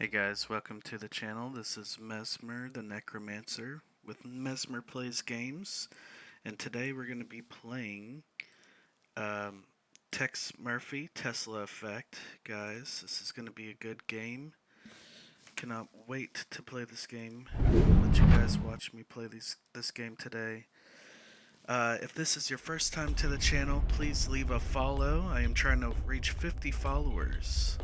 Hey guys, welcome to the channel. This is Mesmer the Necromancer with Mesmer Plays Games, and today we're going to be playing Tex Murphy Tesla Effect. Guys, this is going to be a good game. Cannot wait to play this game. Let you guys watch me play this game today. If this is your first time to the channel, please leave a follow. I am trying to reach 50 followers.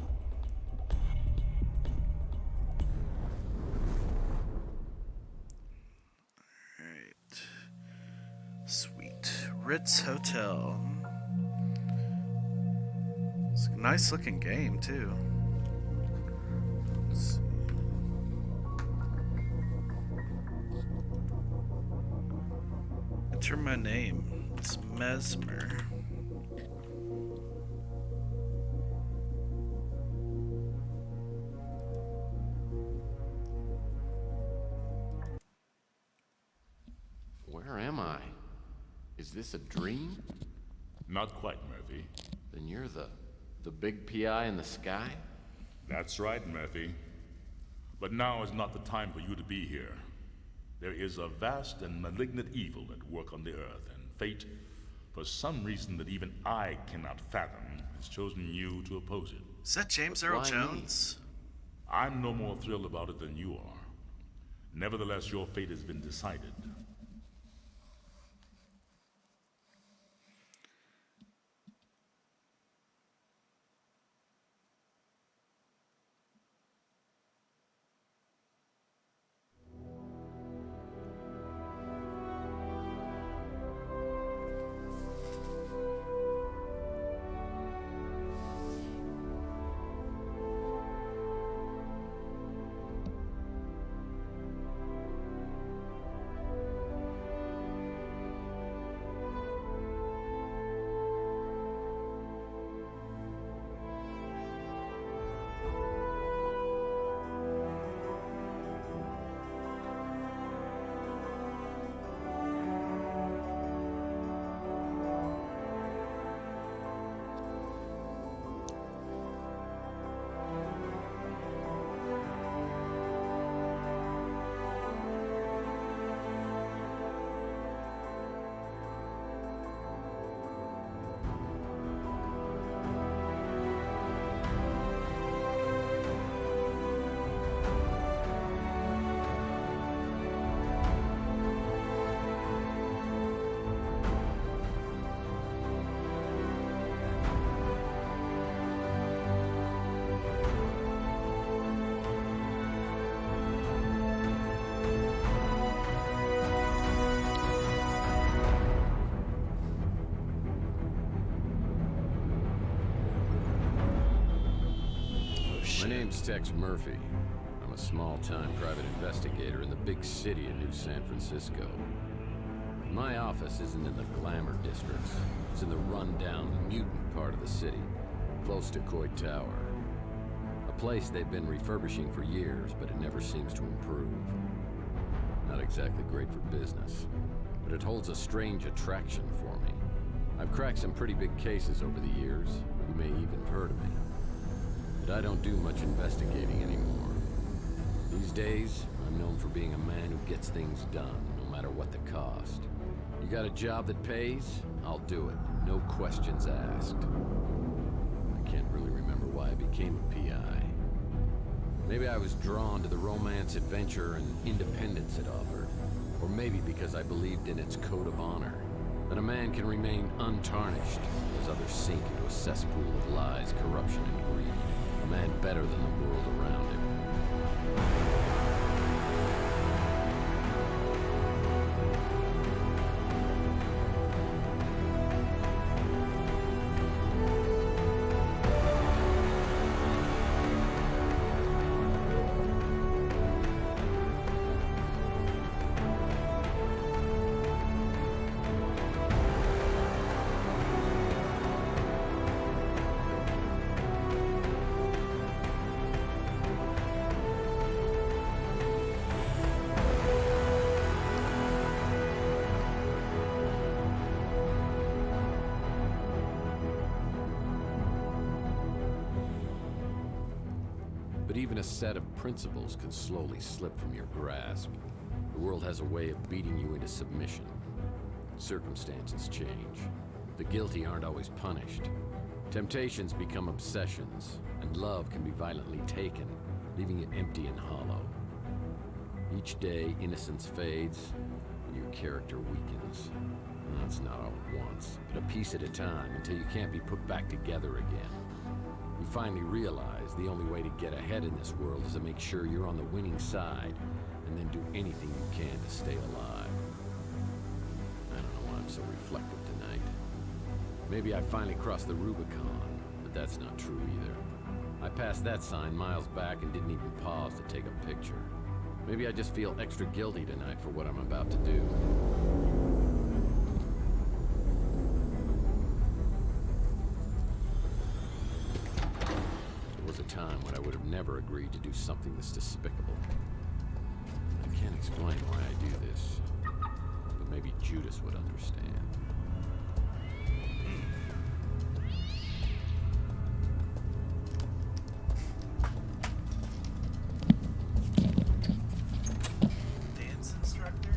Sweet. Ritz Hotel. It's a nice looking game too. Let's see. Enter my name. It's Mesmer. Where am I? Is this a dream? Not quite, Murphy. Then you're the big PI in the sky? That's right, Murphy. But now is not the time for you to be here. There is a vast and malignant evil at work on the Earth, and fate, for some reason that even I cannot fathom, has chosen you to oppose it. Is that James Earl Why Jones? I'm no more thrilled about it than you are. Nevertheless, your fate has been decided. My name's Tex Murphy. I'm a small-time private investigator in the big city of New San Francisco. My office isn't in the glamour districts. It's in the run-down, mutant part of the city, close to Coit Tower. A place they've been refurbishing for years, but it never seems to improve. Not exactly great for business, but it holds a strange attraction for me. I've cracked some pretty big cases over the years. You may even have heard of me. But I don't do much investigating anymore. These days, I'm known for being a man who gets things done, no matter what the cost. You got a job that pays? I'll do it. No questions asked. I can't really remember why I became a PI. Maybe I was drawn to the romance, adventure, and independence it offered. Or maybe because I believed in its code of honor. That a man can remain untarnished as others sink into a cesspool of lies, corruption, and greed. A man better than the world around him. But even a set of principles can slowly slip from your grasp. The world has a way of beating you into submission. Circumstances change. The guilty aren't always punished. Temptations become obsessions, and love can be violently taken, leaving you empty and hollow. Each day, innocence fades, and your character weakens. That's not all at once, but a piece at a time until you can't be put back together again. You finally realize the only way to get ahead in this world is to make sure you're on the winning side, and then do anything you can to stay alive. I don't know why I'm so reflective tonight. Maybe I finally crossed the Rubicon, but that's not true either. I passed that sign miles back and didn't even pause to take a picture. Maybe I just feel extra guilty tonight for what I'm about to do. There was a time when I would have never agreed to do something this despicable. I can't explain why I do this, but maybe Judas would understand. Dance instructor?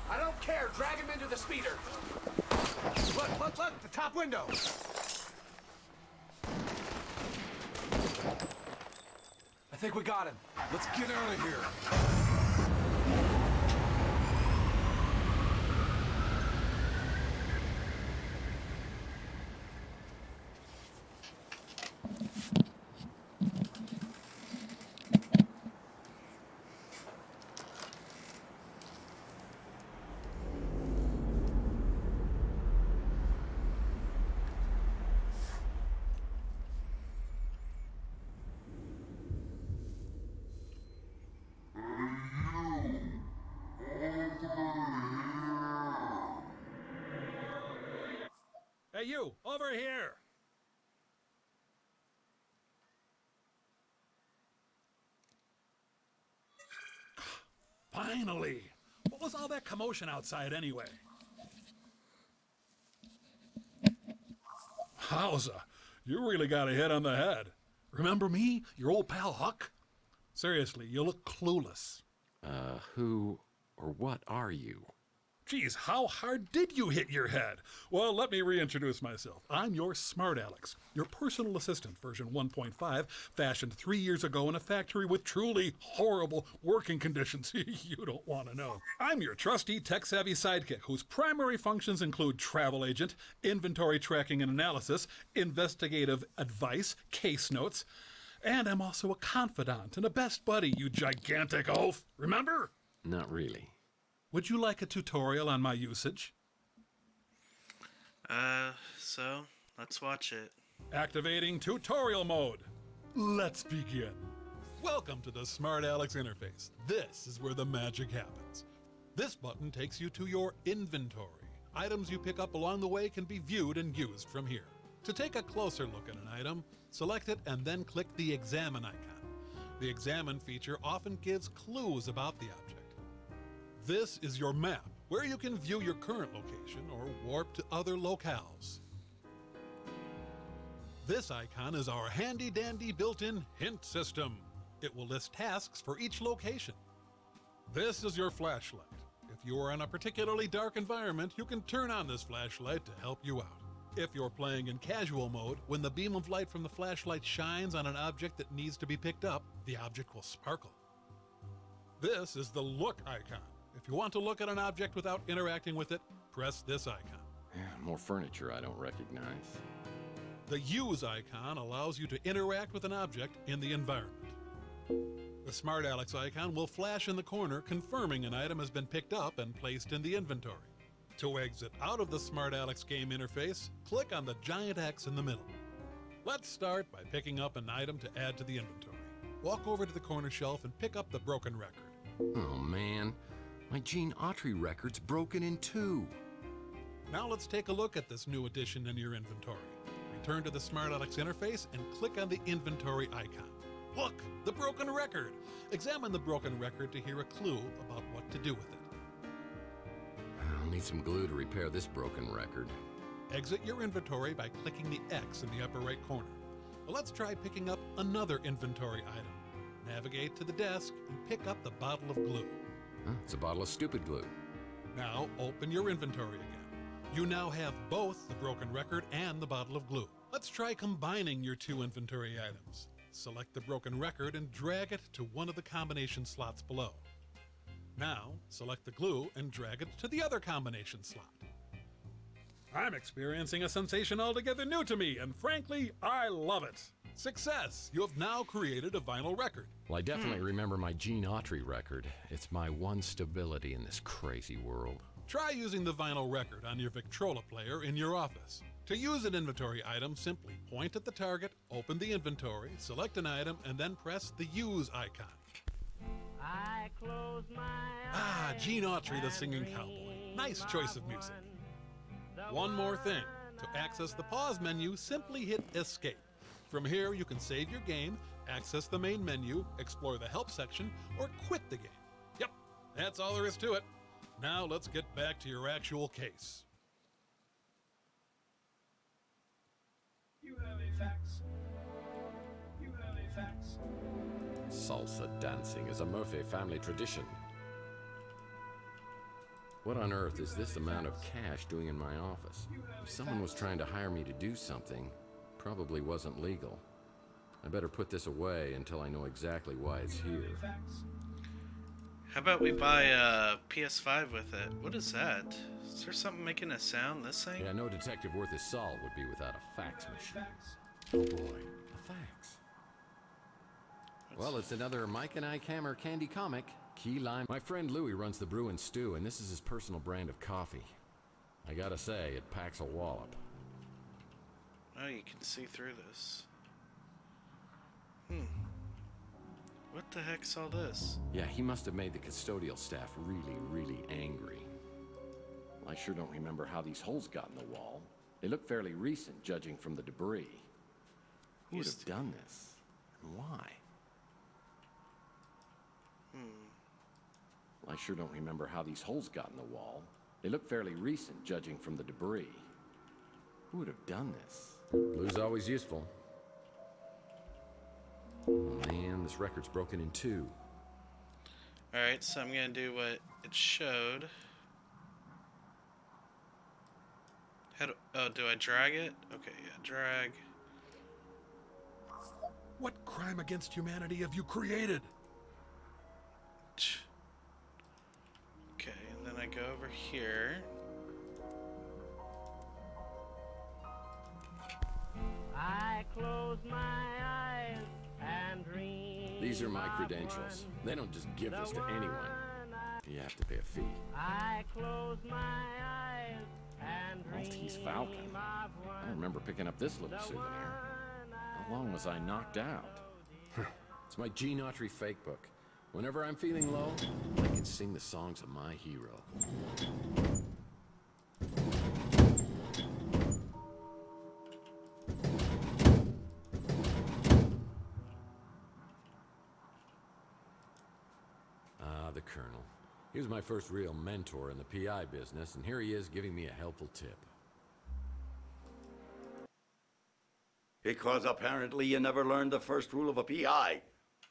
I don't care. Drag him into the speeder. Look, the top window. I think we got him. Let's get out of here. Hey, you, over here! Finally! What was all that commotion outside anyway? Howza, you really got a hit on the head. Remember me, your old pal Huck? Seriously, you look clueless. Who or what are you? Geez, how hard did you hit your head? Well, let me reintroduce myself. I'm your Smart Alex, your personal assistant, version 1.5, fashioned 3 years ago in a factory with truly horrible working conditions you don't want to know. I'm your trusty, tech-savvy sidekick whose primary functions include travel agent, inventory tracking and analysis, investigative advice, case notes, and I'm also a confidant and a best buddy, you gigantic oaf. Remember? Not really. Would you like a tutorial on my usage? So, let's watch it. Activating tutorial mode. Let's begin. Welcome to the Smart Alex interface. This is where the magic happens. This button takes you to your inventory. Items you pick up along the way can be viewed and used from here. To take a closer look at an item, select it and then click the Examine icon. The Examine feature often gives clues about the object. This is your map, where you can view your current location or warp to other locales. This icon is our handy-dandy built-in hint system. It will list tasks for each location. This is your flashlight. If you are in a particularly dark environment, you can turn on this flashlight to help you out. If you're playing in casual mode, when the beam of light from the flashlight shines on an object that needs to be picked up, the object will sparkle. This is the Look icon. If you want to look at an object without interacting with it, press this icon. More furniture I don't recognize. The Use icon allows you to interact with an object in the environment. The Smart Alex icon will flash in the corner, confirming an item has been picked up and placed in the inventory. To exit out of the Smart Alex game interface, click on the giant X in the middle. Let's start by picking up an item to add to the inventory. Walk over to the corner shelf and pick up the broken record. Oh man, My Gene Autry record's broken in two. Now let's take a look at this new addition in your inventory. Return to the Smart Alex interface and click on the inventory icon. Look, the broken record. Examine the broken record to hear a clue about what to do with it. I'll need some glue to repair this broken record. Exit your inventory by clicking the X in the upper right corner. Well, let's try picking up another inventory item. Navigate to the desk and pick up the bottle of glue. Huh, it's a bottle of stupid glue. Now open your inventory again. You now have both the broken record and the bottle of glue. Let's try combining your two inventory items. Select the broken record and drag it to one of the combination slots below. Now, select the glue and drag it to the other combination slot. I'm experiencing a sensation altogether new to me, and frankly, I love it. Success! You have now created a vinyl record. Well, I definitely remember my Gene Autry record. It's my one stability in this crazy world. Try using the vinyl record on your Victrola player in your office. To use an inventory item, simply point at the target, open the inventory, select an item, and then press the Use icon. I close my eyes. Gene Autry, the singing cowboy. Nice choice of music. One more thing. To access the pause menu, simply hit Escape. From here, you can save your game, access the main menu, explore the help section, or quit the game. Yep, that's all there is to it. Now let's get back to your actual case. You have a fax. You have a fax. Salsa dancing is a Murphy family tradition. What on earth is this amount of cash doing in my office? If someone was trying to hire me to do something, probably wasn't legal. I better put this away until I know exactly why it's here. How about we buy a PS5 with it? What is that? Is there something making a sound, this thing? Yeah, no detective worth his salt would be without a fax machine. Oh boy, a fax. Well, it's another Mike and Ike Hammer candy comic. Key lime. My friend Louie runs the Brew and Stew, and this is his personal brand of coffee. I gotta say, it packs a wallop. Oh, you can see through this. What the heck's all this? Yeah, he must have made the custodial staff really, really angry. I sure don't remember how these holes got in the wall. They look fairly recent, judging from the debris. Who would have done this? And why? I sure don't remember how these holes got in the wall. They look fairly recent, judging from the debris. Who would have done this? Blue's always useful. Oh man, this record's broken in two. Alright, so I'm gonna do what it showed. Do I drag it? Okay, yeah, drag. What crime against humanity have you created? Okay, and then I go over here. I close my eyes and dream. These are my credentials. They don't just give this to anyone. You have to pay a fee. I close my eyes and dream. Maltese Falcon. I remember picking up this little souvenir. How long was I knocked out? It's my Gene Autry fake book. Whenever I'm feeling low, I can sing the songs of my hero. The Colonel. He was my first real mentor in the PI business, and here he is giving me a helpful tip. Because apparently you never learned the first rule of a PI.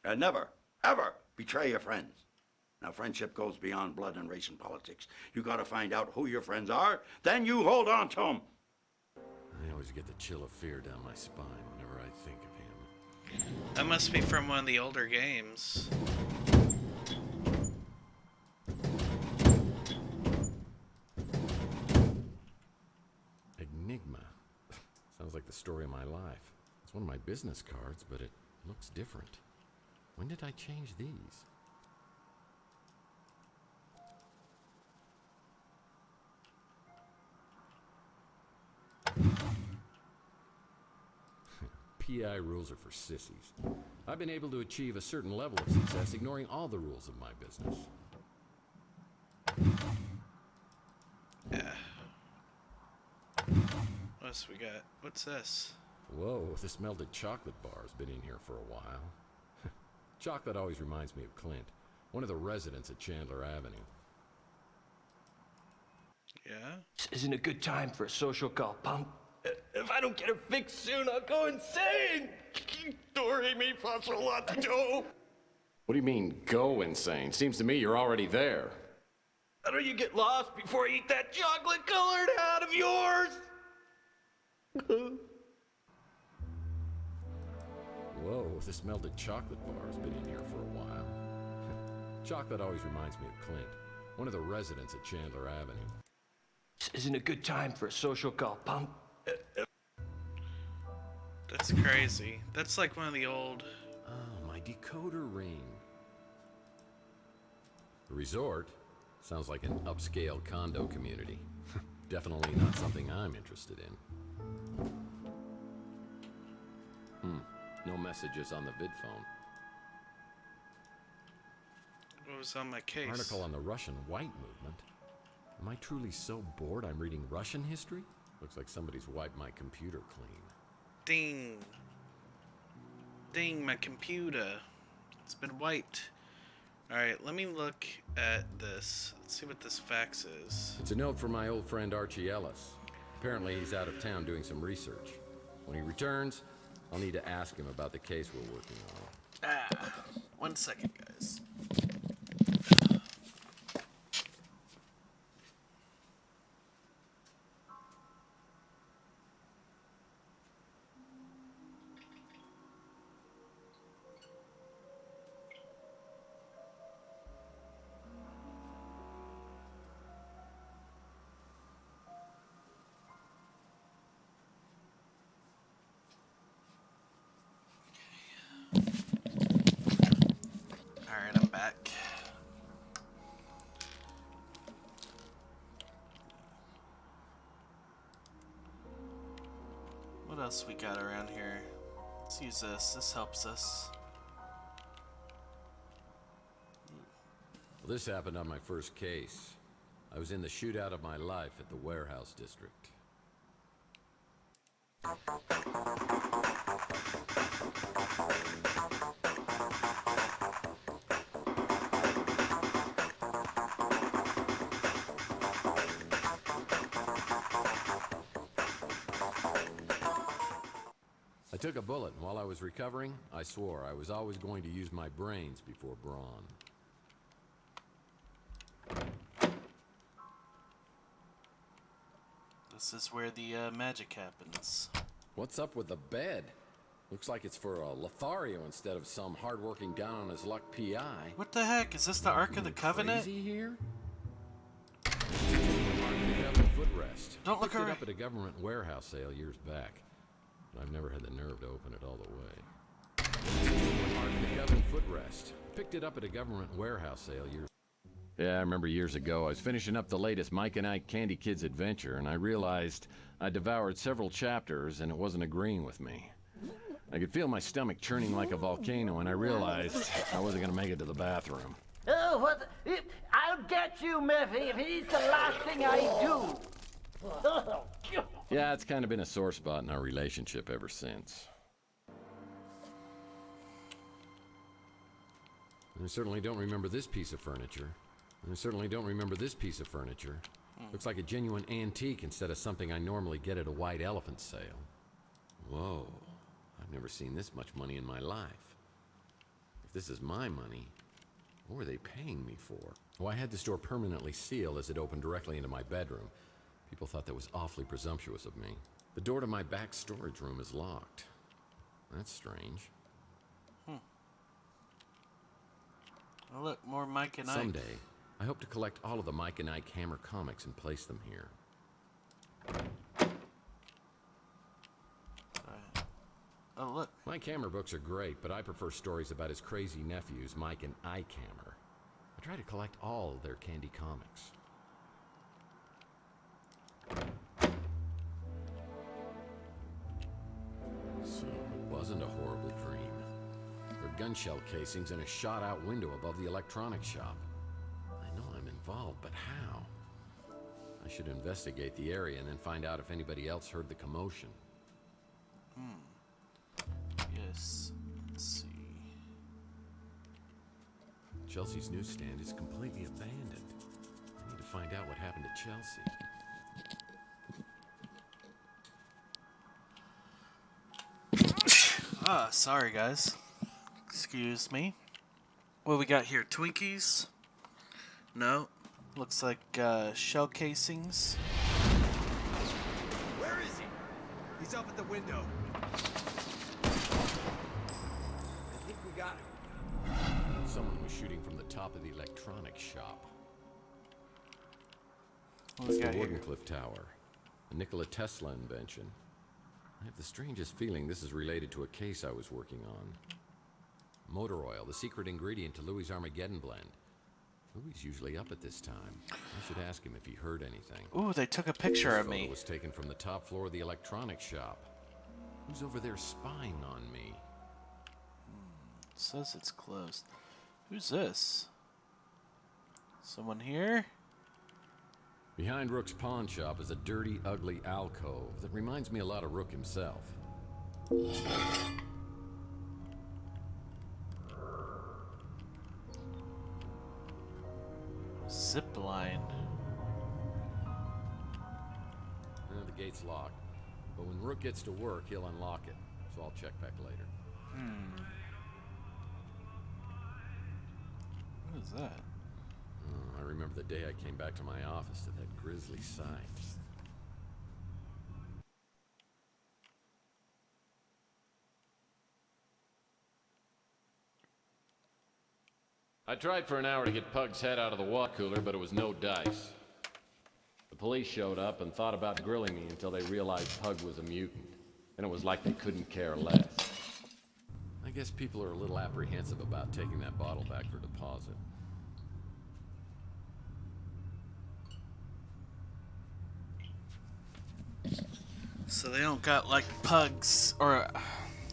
And never, ever betray your friends. Now, friendship goes beyond blood and race and politics. You gotta find out who your friends are, then you hold on to them. I always get the chill of fear down my spine whenever I think of him. That must be from one of the older games. Enigma. Sounds like the story of my life. It's one of my business cards, but it looks different. When did I change these? PI rules are for sissies. I've been able to achieve a certain level of success ignoring all the rules of my business. Yeah. What else we got? What's this? Whoa, this melted chocolate bar's been in here for a while. Chocolate always reminds me of Clint, one of the residents at Chandler Avenue. Yeah? This isn't a good time for a social call, punk. If I don't get her fixed soon, I'll go insane! Dory me fasolato! What do you mean, go insane? Seems to me you're already there. How do you get lost before I eat that chocolate-colored hat of yours? Whoa, this melted chocolate bar's been in here for a while. Chocolate always reminds me of Clint, one of the residents at Chandler Avenue. This isn't a good time for a social call, punk. That's crazy. That's like one of the old... Oh, my decoder ring. The resort sounds like an upscale condo community. Definitely not something I'm interested in. No messages on the vid phone. What was on my case? Article on the Russian white movement. Am I truly so bored I'm reading Russian history? Looks like somebody's wiped my computer clean. Ding. Ding, my computer. It's been wiped. Alright, let me look at this. Let's see what this fax is. It's a note from my old friend Archie Ellis. Apparently he's out of town doing some research. When he returns, I'll need to ask him about the case we're working on. 1 second, guys. Alright, I'm back. What else we got around here? Let's use this. This helps us. Well, this happened on my first case. I was in the shootout of my life at the warehouse district. I took a bullet, and while I was recovering, I swore I was always going to use my brains before brawn. This is where the magic happens. What's up with the bed? Looks like it's for a Lothario instead of some hard-working down-on-his-luck PI. What the heck? Is this the Ark of the Covenant? Crazy here? Ark of the Covenant footrest. Don't look Picked it around. up at a government warehouse sale years back. But I've never had the nerve to open it all the way. Ark of the Covenant footrest. Picked it up at a government warehouse sale years. Yeah, I remember years ago, I was finishing up the latest Mike and Ike Candy Kids adventure, and I realized I devoured several chapters and it wasn't agreeing with me. I could feel my stomach churning like a volcano, and I realized I wasn't gonna make it to the bathroom. Oh, what? I'll get you, Murphy, if it's the last thing I do. Yeah, it's kind of been a sore spot in our relationship ever since. I certainly don't remember this piece of furniture. I certainly don't remember this piece of furniture. Looks like a genuine antique instead of something I normally get at a white elephant sale. Whoa, I've never seen this much money in my life. If this is my money, what were they paying me for? Oh, I had the store permanently sealed as it opened directly into my bedroom. People thought that was awfully presumptuous of me. The door to my back storage room is locked. That's strange. Oh, look, more Mike and Ike. Someday, I hope to collect all of the Mike and Ike Hammer comics and place them here. Oh, look. Mike Hammer books are great, but I prefer stories about his crazy nephews, Mike and Ike Hammer. I try to collect all of their candy comics. So, it wasn't a horrible dream. There are gun shell casings and a shot-out window above the electronics shop. I know I'm involved, but how? should investigate the area and then find out if anybody else heard the commotion. Yes. Let's see. Chelsea's newsstand is completely abandoned. I need to find out what happened to Chelsea. Sorry guys. Excuse me. What we got here? Twinkies? No. Looks like shell casings. Where is he? He's up at the window. I think we got him. Someone was shooting from the top of the electronics shop. What we It's got the here? Wardenclyffe Tower, a Nikola Tesla invention. I have the strangest feeling this is related to a case I was working on. Motor oil, the secret ingredient to Louis' Armageddon blend. Louis usually up at this time. I should ask him if he heard anything. Ooh, they took a picture This of photo me. was taken from the top floor of the electronics shop. Who's over there spying on me? It says it's closed. Who's this? Someone here? Behind Rook's pawn shop is a dirty, ugly alcove that reminds me a lot of Rook himself. Zip line. The gate's locked, but when Rook gets to work, he'll unlock it. So I'll check back later. What is that? I remember the day I came back to my office to that grisly sight. I tried for an hour to get Pug's head out of the water cooler, but it was no dice. The police showed up and thought about grilling me until they realized Pug was a mutant. And it was like they couldn't care less. I guess people are a little apprehensive about taking that bottle back for deposit. So they don't got like pugs, or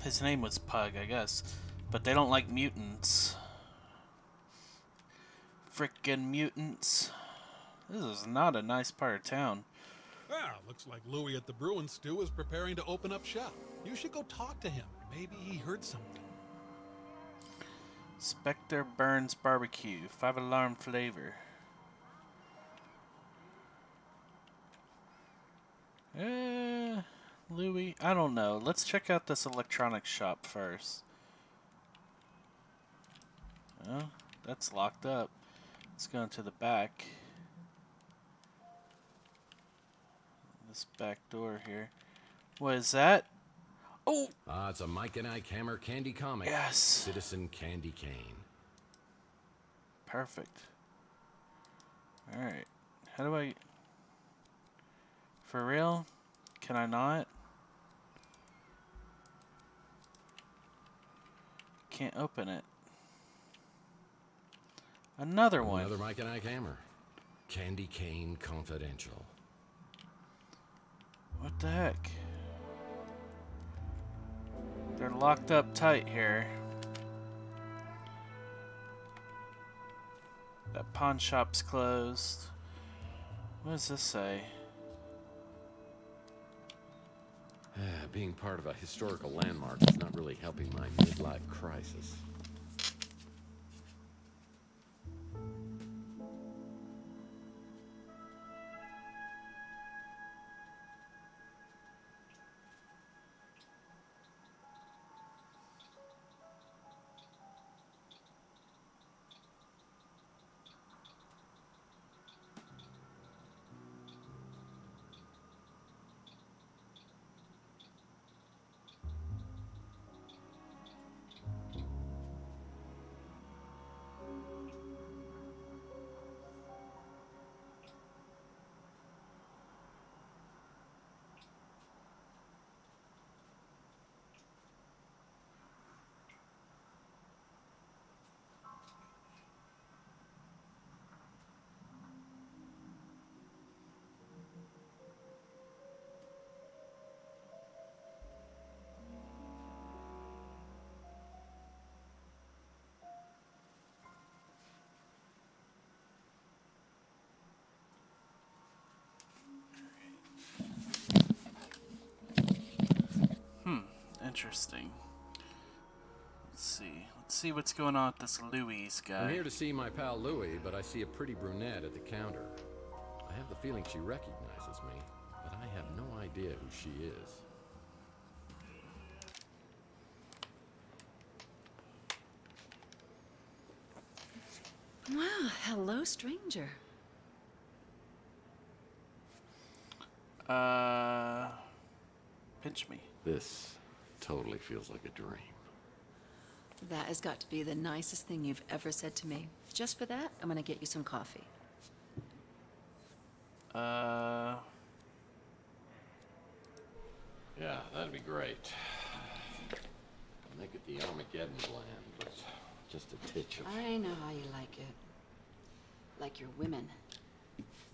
his name was Pug, I guess, but they don't like mutants. Frickin' mutants. This is not a nice part of town. Ah, looks like Louis at the Bruin Stew is preparing to open up shop. You should go talk to him. Maybe he heard something. Spectre Burns Barbecue, 5-alarm flavor. Louis, I don't know. Let's check out this electronics shop first. Oh, that's locked up. Let's go into the back. This back door here. What is that? Oh! It's a Mike and Ike Hammer Candy comic. Yes. Citizen Candy Cane. Perfect. Alright. How do I... For real? Can I not? Can't open it. Another one. Another Mike and Ike Hammer. Candy Cane Confidential. What the heck? They're locked up tight here. That pawn shop's closed. What does this say? Being part of a historical landmark is not really helping my midlife crisis. Interesting. Let's see. Let's see what's going on with this Louise guy. I'm here to see my pal Louie, but I see a pretty brunette at the counter. I have the feeling she recognizes me, but I have no idea who she is. Wow, hello, stranger. Pinch me. This totally feels like a dream. That has got to be the nicest thing you've ever said to me. Just for that, I'm gonna get you some coffee. Yeah, that'd be great. I'll make it the Armageddon blend, but just a titch of... I know how you like it. Like your women.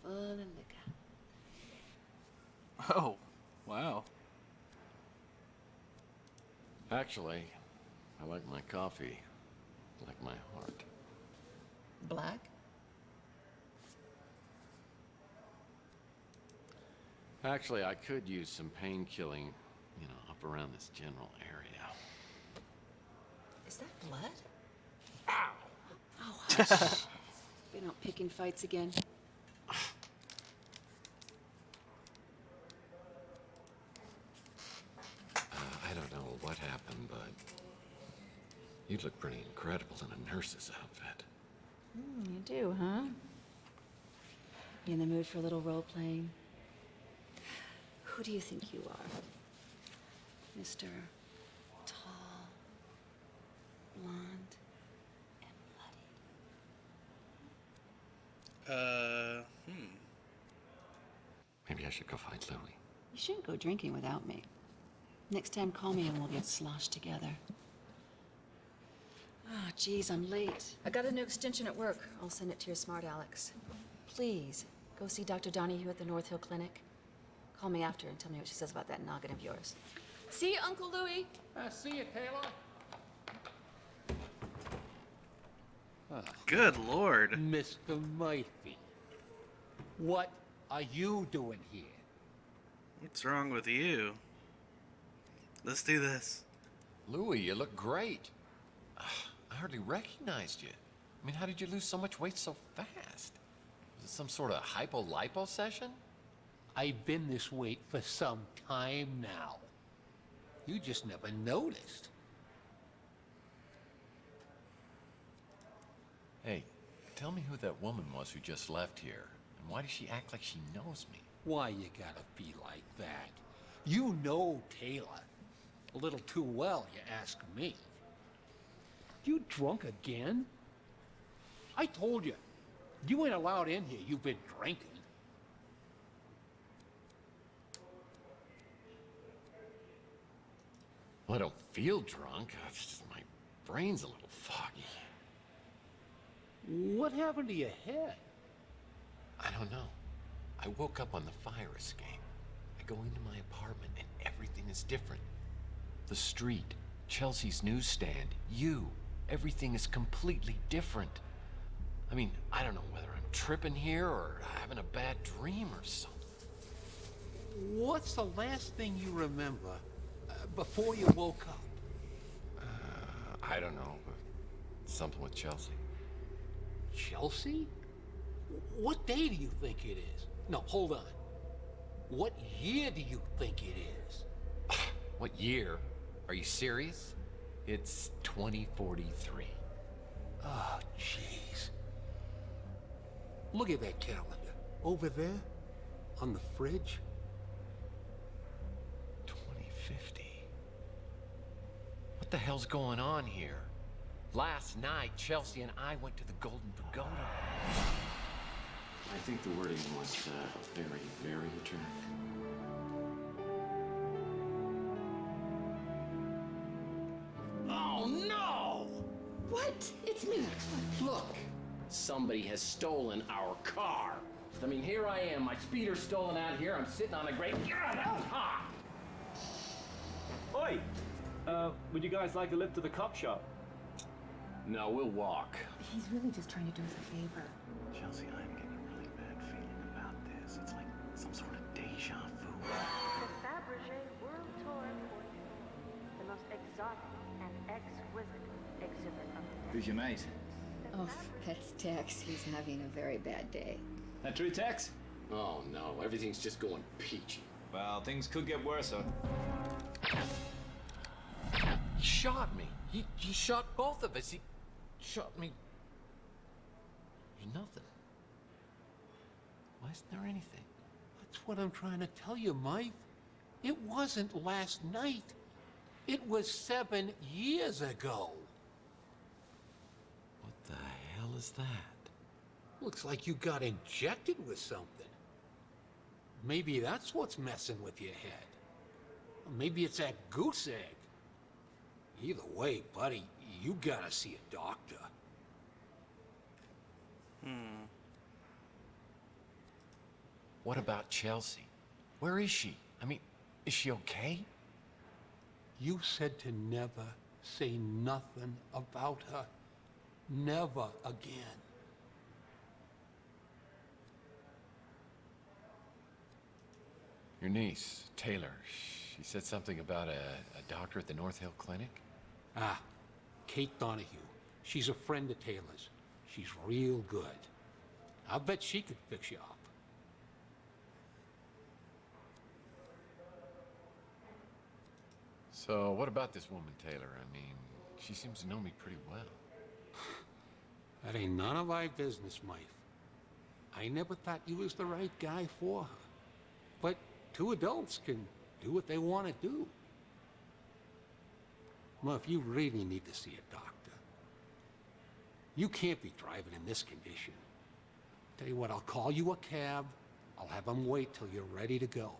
Full of liquor. Oh, wow. Actually, I like my coffee like my heart. Black? Actually, I could use some pain killing, you know, up around this general area. Is that blood? Ow! Oh, hush. Been out picking fights again? I don't know what happened, but you look pretty incredible in a nurse's outfit. You do, huh? You in the mood for a little role-playing? Who do you think you are? Mr. Tall, blonde, and bloody? Maybe I should go find Louie. You shouldn't go drinking without me. Next time, call me and we'll get sloshed together. Ah, geez, I'm late. I got a new extension at work. I'll send it to your smart Alex. Please, go see Dr. Donahue at the North Hill Clinic. Call me after and tell me what she says about that noggin of yours. See you, Uncle Louie. See you, Taylor. Good lord. Mr. Murphy, what are you doing here? What's wrong with you? Let's do this. Louie, you look great. I hardly recognized you. I mean, how did you lose so much weight so fast? Was it some sort of hypo-lipo session? I've been this weight for some time now. You just never noticed. Hey, tell me who that woman was who just left here. And why does she act like she knows me? Why you gotta be like that? You know Taylor. A little too well, you ask me. You drunk again? I told you. You ain't allowed in here. You've been drinking. Well, I don't feel drunk. It's just my brain's a little foggy. What happened to your head? I don't know. I woke up on the fire escape. I go into my apartment and everything is different. The street, Chelsea's newsstand, you. Everything is completely different. I mean, I don't know whether I'm tripping here or having a bad dream or something. What's the last thing you remember before you woke up? I don't know, but something with Chelsea. Chelsea? What day do you think it is? No, hold on. What year do you think it is? What year? Are you serious? It's 2043. Oh, jeez. Look at that calendar. Over there, on the fridge. 2050. What the hell's going on here? Last night, Chelsea and I went to the Golden Pagoda. I think the wording was very, very attorney. Oh, no! What? It's me. Look, somebody has stolen our car. I mean, here I am, my speeder's stolen out here. I'm sitting on a great... Ah! Oi! Would you guys like a lift to the cop shop? No, we'll walk. He's really just trying to do us a favor. Chelsea, I'm getting a really bad feeling about this. It's like some sort of deja vu. The Fabergé World Tour 40. The exotic and exquisite exhibit of Who's your mate? Oh, that's Tex. He's having a very bad day. That true, Tex? Oh no, everything's just going peachy. Well, things could get worse, huh? He shot me. He shot both of us. He shot me. There's nothing. Why isn't there anything? That's what I'm trying to tell you, Mike. It wasn't last night. It was 7 years ago. What the hell is that? Looks like you got injected with something. Maybe that's what's messing with your head. Or maybe it's that goose egg. Either way, buddy, you gotta see a doctor. What about Chelsea? Where is she? I mean, is she okay? You said to never say nothing about her. Never again. Your niece, Taylor, she said something about a doctor at the North Hill Clinic? Ah, Kate Donahue. She's a friend of Taylor's. She's real good. I bet she could fix you up. So, what about this woman, Taylor? I mean, she seems to know me pretty well. That ain't none of our business, Mike. I never thought you was the right guy for her. But two adults can do what they want to do. Well, if you really need to see a doctor, you can't be driving in this condition. Tell you what, I'll call you a cab. I'll have them wait till you're ready to go.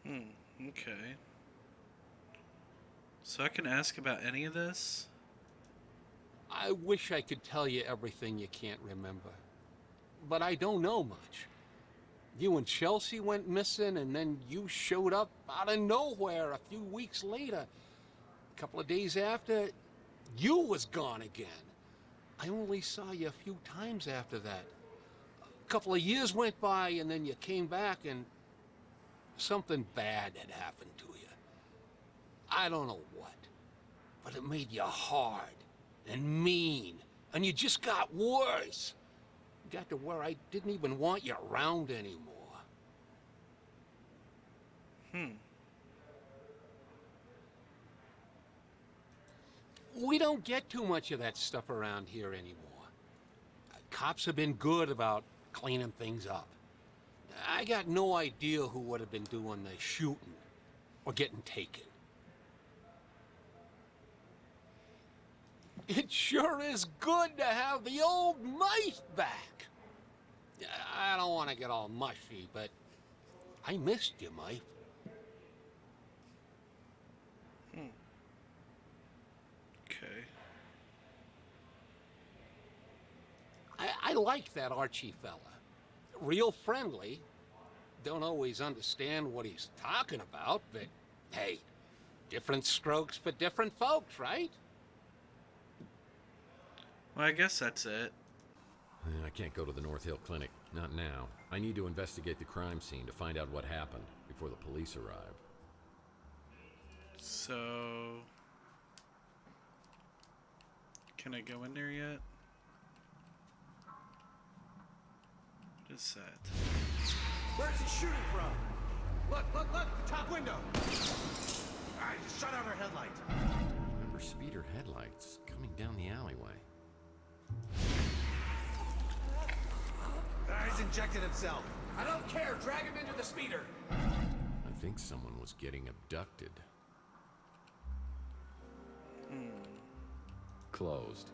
Okay. So I can ask about any of this? I wish I could tell you everything you can't remember. But I don't know much. You and Chelsea went missing, and then you showed up out of nowhere a few weeks later. A couple of days after, you was gone again. I only saw you a few times after that. A couple of years went by, and then you came back, and something bad had happened to you. I don't know what, but it made you hard and mean, and you just got worse. Got to where I didn't even want you around anymore. We don't get too much of that stuff around here anymore. Cops have been good about cleaning things up. I got no idea who would have been doing the shooting or getting taken. It sure is good to have the old knife back. I don't want to get all mushy, but I missed you, Mike. Okay. I like that Archie fella. Real friendly. Don't always understand what he's talking about, but hey, different strokes for different folks, right? Well, I guess that's it. I can't go to the North Hill Clinic. Not now. I need to investigate the crime scene to find out what happened before the police arrive. So... Can I go in there yet? What is that? Where's he shooting from? Look, the top window. Alright, just shut out our headlight. I remember speeder headlights coming down the alleyway. He's injected himself. I don't care. Drag him into the speeder. I think someone was getting abducted. Closed.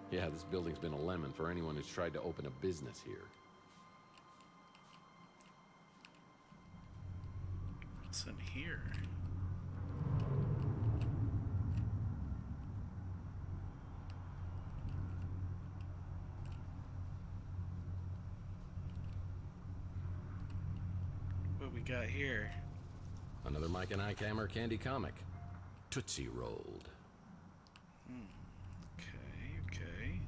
Yeah, this building's been a lemon for anyone who's tried to open a business here. What's in here? What we got here? Another Mike and Ike Hammer candy comic. Tootsie Rolled. Okay.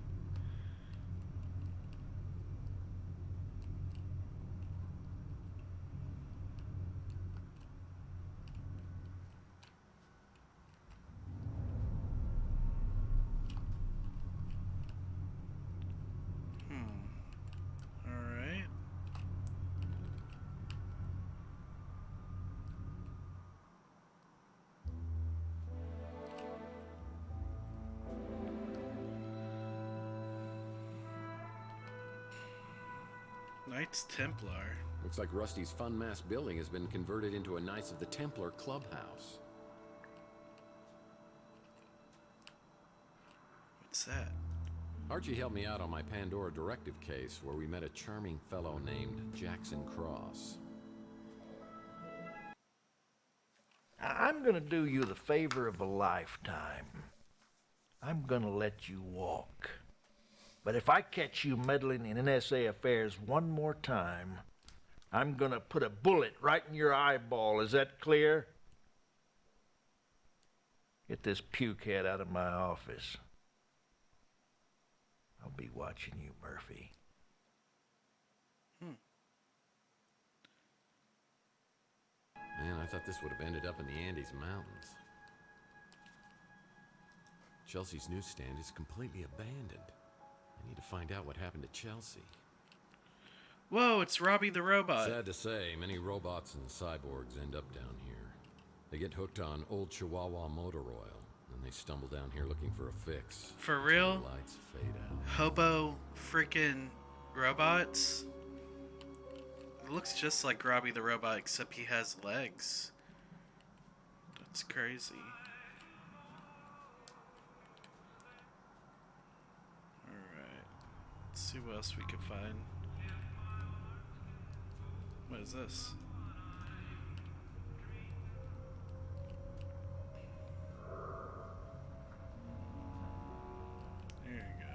Knights Templar. Looks like Rusty's fun mass building has been converted into a Knights of the Templar clubhouse. What's that? Archie helped me out on my Pandora Directive case where we met a charming fellow named Jackson Cross. I'm gonna do you the favor of a lifetime. I'm gonna let you walk. But if I catch you meddling in NSA affairs one more time, I'm gonna put a bullet right in your eyeball. Is that clear? Get this pukehead out of my office. I'll be watching you, Murphy. Man, I thought this would have ended up in the Andes Mountains. Chelsea's newsstand is completely abandoned. I need to find out what happened to Chelsea. Whoa, it's Robbie the Robot. Sad to say, many robots and cyborgs end up down here. They get hooked on old Chihuahua motor oil, and they stumble down here looking for a fix. For real? The lights fade out. Hobo freaking robots? It looks just like Robbie the Robot, except he has legs. That's crazy. Alright. Let's see what else we can find. What is this? There you go.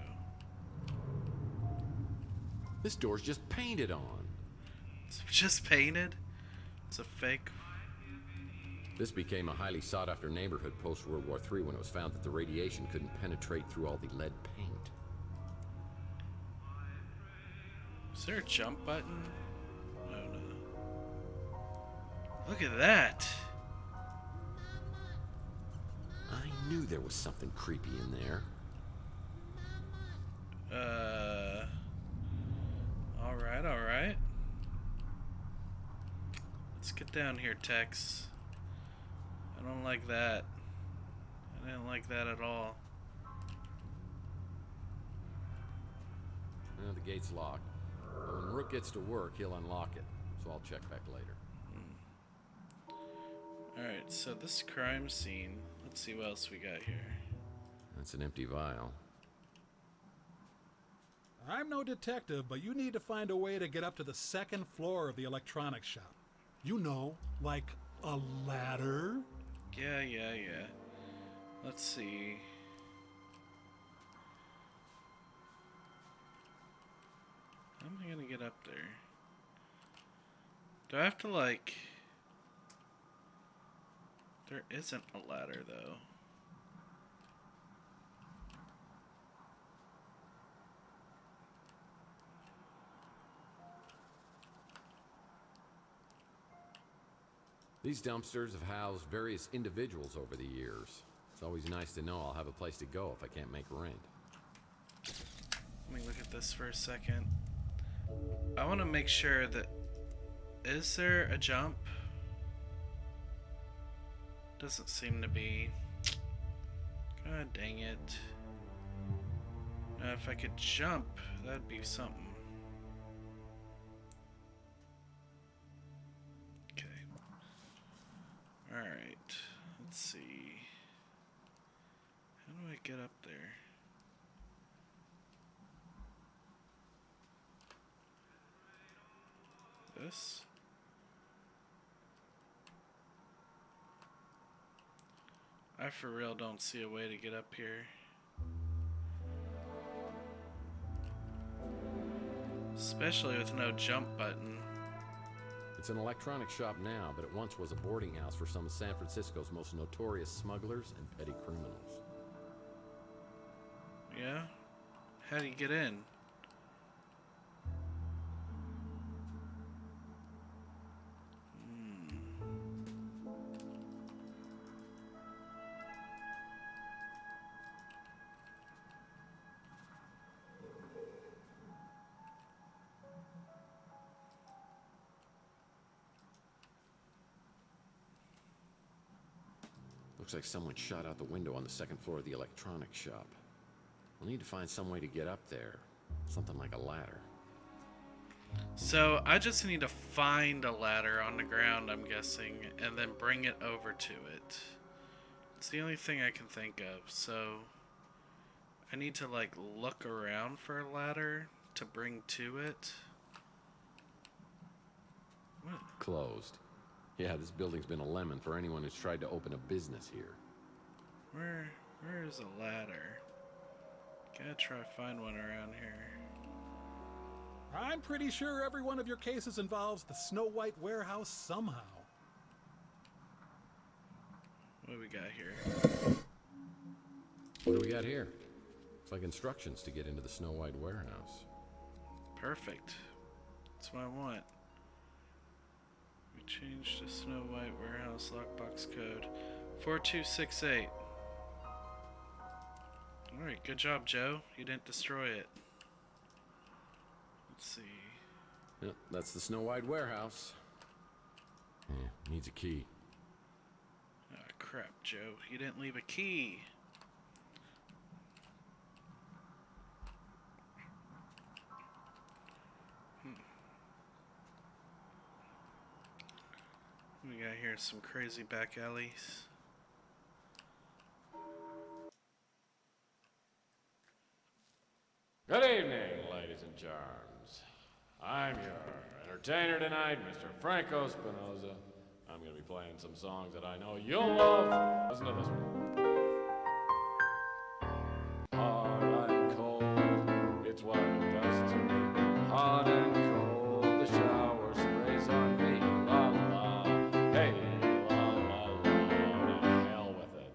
This door's just painted on. It's just painted? It's a fake. This became a highly sought-after neighborhood post-World War III when it was found that the radiation couldn't penetrate through all the lead paint. Is there a jump button? Oh no. Look at that! I knew there was something creepy in there. Alright. Let's get down here, Tex. I don't like that. I didn't like that at all. The gate's locked. But when Rook gets to work, he'll unlock it. So I'll check back later. Alright, so this crime scene. Let's see what else we got here. That's an empty vial. I'm no detective, but you need to find a way to get up to the second floor of the electronics shop. You know, like a ladder? Yeah. Let's see. How am I gonna get up there? Do I have to, like... There isn't a ladder, though. These dumpsters have housed various individuals over the years. It's always nice to know I'll have a place to go if I can't make rent. Let me look at this for a second. I want to make sure that... Is there a jump? Doesn't seem to be. God dang it. Now if I could jump, that'd be something. Okay. Alright. Let's see. How do I get up there? This? I for real don't see a way to get up here. Especially with no jump button. It's an electronics shop now, but it once was a boarding house for some of San Francisco's most notorious smugglers and petty criminals. Yeah? How do you get in? Looks like someone shot out the window on the second floor of the electronics shop. We'll need to find some way to get up there. Something like a ladder. So I just need to find a ladder on the ground, I'm guessing, and then bring it over to it. It's the only thing I can think of. So I need to like look around for a ladder to bring to it. What? Closed. Yeah, this building's been a lemon for anyone who's tried to open a business here. Where is a ladder? Gotta try to find one around here. I'm pretty sure every one of your cases involves the Snow White warehouse somehow. What do we got here? What do we got here? It's like instructions to get into the Snow White warehouse. Perfect. That's what I want. We changed the Snow White warehouse lockbox code. 4268. Alright, good job, Joe. You didn't destroy it. Let's see. Yep, that's the Snow White warehouse. Yeah, needs a key. Ah, crap, Joe. You didn't leave a key. We got here some crazy back alleys. Good evening, ladies and charms. I'm your entertainer tonight, Mr. Franco Spinoza. I'm going to be playing some songs that I know you'll love. Listen to this one. Hard and cold, it's what it does to me. Hot and cold, the shower sprays on me. La la, hey, la la la, to hell with it.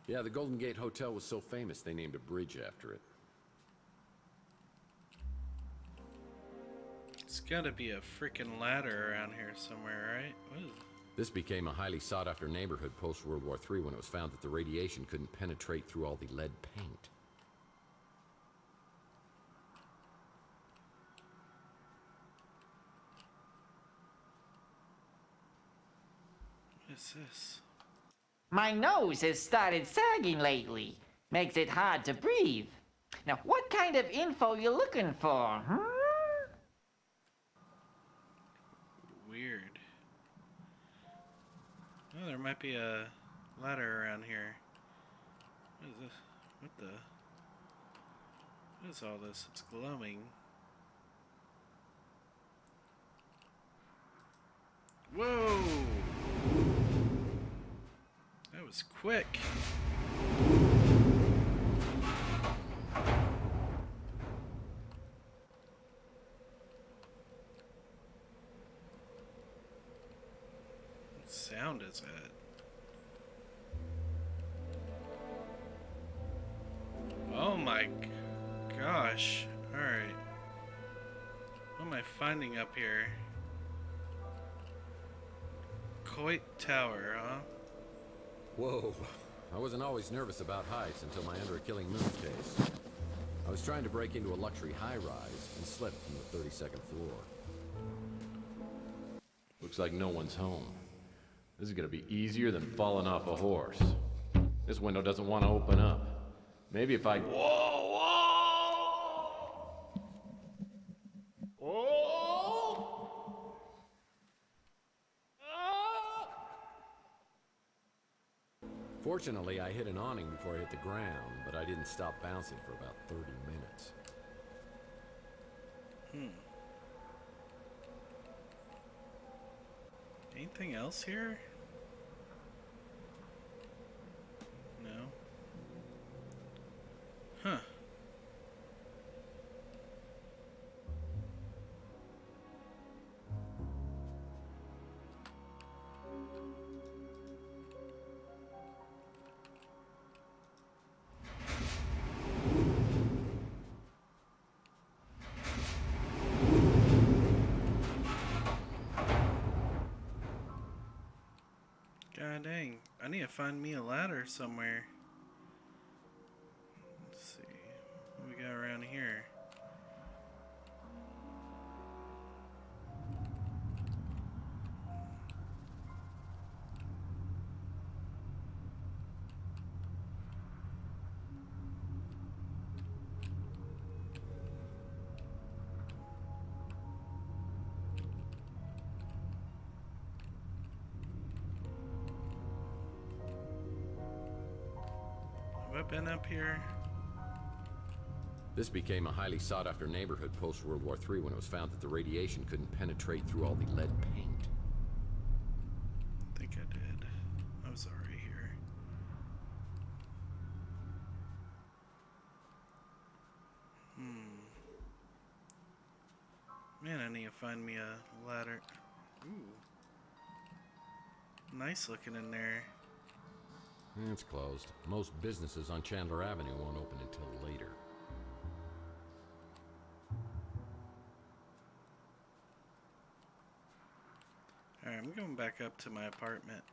Yeah, the Golden Gate Hotel was so famous they named a bridge after it. It's gotta be a freaking ladder around here somewhere, right? What is it? This became a highly sought-after neighborhood post-World War III when it was found that the radiation couldn't penetrate through all the lead paint. What is this? My nose has started sagging lately. Makes it hard to breathe. Now, what kind of info you looking for, huh? Weird. Oh, there might be a ladder around here. What is this? What the? What is all this? It's glowing. Whoa! That was quick. What sound is that? Oh my gosh. Alright. What am I finding up here? Coit Tower, huh? Whoa. I wasn't always nervous about heights until my Under a Killing Moon case. I was trying to break into a luxury high-rise and slipped from the 32nd floor. Looks like no one's home. This is gonna be easier than falling off a horse. This window doesn't want to open up. Maybe if I... Whoa! Fortunately, I hit an awning before I hit the ground, but I didn't stop bouncing for about 30 minutes. Anything else here? No. Huh. God dang. I need to find me a ladder somewhere. Let's see. What we got around here? I been up here? This became a highly sought-after neighborhood post-World War III when it was found that the radiation couldn't penetrate through all the lead paint. I think I did. I was already here. Man, I need to find me a ladder. Ooh. Nice looking in there. It's closed. Most businesses on Chandler Avenue won't open until later. Alright, I'm going back up to my apartment.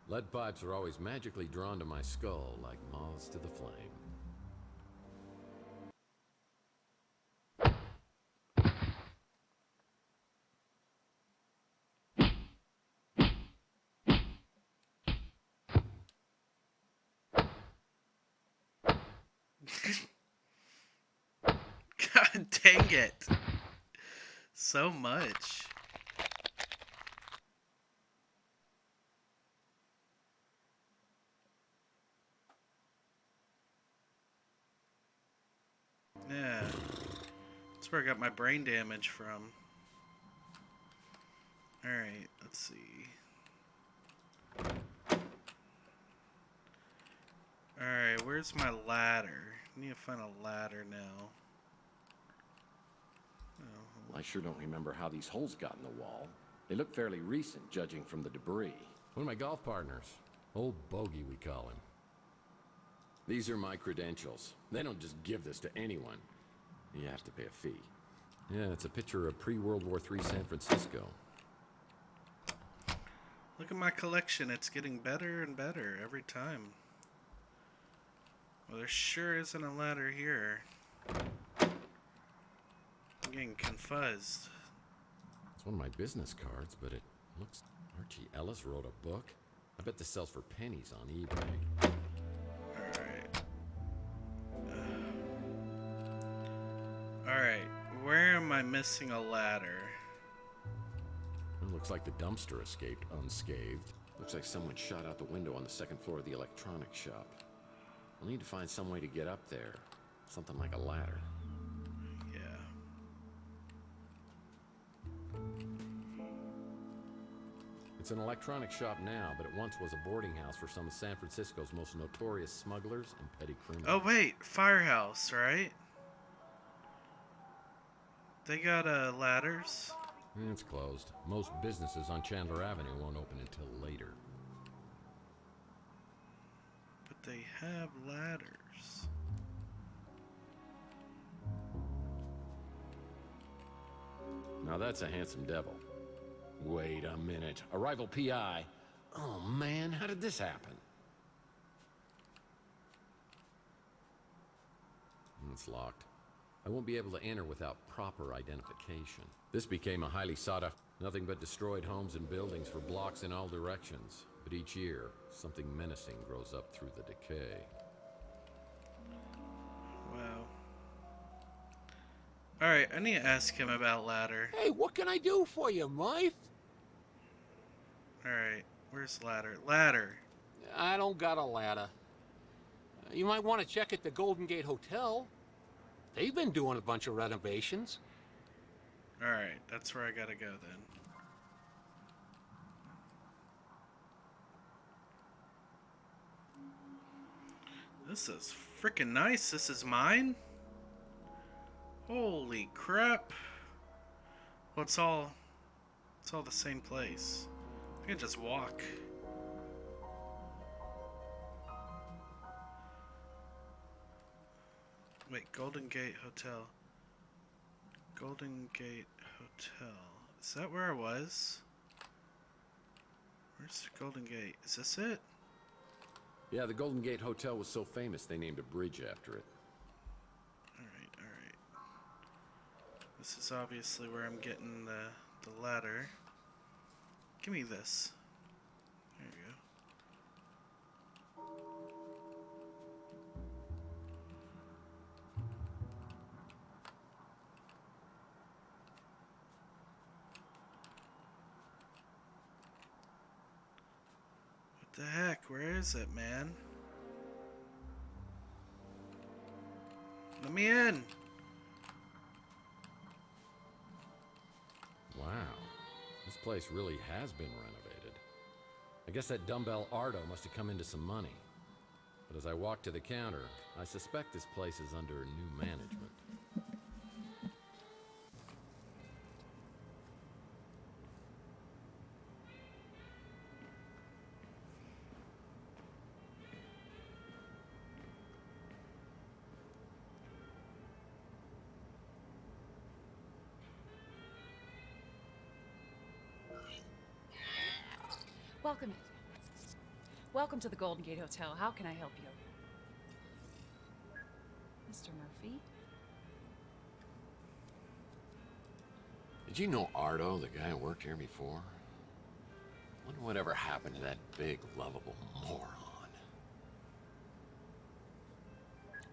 Lead pipes are always magically drawn to my skull like moths to the flame. God dang it. So much. Yeah. That's where I got my brain damage from. Alright, let's see. Alright, where's my ladder? I need to find a ladder now. Oh. I sure don't remember how these holes got in the wall. They look fairly recent, judging from the debris. One of my golf partners. Old Bogey, we call him. These are my credentials. They don't just give this to anyone. You have to pay a fee. Yeah, it's a picture of pre-World War III San Francisco. Look at my collection. It's getting better and better every time. Well, there sure isn't a ladder here. I'm getting confuzzed. It's one of my business cards, but it looks... Archie Ellis wrote a book? I bet this sells for pennies on eBay. Alright. Alright, where am I missing a ladder? It looks like the dumpster escaped unscathed. Looks like someone shot out the window on the second floor of the electronics shop. We'll need to find some way to get up there. Something like a ladder. Yeah. It's an electronics shop now, but it once was a boarding house for some of San Francisco's most notorious smugglers and petty criminals. Oh wait, firehouse, right? They got ladders? It's closed. Most businesses on Chandler Avenue won't open until later. But they have ladders. Now that's a handsome devil. Wait a minute. A rival PI. Oh man, how did this happen? It's locked. I won't be able to enter without proper identification. This became a highly sought-after... Nothing but destroyed homes and buildings for blocks in all directions. But each year, something menacing grows up through the decay. Wow. Alright, I need to ask him about ladder. Hey, what can I do for you, Murph? Alright, where's ladder? Ladder! I don't got a ladder. You might want to check at the Golden Gate Hotel. They've been doing a bunch of renovations. Alright, that's where I gotta go then. This is freaking nice. This is mine? Holy crap. Well, it's all the same place. I can just walk. Wait, Golden Gate Hotel. Golden Gate Hotel. Is that where I was? Where's the Golden Gate? Is this it? Yeah, the Golden Gate Hotel was so famous they named a bridge after it. Alright, alright. This is obviously where I'm getting the ladder. Give me this. There you go. What the heck? Where is it, man? Let me in. Wow. This place really has been renovated. I guess that dumbbell Ardo must have come into some money. But as I walk to the counter, I suspect this place is under new management. Welcome in. Welcome to the Golden Gate Hotel. How can I help you? Mr. Murphy? Did you know Ardo, the guy who worked here before? Wonder whatever happened to that big, lovable moron.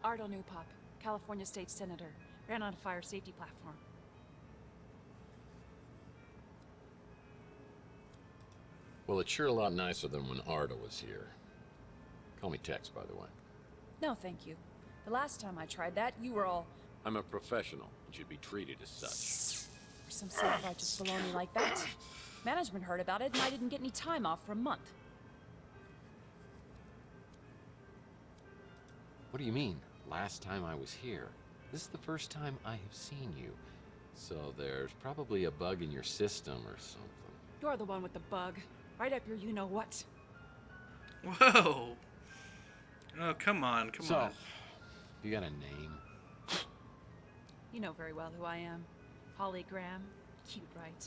Ardo Newpop, California State Senator. Ran on a fire safety platform. Well, it's sure a lot nicer than when Ardo was here. Call me Tex, by the way. No, thank you. The last time I tried that, you were all... I'm a professional and should be treated as such. For some self-righteous baloney like that. Management heard about it and I didn't get any time off for a month. What do you mean? Last time I was here. This is the first time I have seen you. So there's probably a bug in your system or something. You're the one with the bug. Right up your you-know-what. Whoa. Oh, come on, come on. You got a name? You know very well who I am. Holly Graham. Cute, right?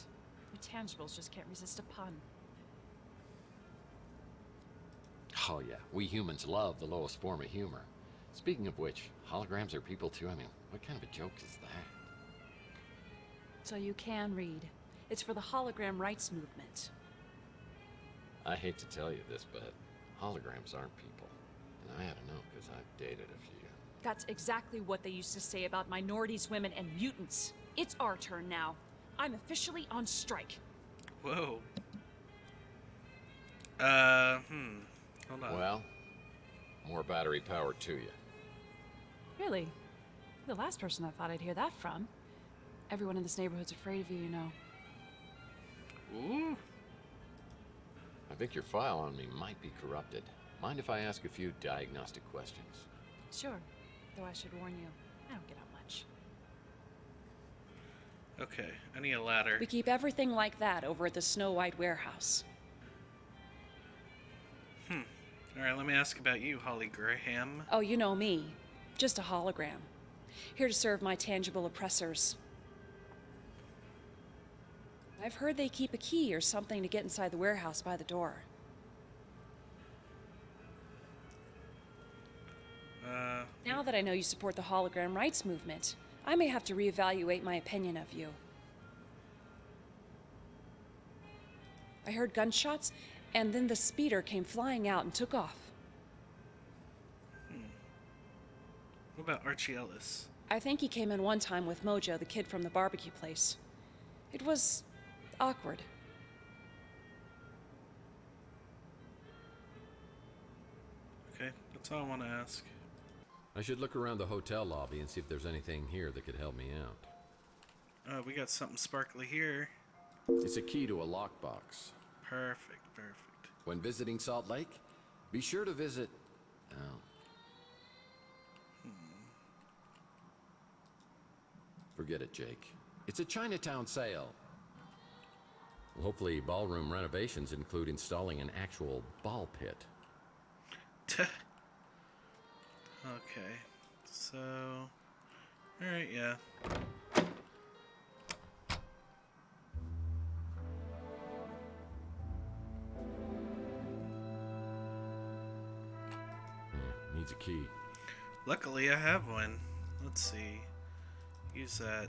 Intangibles just can't resist a pun. Oh yeah, we humans love the lowest form of humor. Speaking of which, holograms are people too. I mean, what kind of a joke is that? So you can read. It's for the hologram rights movement. I hate to tell you this, but holograms aren't people. And I had to know because I've dated a few. That's exactly what they used to say about minorities, women, and mutants. It's our turn now. I'm officially on strike. Whoa. Hold on. Well, more battery power to you. Really? You're the last person I thought I'd hear that from. Everyone in this neighborhood's afraid of you, you know. Ooh. I think your file on me might be corrupted. Mind if I ask a few diagnostic questions? Sure. Though I should warn you, I don't get out much. Okay, I need a ladder. We keep everything like that over at the Snow White warehouse. Alright, let me ask about you, Holly Graham. Oh, you know me. Just a hologram. Here to serve my tangible oppressors. I've heard they keep a key or something to get inside the warehouse by the door. Now that I know you support the hologram rights movement, I may have to reevaluate my opinion of you. I heard gunshots, and then the speeder came flying out and took off. What about Archie Ellis? I think he came in one time with Mojo, the kid from the barbecue place. It was awkward. Okay, that's all I want to ask. I should look around the hotel lobby and see if there's anything here that could help me out. We got something sparkly here. It's a key to a lockbox. Perfect, perfect. When visiting Salt Lake, be sure to visit... Forget it, Jake. It's a Chinatown sale. Well, hopefully ballroom renovations include installing an actual ball pit. Okay, so... Alright, yeah. Needs a key. Luckily, I have one. Let's see. Use that.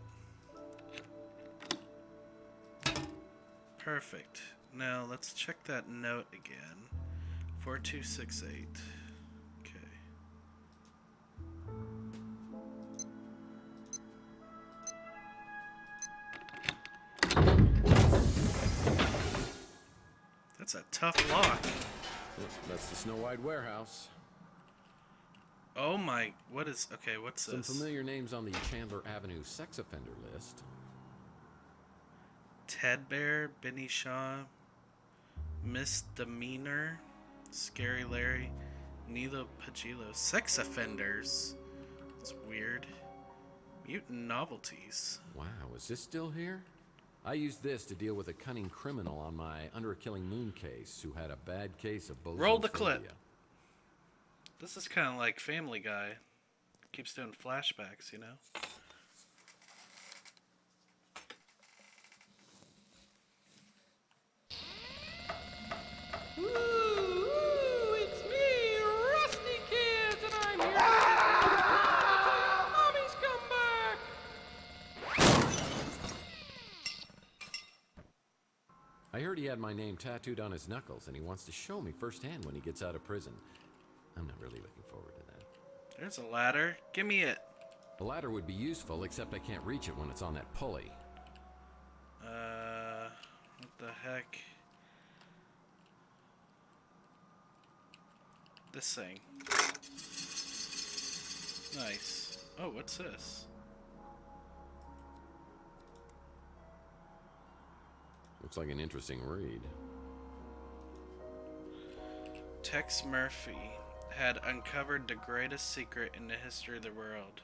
Perfect. Now, let's check that note again. 4268. That's a tough lock. That's the Snow White warehouse. Oh my, what is, okay, what's Some this? familiar names on the Chandler Avenue sex offender list. Ted Bear, Benny Shaw, Misdemeanor, Scary Larry, Nilo Pagillo. Sex offenders. It's weird. Mutant novelties. Wow, is this still here? I used this to deal with a cunning criminal on my Under a Killing Moon case who had a bad case of bosophobia. Roll the clip. This is kind of like Family Guy. Keeps doing flashbacks, you know? Ooh, it's me, Rusty Kids, and I'm here to Mommy's come back! I heard he had my name tattooed on his knuckles, and he wants to show me firsthand when he gets out of prison. I'm not really looking forward to that. There's a ladder. Give me it. A ladder would be useful, except I can't reach it when it's on that pulley. What the heck? This thing. Nice. Oh, what's this? Looks like an interesting read. Tex Murphy had uncovered the greatest secret in the history of the world,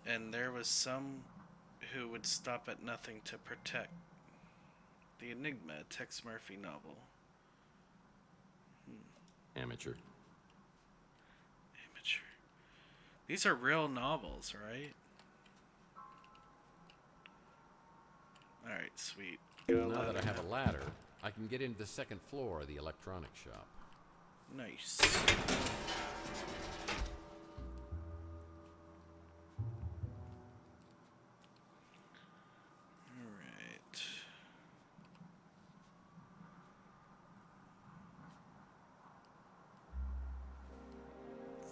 and there was some who would stop at nothing to protect. The Enigma, Tex Murphy novel. Amateur. Amateur. These are real novels, right? Alright, sweet. Now that I have a ladder, I can get into the second floor of the electronics shop. Nice. Alright.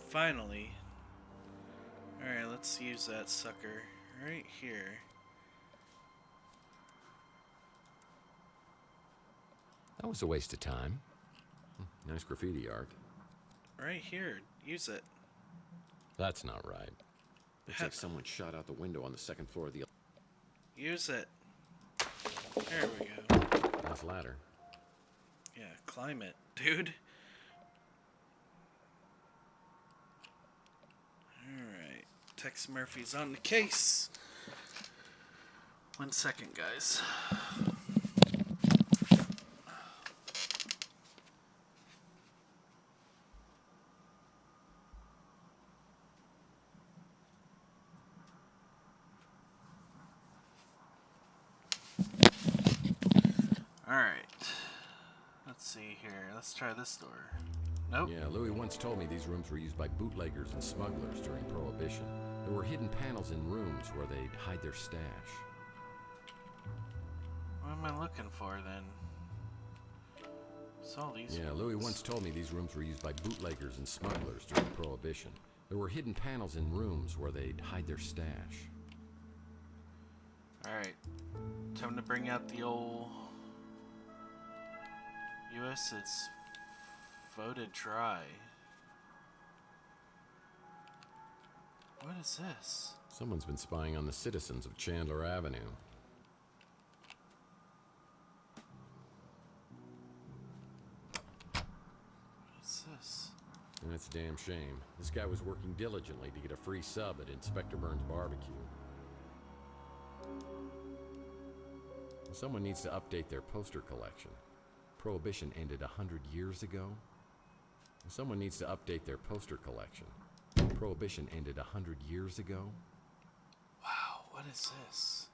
Finally. Alright, let's use that sucker right here. That was a waste of time. Nice graffiti art. Right here. Use it. That's not right. Looks like someone shot out the window on the second floor of the... Use it. There we go. Nice ladder. Yeah, climb it, dude. Alright. Tex Murphy's on the case. 1 second, guys. Alright. Let's see here. Let's try this door. Nope. Yeah, Louis once told me these rooms were used by bootleggers and smugglers during Prohibition. There were hidden panels in rooms where they'd hide their stash. What am I looking for then? It's all these Yeah, rooms. Louis once told me these rooms were used by bootleggers and smugglers during Prohibition. There were hidden panels in rooms where they'd hide their stash. Alright. Time to bring out the old US. It's voted dry. What is this? Someone's been spying on the citizens of Chandler Avenue. What's this? And it's a damn shame. This guy was working diligently to get a free sub at Inspector Burns' barbecue. Someone needs to update their poster collection. Prohibition ended 100 years ago. Someone needs to update their poster collection. Prohibition ended 100 years ago. Wow, what is this?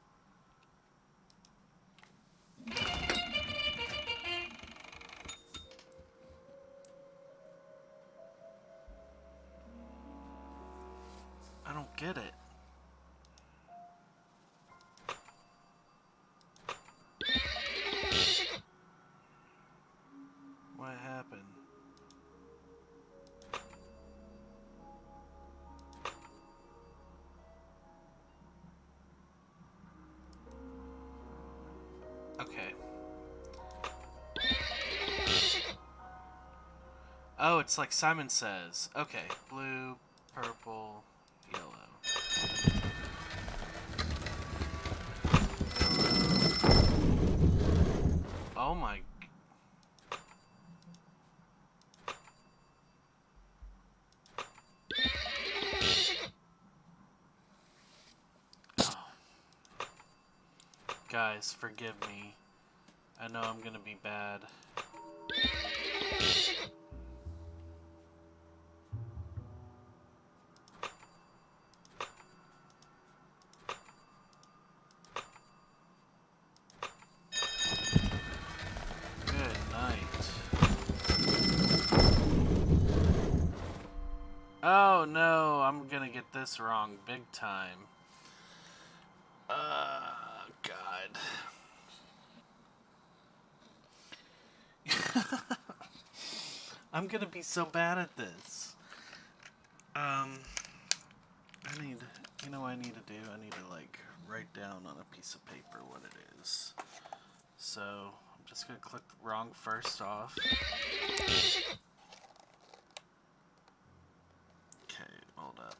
I don't get it. What happened? Okay. Oh, it's like Simon Says. Okay, blue, purple, yellow. Oh my. Guys, forgive me. I know I'm gonna be bad. Good night. Oh no, I'm gonna get this wrong big time. God. I'm gonna be so bad at this. I need, you know what I need to do? I need to, like, write down on a piece of paper what it is. So, I'm just gonna click wrong first off. Okay, hold up.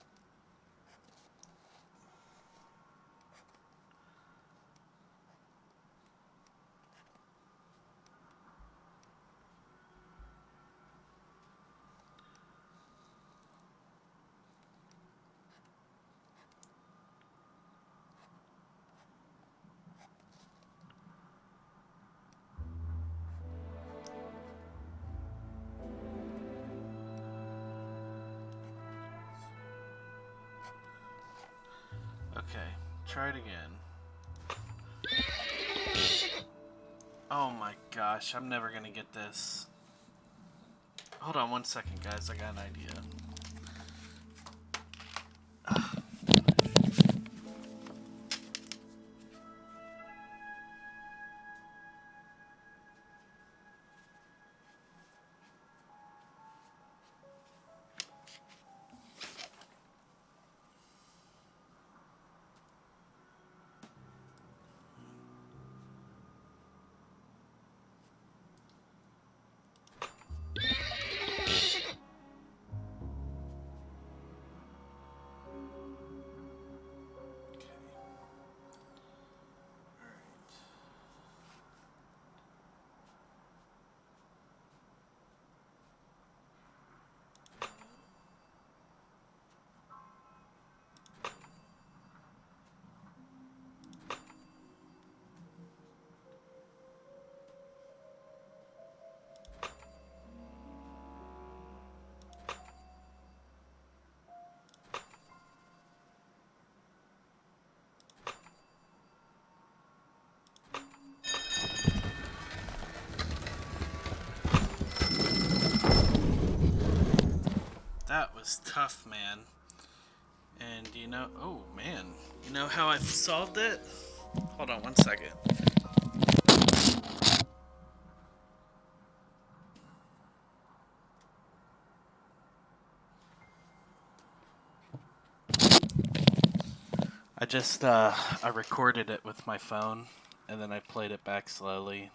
Okay, try it again. Oh my gosh, I'm never gonna get this. Hold on 1 second, guys, I got an idea. That was tough, man. And you know, oh man, you know how I've solved it? Hold on 1 second. I recorded it with my phone, and then I played it back slowly.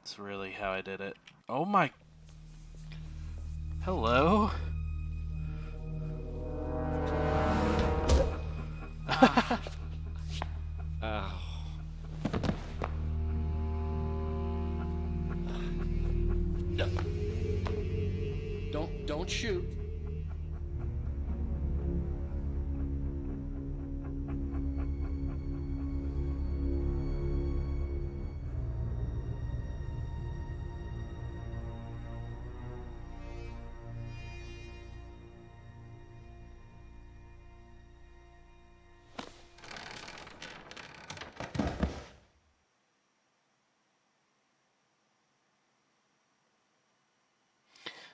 It's really how I did it. Oh my... Hello? Don't shoot.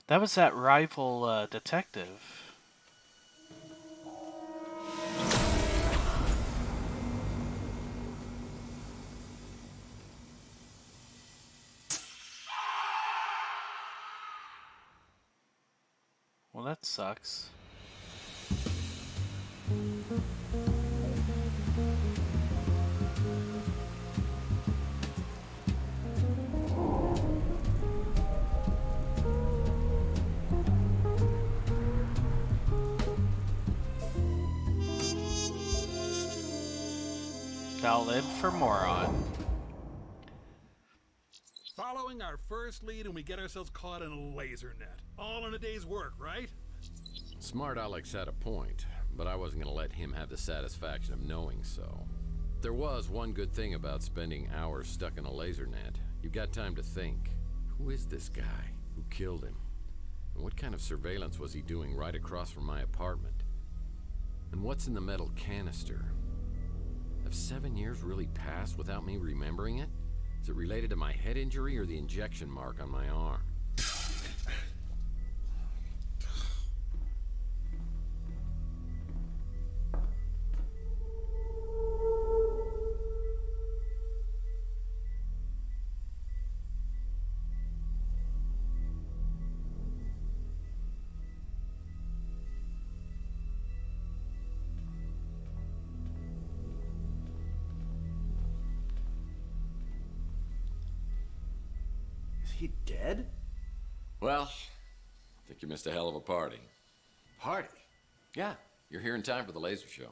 That was that rival detective. Well, that sucks. outlet for moron. Following our first lead and we get ourselves caught in a laser net. All in a day's work, right? Smart Alex had a point, but I wasn't gonna let him have the satisfaction of knowing so. There was one good thing about spending hours stuck in a laser net. You got time to think. Who is this guy? Who killed him? And what kind of surveillance was he doing right across from my apartment? And what's in the metal canister? Have 7 years really passed without me remembering it? Is it related to my head injury or the injection mark on my arm? He dead? Well, I think you missed a hell of a party. Party? Yeah, you're here in time for the laser show.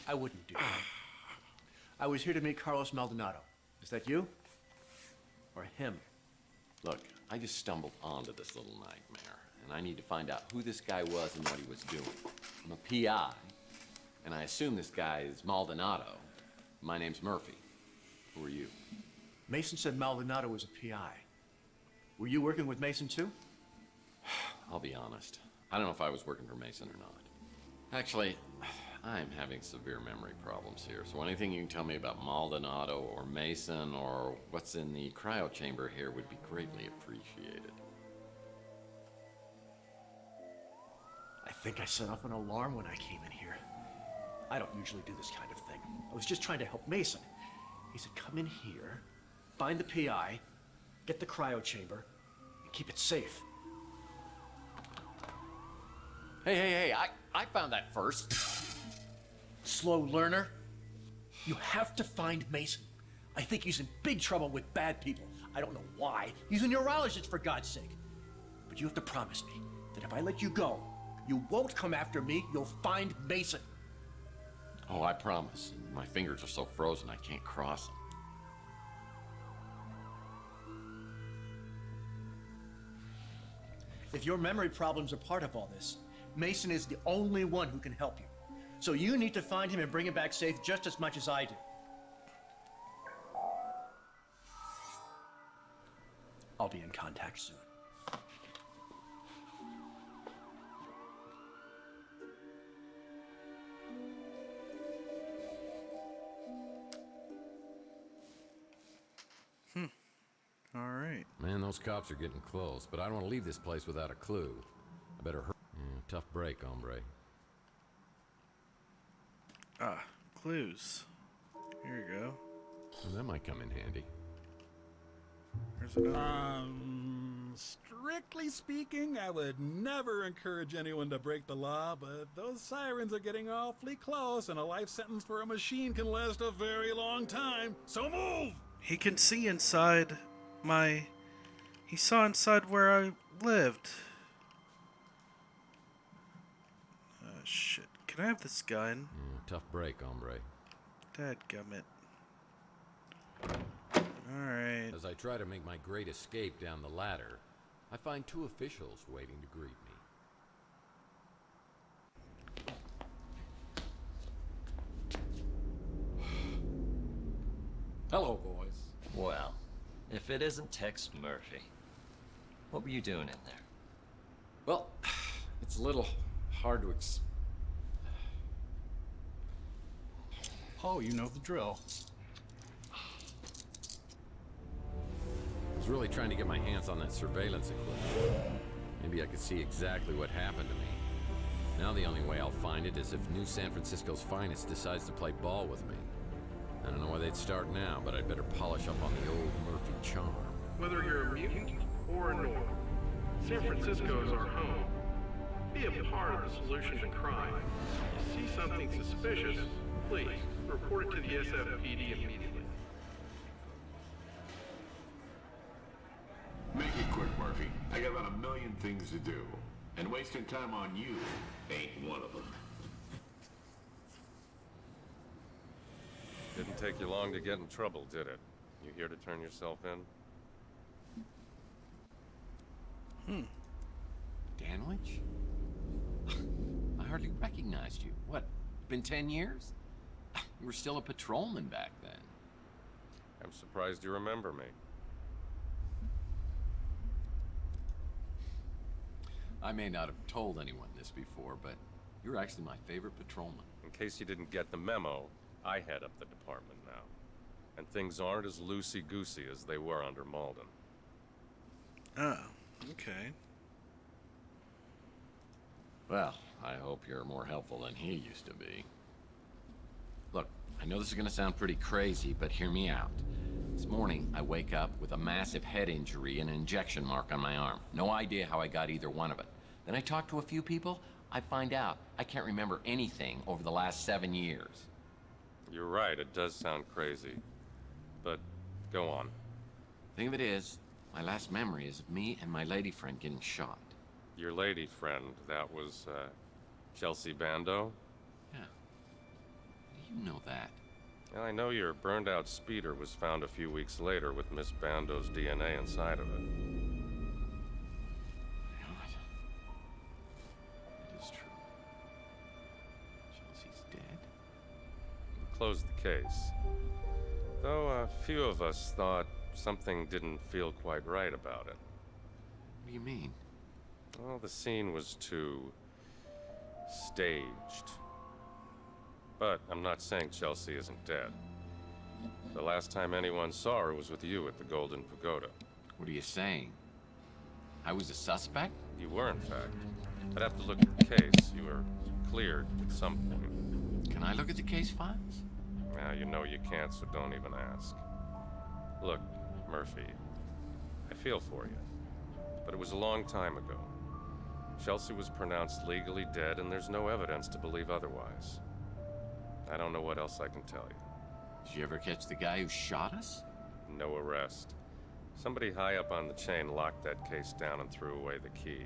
I wouldn't do that. I was here to meet Carlos Maldonado. Is that you? Or him? Look, I just stumbled onto this little nightmare, and I need to find out who this guy was and what he was doing. I'm a PI, and I assume this guy is Maldonado. My name's Murphy. Who are you? Mason said Maldonado was a PI. Were you working with Mason too? I'll be honest. I don't know if I was working for Mason or not. Actually, I'm having severe memory problems here, so anything you can tell me about Maldonado or Mason or what's in the cryo chamber here would be greatly appreciated. I think I set off an alarm when I came in here. I don't usually do this kind of thing. I was just trying to help Mason. He said, come in here, find the PI, get the cryo chamber, and keep it safe. Hey, I found that first. Slow learner. You have to find Mason. I think he's in big trouble with bad people. I don't know why. He's a neurologist, for God's sake. But you have to promise me that if I let you go, you won't come after me. You'll find Mason. Oh, I promise. My fingers are so frozen I can't cross them. If your memory problems are part of all this, Mason is the only one who can help you. So you need to find him and bring him back safe just as much as I do. I'll be in contact soon. All right. Man, those cops are getting close, but I don't want to leave this place without a clue. I better hurry. Tough break, hombre. Ah, clues. Here you go. Well, that might come in handy. There's another. Strictly speaking, I would never encourage anyone to break the law, but those sirens are getting awfully close, and a life sentence for a machine can last a very long time. So move! He can see inside my... He saw inside where I lived. Shit. Can I have this gun? Tough break, hombre. Dadgummit. Alright. As I try to make my great escape down the ladder, I find two officials waiting to greet me. Hello, boys. Well, if it isn't Tex Murphy, what were you doing in there? Well, it's a little hard to Oh, you know the drill. I was really trying to get my hands on that surveillance equipment. Maybe I could see exactly what happened to me. Now the only way I'll find it is if New San Francisco's finest decides to play ball with me. I don't know where they'd start now, but I'd better polish up on the old Murphy charm. Whether you're a mutant or a Noir, San Francisco is our home. Be a part of the solution to crime. If you see something suspicious, please report it to the SFPD immediately. Make it quick, Murphy. I got about 1 million things to do, and wasting time on you ain't one of them. Didn't take you long to get in trouble, did it? You here to turn yourself in? Danwich? I hardly recognized you. What, been 10 years? You were still a patrolman back then. I'm surprised you remember me. I may not have told anyone this before, but you're actually my favorite patrolman. In case you didn't get the memo, I head up the department now. And things aren't as loosey-goosey as they were under Malden. Oh, okay. Well, I hope you're more helpful than he used to be. Look, I know this is gonna sound pretty crazy, but hear me out. This morning, I wake up with a massive head injury and an injection mark on my arm. No idea how I got either one of it. Then I talk to a few people, I find out I can't remember anything over the last 7 years. You're right, it does sound crazy. But, go on. Thing of it is, my last memory is of me and my lady friend getting shot. Your lady friend, that was, Chelsea Bando? Yeah. How do you know that? I know your burned-out speeder was found a few weeks later with Miss Bando's DNA inside of it. It is true. Chelsea's dead? We closed the case. Though a few of us thought something didn't feel quite right about it. What do you mean? Well, the scene was too staged. But I'm not saying Chelsea isn't dead. The last time anyone saw her was with you at the Golden Pagoda. What are you saying? I was a suspect? You were, in fact. I'd have to look at the case. You were cleared at some point. Can I look at the case files? Now, you know you can't, so don't even ask. Look, Murphy, I feel for you. But it was a long time ago. Chelsea was pronounced legally dead, and there's no evidence to believe otherwise. I don't know what else I can tell you. Did you ever catch the guy who shot us? No arrest. Somebody high up on the chain locked that case down and threw away the key.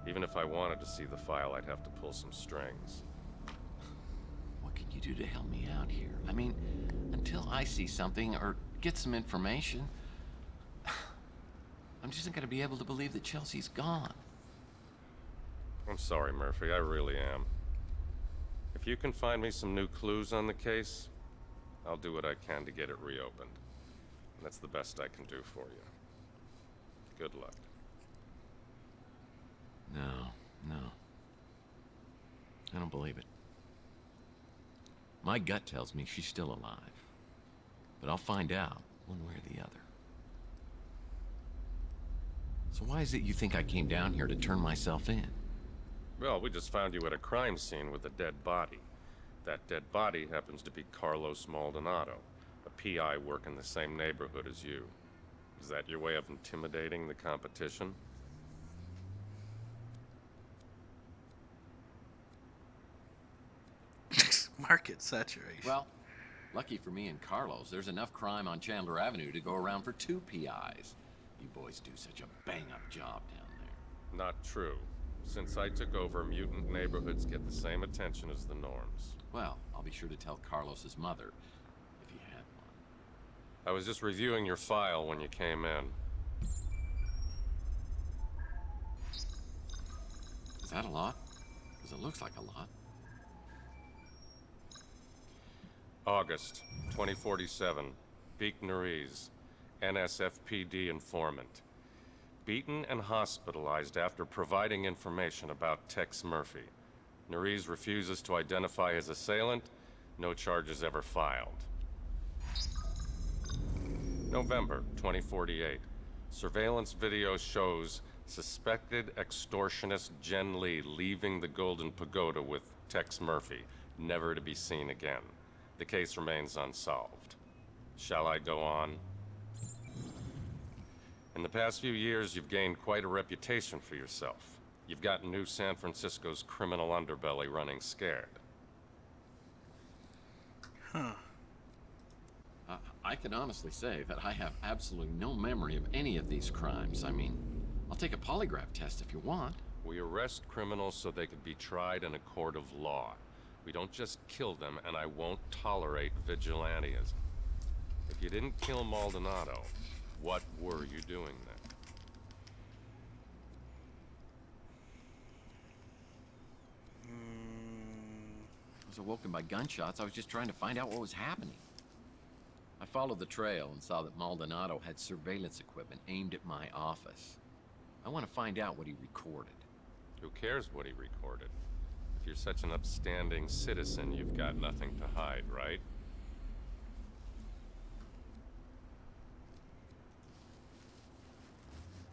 Even if I wanted to see the file, I'd have to pull some strings. What can you do to help me out here? I mean, until I see something or get some information, I'm just not going to be able to believe that Chelsea's gone. I'm sorry, Murphy, I really am. If you can find me some new clues on the case, I'll do what I can to get it reopened. And that's the best I can do for you. Good luck. No. I don't believe it. My gut tells me she's still alive. But I'll find out one way or the other. So why is it you think I came down here to turn myself in? Well, we just found you at a crime scene with a dead body. That dead body happens to be Carlos Maldonado, a PI working the same neighborhood as you. Is that your way of intimidating the competition? Market saturation. Well, lucky for me and Carlos, there's enough crime on Chandler Avenue to go around for 2 PIs. You boys do such a bang-up job down there. Not true. Since I took over, mutant neighborhoods get the same attention as the norms. Well, I'll be sure to tell Carlos's mother, if he had one. I was just reviewing your file when you came in. Is that a lot? Because it looks like a lot. August 2047. Beek Nariz, NSFPD informant. Beaten and hospitalized after providing information about Tex Murphy. Nariz refuses to identify his assailant. No charges ever filed. November 2048. Surveillance video shows suspected extortionist Jen Lee leaving the Golden Pagoda with Tex Murphy, never to be seen again. The case remains unsolved. Shall I go on? In the past few years, you've gained quite a reputation for yourself. You've gotten New San Francisco's criminal underbelly running scared. Huh. I can honestly say that I have absolutely no memory of any of these crimes. I mean, I'll take a polygraph test if you want. We arrest criminals so they could be tried in a court of law. We don't just kill them, and I won't tolerate vigilantism. If you didn't kill Maldonado, what were you doing then? I was awoken by gunshots. I was just trying to find out what was happening. I followed the trail and saw that Maldonado had surveillance equipment aimed at my office. I want to find out what he recorded. Who cares what he recorded? If you're such an upstanding citizen, you've got nothing to hide, right?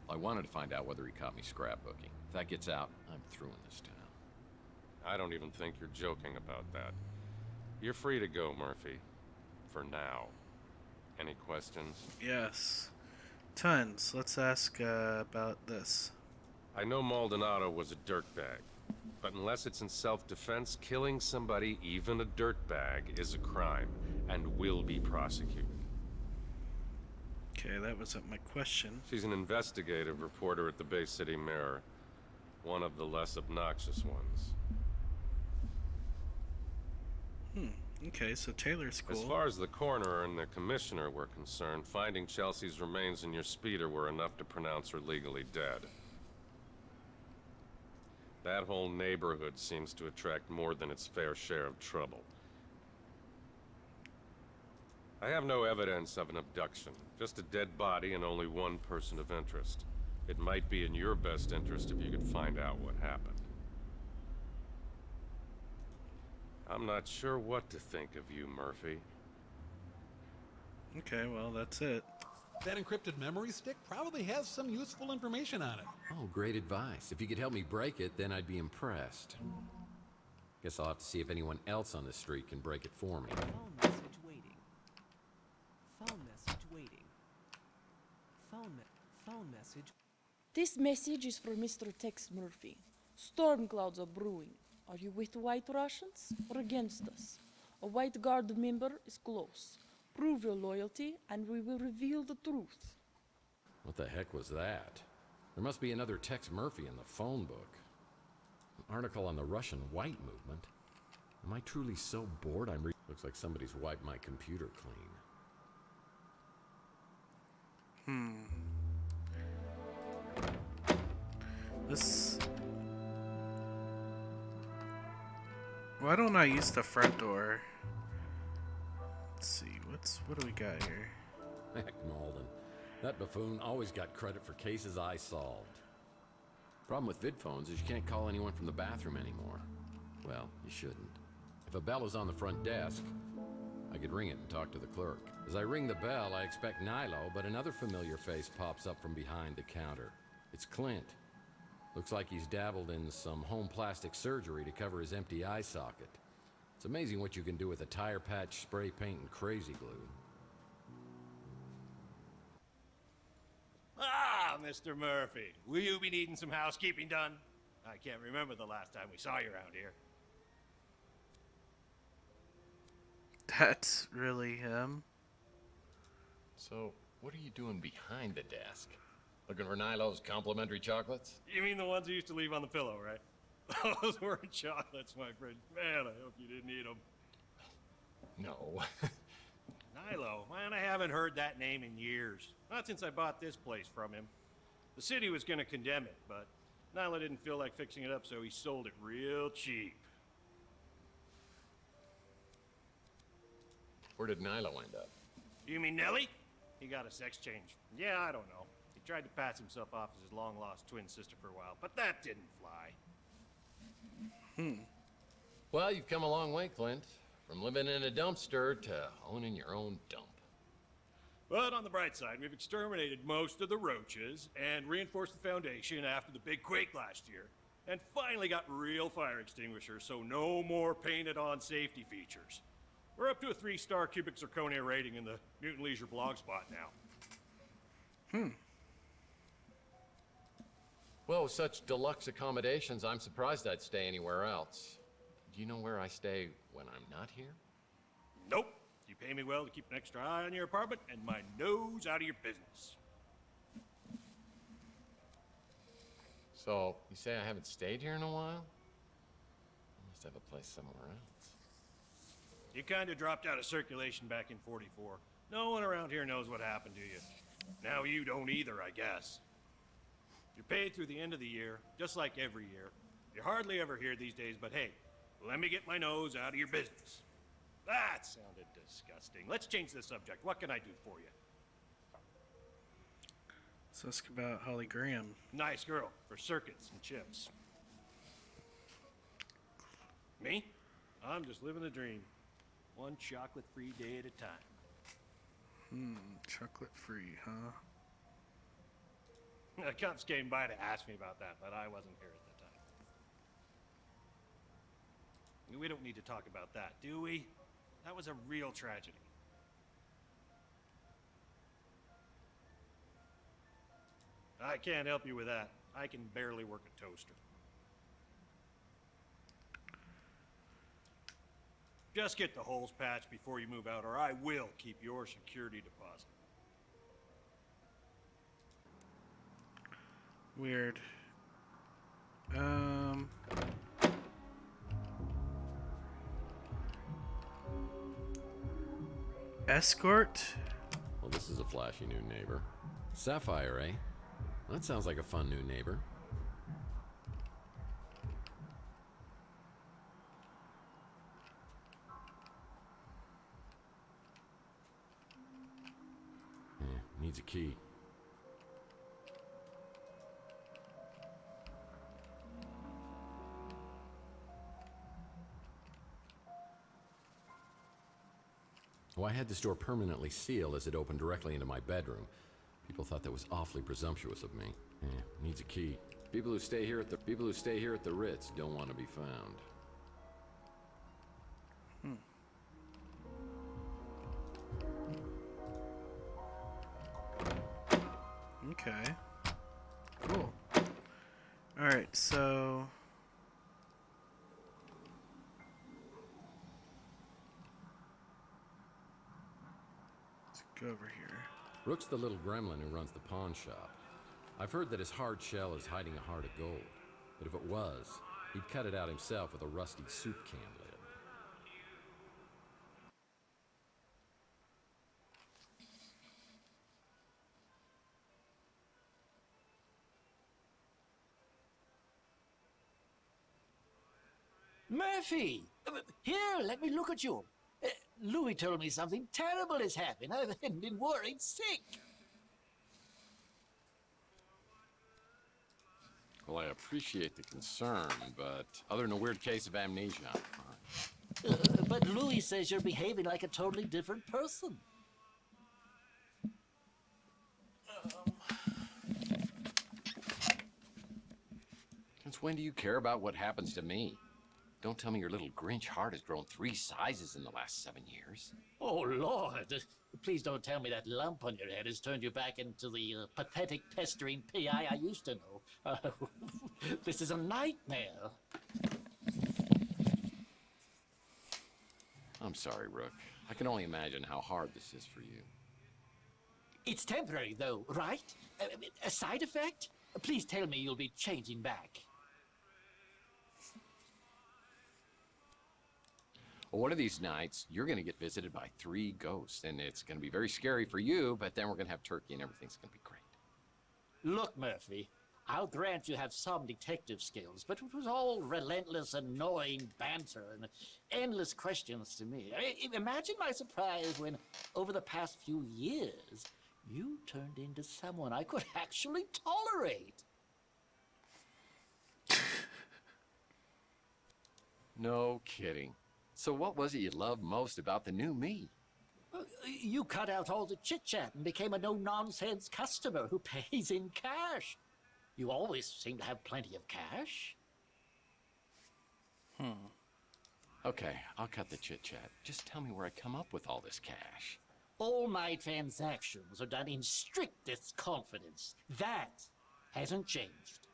I wanted to find out whether he caught me scrapbooking. If that gets out, I'm through in this town. I don't even think you're joking about that. You're free to go, Murphy. For now. Any questions? Yes. Tons. Let's ask about this. I know Maldonado was a dirtbag, but unless it's in self-defense, killing somebody, even a dirtbag, is a crime and will be prosecuted. Okay, that wasn't my question. She's an investigative reporter at the Bay City Mirror, one of the less obnoxious ones. Okay, so Taylor's cool. As far as the coroner and the commissioner were concerned, finding Chelsea's remains in your speeder were enough to pronounce her legally dead. That whole neighborhood seems to attract more than its fair share of trouble. I have no evidence of an abduction, just a dead body and only one person of interest. It might be in your best interest if you could find out what happened. I'm not sure what to think of you, Murphy. Okay, well, that's it. That encrypted memory stick probably has some useful information on it. Oh, great advice. If you could help me break it, then I'd be impressed. Guess I'll have to see if anyone else on the street can break it for me. Phone message waiting. Phone message waiting. Phone message. This message is for Mr. Tex Murphy. Storm clouds are brewing. Are you with the White Russians or against us? A White Guard member is close. Prove your loyalty, and we will reveal the truth. What the heck was that? There must be another Tex Murphy in the phone book. An article on the Russian White movement. Am I truly so bored I'm Looks like somebody's wiped my computer clean. This... Why don't I use the front door? Let's see, what do we got here? Heck, Malden. That buffoon always got credit for cases I solved. Problem with vid phones is you can't call anyone from the bathroom anymore. Well, you shouldn't. If a bell is on the front desk, I could ring it and talk to the clerk. As I ring the bell, I expect Nilo, but another familiar face pops up from behind the counter. It's Clint. Looks like he's dabbled in some home plastic surgery to cover his empty eye socket. It's amazing what you can do with a tire patch, spray paint, and crazy glue. Ah, Mr. Murphy, will you be needing some housekeeping done? I can't remember the last time we saw you around here. That's really him. So, what are you doing behind the desk? Looking for Nilo's complimentary chocolates? You mean the ones you used to leave on the pillow, right? Those weren't chocolates, my friend. Man, I hope you didn't eat them. No. Nilo, man, I haven't heard that name in years. Not since I bought this place from him. The city was gonna condemn it, but Nilo didn't feel like fixing it up, so he sold it real cheap. Where did Nilo end up? You mean Nellie? He got a sex change. Yeah, I don't know. He tried to pass himself off as his long-lost twin sister for a while, but that didn't fly. Well, you've come a long way, Clint. From living in a dumpster to owning your own dump. But on the bright side, we've exterminated most of the roaches and reinforced the foundation after the big quake last year. And finally got real fire extinguishers, so no more painted-on safety features. We're up to a 3-star cubic zirconia rating in the Mutant Leisure blog spot now. Well, with such deluxe accommodations, I'm surprised I'd stay anywhere else. Do you know where I stay when I'm not here? Nope. You pay me well to keep an extra eye on your apartment and my nose out of your business. So, you say I haven't stayed here in a while? Must have a place somewhere else. You kind of dropped out of circulation back in 44. No one around here knows what happened to you. Now you don't either, I guess. You're paid through the end of the year, just like every year. You're hardly ever here these days, but hey, let me get my nose out of your business. That sounded disgusting. Let's change the subject. What can I do for you? So let's ask about Holly Graham. Nice girl for circuits and chips. Me? I'm just living the dream. One chocolate-free day at a time. Chocolate-free, huh? The cops came by to ask me about that, but I wasn't here at the time. We don't need to talk about that, do we? That was a real tragedy. I can't help you with that. I can barely work a toaster. Just get the holes patched before you move out, or I will keep your security deposit. Weird. Escort? Well, this is a flashy new neighbor. Sapphire, eh? That sounds like a fun new neighbor. Needs a key. Well, I had this door permanently sealed as it opened directly into my bedroom. People thought that was awfully presumptuous of me. Needs a key. People who stay here at the Ritz don't want to be found. Okay. Cool. Alright, so... let's go over here. Rook's the little gremlin who runs the pawn shop. I've heard that his hard shell is hiding a heart of gold. But if it was, he'd cut it out himself with a rusty soup can lid. Murphy! Here, let me look at you. Louis told me something terrible has happened. I've been worried sick. Well, I appreciate the concern, but other than a weird case of amnesia, I'm fine. But Louis says you're behaving like a totally different person. Since when do you care about what happens to me? Don't tell me your little Grinch heart has grown 3 sizes in the last 7 years. Oh, Lord. Please don't tell me that lump on your head has turned you back into the pathetic, pestering PI I used to know. This is a nightmare. I'm sorry, Rook. I can only imagine how hard this is for you. It's temporary, though, right? A side effect? Please tell me you'll be changing back. Well, one of these nights, you're going to get visited by 3 ghosts, and it's going to be very scary for you, but then we're going to have turkey and everything's going to be great. Look, Murphy, I'll grant you have some detective skills, but it was all relentless, annoying banter and endless questions to me. Imagine my surprise when, over the past few years, you turned into someone I could actually tolerate. No kidding. So what was it you loved most about the new me? You cut out all the chit-chat and became a no-nonsense customer who pays in cash. You always seem to have plenty of cash. Okay, I'll cut the chit-chat. Just tell me where I come up with all this cash. All my transactions are done in strictest confidence. That hasn't changed.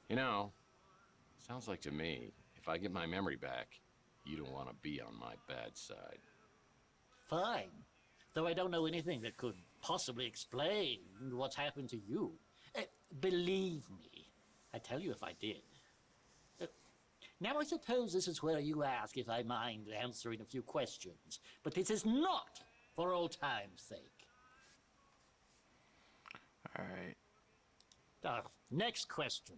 You know, sounds like to me, if I get my memory back, you don't want to be on my bad side. Fine. Though I don't know anything that could possibly explain what's happened to you. Believe me, I'd tell you if I did. Now, I suppose this is where you ask if I mind answering a few questions, but this is not for old time's sake. Alright. Next question.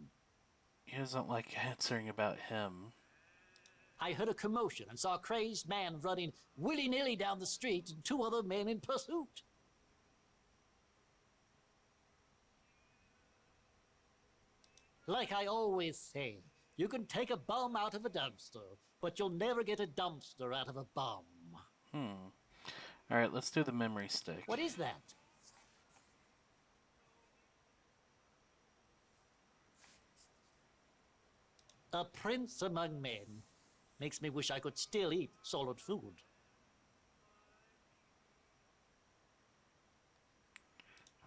He doesn't like answering about him. I heard a commotion and saw a crazed man running willy-nilly down the street and 2 other men in pursuit. Like I always say, you can take a bum out of a dumpster, but you'll never get a dumpster out of a bum. Alright, let's do the memory stick. What is that? A prince among men. Makes me wish I could still eat solid food.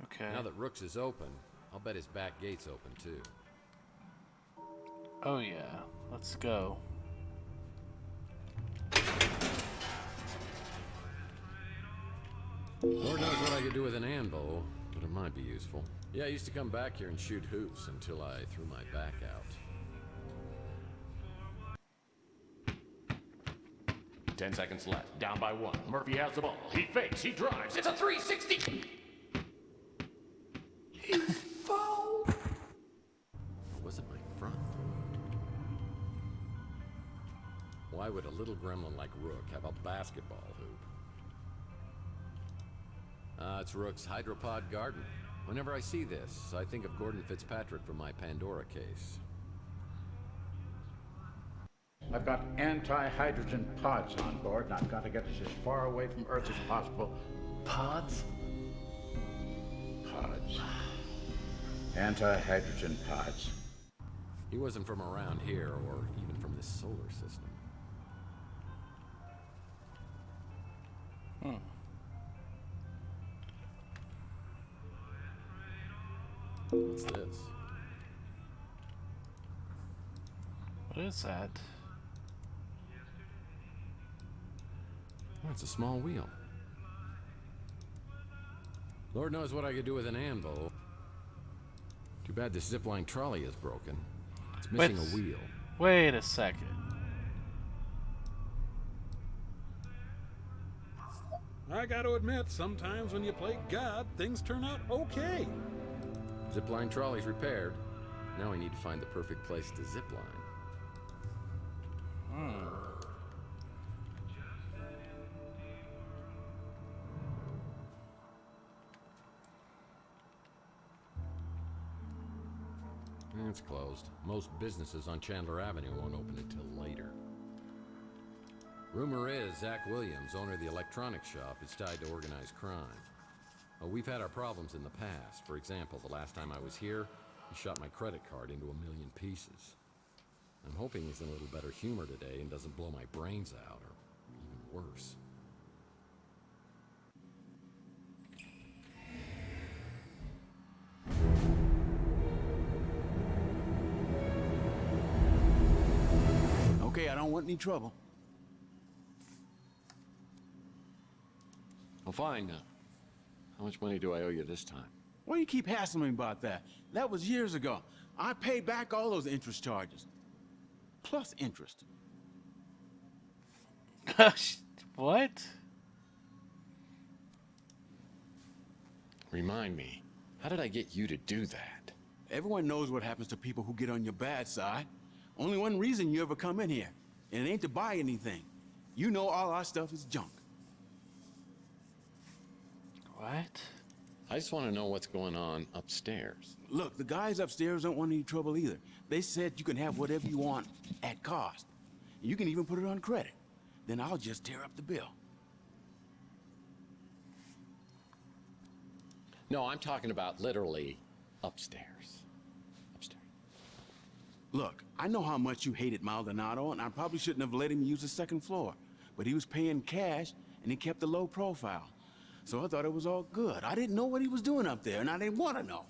Okay. Now that Rook's is open, I'll bet his back gate's open too. Oh yeah, let's go. Lord knows what I could do with an anvil, but it might be useful. Yeah, I used to come back here and shoot hoops until I threw my back out. 10 seconds left. Down by 1. Murphy has the ball. He fakes. He drives. It's a 360. He fell. Or was it my front? Why would a little gremlin like Rook have a basketball hoop? It's Rook's hydropod garden. Whenever I see this, I think of Gordon Fitzpatrick from my Pandora case. I've got anti-hydrogen pods on board, and I've got to get us as far away from Earth as possible. Pods? Pods. Anti-hydrogen pods. He wasn't from around here, or even from this solar system. What's this? What is that? Oh, it's a small wheel. Lord knows what I could do with an anvil. Too bad this zipline trolley is broken. It's missing a wheel. Wait a second. I gotta admit, sometimes when you play God, things turn out okay. Zipline trolley's repaired. Now I need to find the perfect place to zipline. It's closed. Most businesses on Chandler Avenue won't open until later. Rumor is Zach Williams, owner of the electronics shop, is tied to organized crime. Oh, we've had our problems in the past. For example, the last time I was here, he shot my credit card into 1,000,000 pieces. I'm hoping he's in a little better humor today and doesn't blow my brains out, or even worse. Okay, I don't want any trouble. Well, fine. How much money do I owe you this time? Why do you keep hassling me about that? That was years ago. I paid back all those interest charges. Plus interest. What? Remind me, how did I get you to do that? Everyone knows what happens to people who get on your bad side. Only one reason you ever come in here, and it ain't to buy anything. You know all our stuff is junk. What? I just want to know what's going on upstairs. Look, the guys upstairs don't want any trouble either. They said you can have whatever you want at cost. You can even put it on credit. Then I'll just tear up the bill. No, I'm talking about literally upstairs. Look, I know how much you hated Maldonado, and I probably shouldn't have let him use the second floor. But he was paying cash, and he kept a low profile. So I thought it was all good. I didn't know what he was doing up there, and I didn't want to know.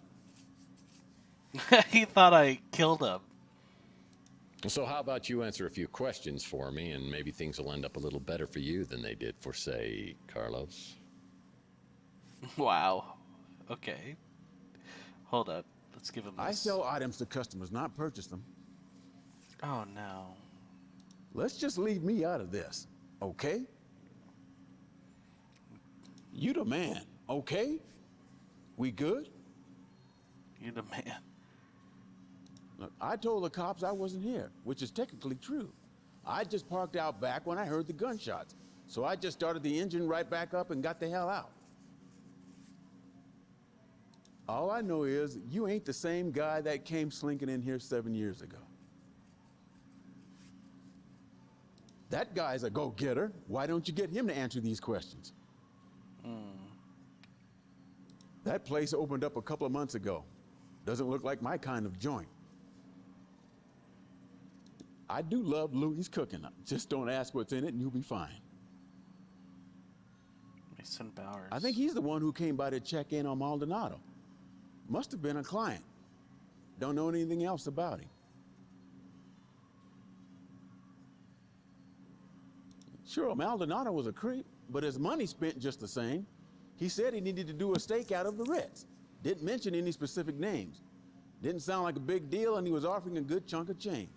He thought I killed him. So how about you answer a few questions for me, and maybe things will end up a little better for you than they did for, say, Carlos? Wow. Okay. Hold up. Let's give him I this. sell items to customers, not purchase them. Oh no. Let's just leave me out of this, okay? You the man, okay? We good? You the man. Look, I told the cops I wasn't here, which is technically true. I just parked out back when I heard the gunshots, so I just started the engine right back up and got the hell out. All I know is you ain't the same guy that came slinking in here 7 years ago. That guy's a go-getter. Why don't you get him to answer these questions? That place opened up a couple of months ago. Doesn't look like my kind of joint. I do love Louie's cooking. Just don't ask what's in it and you'll be fine. Mason Bowers. I think he's the one who came by to check in on Maldonado. Must have been a client. Don't know anything else about him. Sure, Maldonado was a creep, but his money spent just the same. He said he needed to do a stakeout of the Ritz. Didn't mention any specific names. Didn't sound like a big deal, and he was offering a good chunk of change.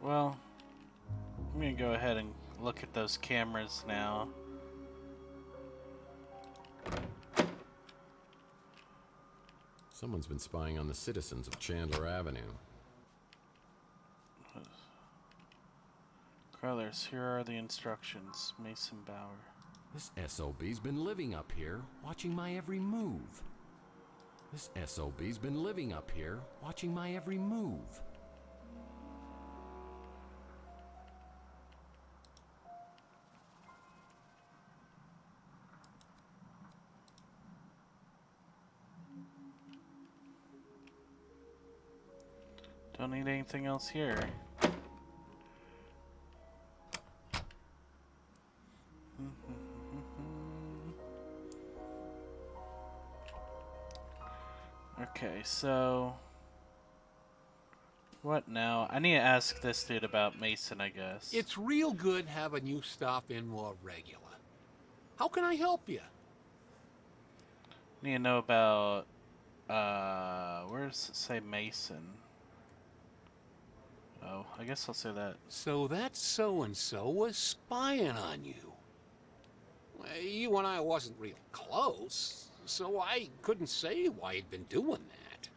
Well, I'm gonna go ahead and look at those cameras now. Someone's been spying on the citizens of Chandler Avenue. Carlos, here are the instructions. Mason Bauer. This SOB's been living up here, watching my every move. This SOB's been living up here, watching my every move. Don't need anything else here. Okay, so what now? I need to ask this dude about Mason, I guess. It's real good having you stop in more regular. How can I help you? Need to know about where does it say Mason? Oh, I guess I'll say that. So that so-and-so was spying on you. You and I wasn't real close, so I couldn't say why he'd been doing that.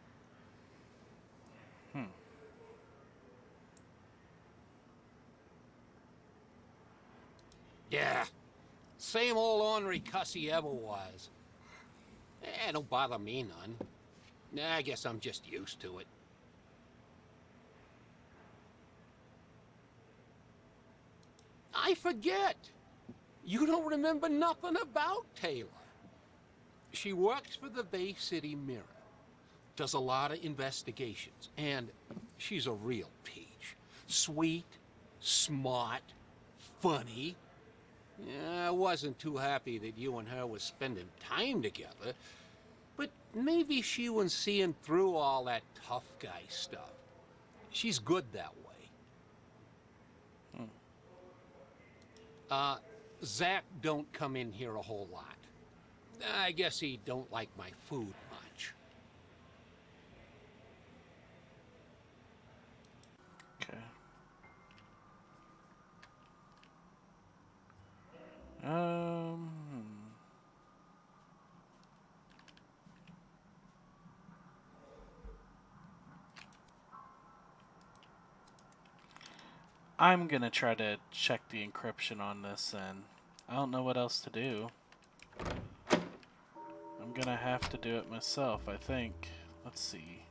Yeah, same old ornery cuss he ever was. Don't bother me none. I guess I'm just used to it. I forget. You don't remember nothing about Taylor. She works for the Bay City Mirror, does a lot of investigations, and she's a real peach. Sweet, smart, funny. I wasn't too happy that you and her was spending time together, but maybe she was seeing through all that tough guy stuff. She's good that way. Zach don't come in here a whole lot. I guess he don't like my food much. Okay. I'm gonna try to check the encryption on this, and I don't know what else to do. I'm gonna have to do it myself, I think. Let's see.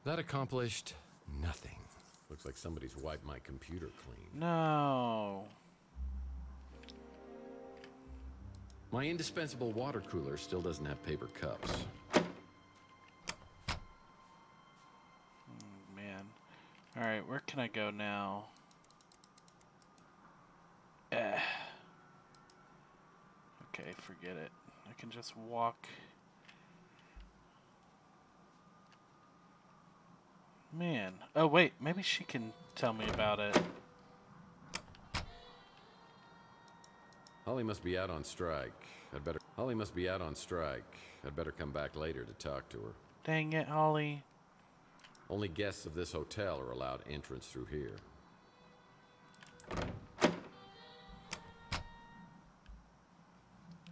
That accomplished nothing. Looks like somebody's wiped my computer clean. No. My indispensable water cooler still doesn't have paper cups. Man. Alright, where can I go now? Okay, forget it. I can just walk. Man. Oh, wait. Maybe she can tell me about it. Holly must be out on strike. Holly must be out on strike. I'd better come back later to talk to her. Dang it, Holly. Only guests of this hotel are allowed entrance through here.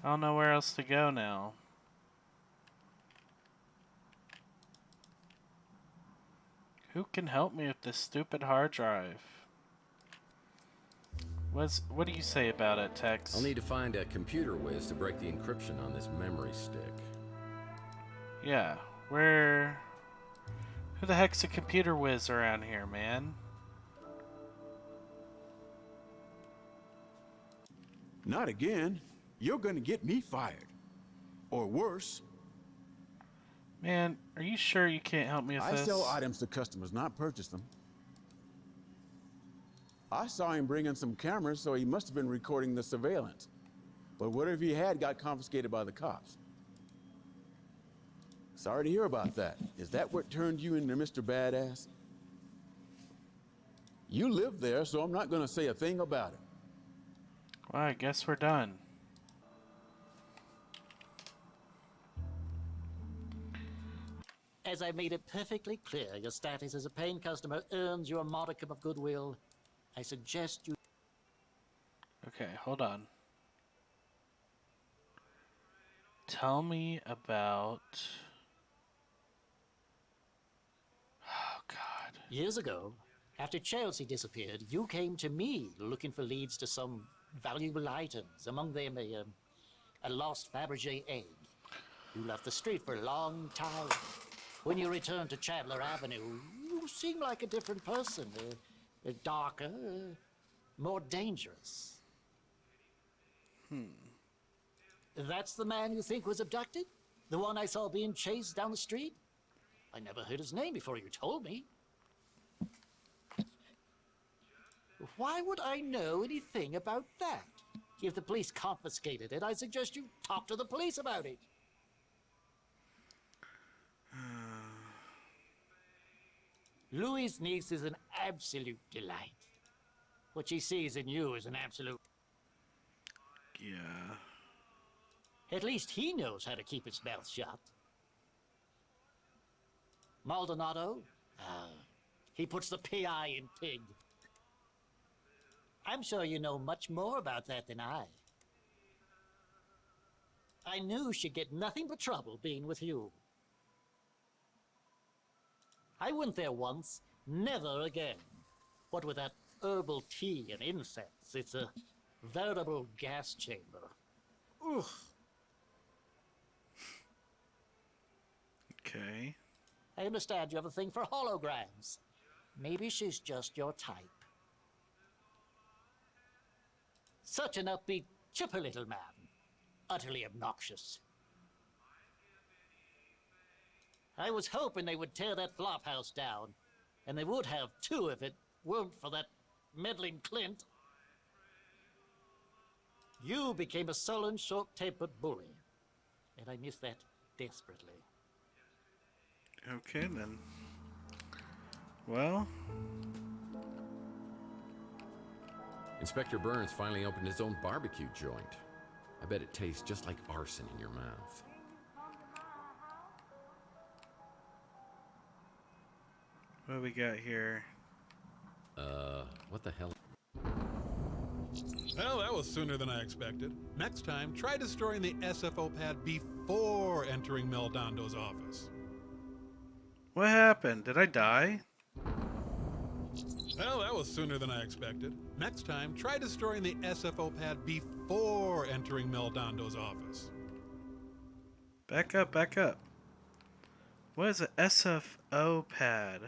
I don't know where else to go now. Who can help me with this stupid hard drive? What do you say about it, Tex? I'll need to find a computer whiz to break the encryption on this memory stick. Yeah, who the heck's a computer whiz around here, man? Not again. You're gonna get me fired. Or worse. Man, are you sure you can't help me with I this? sell items to customers, not purchase them. I saw him bring in some cameras, so he must have been recording the surveillance. But whatever he had got confiscated by the cops. Sorry to hear about that. Is that what turned you into Mr. Badass? You live there, so I'm not gonna say a thing about it. Well, I guess we're done. As I made it perfectly clear, your status as a paying customer earns you a modicum of goodwill. I suggest you... Okay, hold on. Tell me about... Oh, God. Years ago, after Chelsea disappeared, you came to me looking for leads to some valuable items, among them a lost Fabergé egg. You left the street for a long time. When you returned to Chandler Avenue, you seemed like a different person, darker, more dangerous. That's the man you think was abducted? The one I saw being chased down the street? I never heard his name before you told me. Why would I know anything about that? If the police confiscated it, I suggest you talk to the police about it. Louis' niece is an absolute delight. What she sees in you is an absolute... Yeah. At least he knows how to keep his mouth shut. Maldonado? He puts the P.I. in pig. I'm sure you know much more about that than I. I knew she'd get nothing but trouble being with you. I went there once, never again. What with that herbal tea and incense, it's a veritable gas chamber. Oof. Okay. I understand you have a thing for holograms. Maybe she's just your type. Such an upbeat, chipper little man. Utterly obnoxious. I was hoping they would tear that flop house down, and they would have too if it weren't for that meddling Clint. You became a sullen, short-tempered bully, and I miss that desperately. Okay, then. Well... Inspector Burns finally opened his own barbecue joint. I bet it tastes just like arson in your mouth. What do we got here? What the hell? Well, that was sooner than I expected. Next time, try destroying the SFO pad before entering Meldondo's office. What happened? Did I die? Well, that was sooner than I expected. Next time, try destroying the SFO pad before entering Meldondo's office. Back up, back up. What is a SFO pad?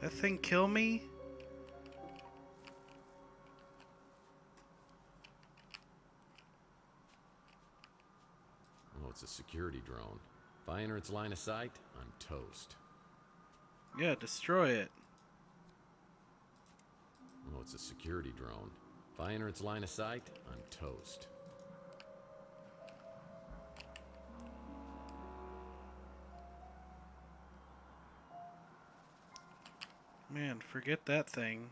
That thing kill me? Oh, it's a security drone. If I enter its line of sight, I'm toast. Yeah, destroy it. Oh, it's a security drone. If I enter its line of sight, I'm toast. Man, forget that thing.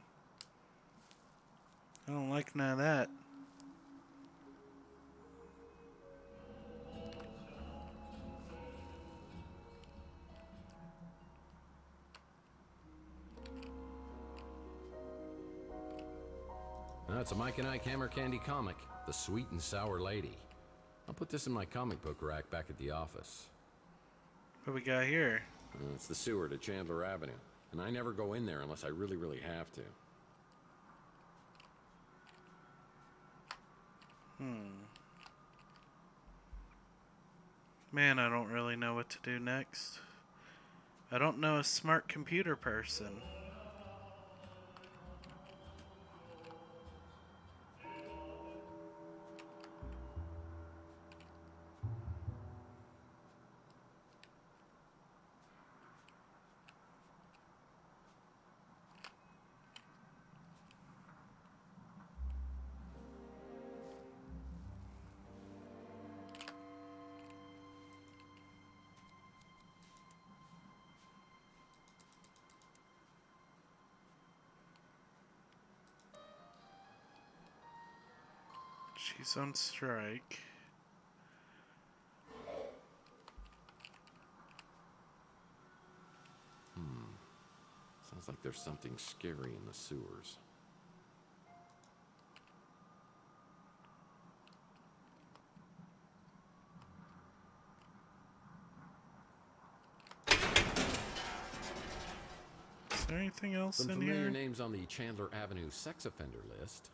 I don't like none of that. That's a Mike and Ike Hammer Candy comic, The Sweet and Sour Lady. I'll put this in my comic book rack back at the office. What we got here? It's the sewer to Chandler Avenue, and I never go in there unless I really, really have to. Man, I don't really know what to do next. I don't know a smart computer person. She's on strike. Sounds like there's something scary in the sewers. Is there anything else Some in familiar here? names on the Chandler Avenue sex offender list.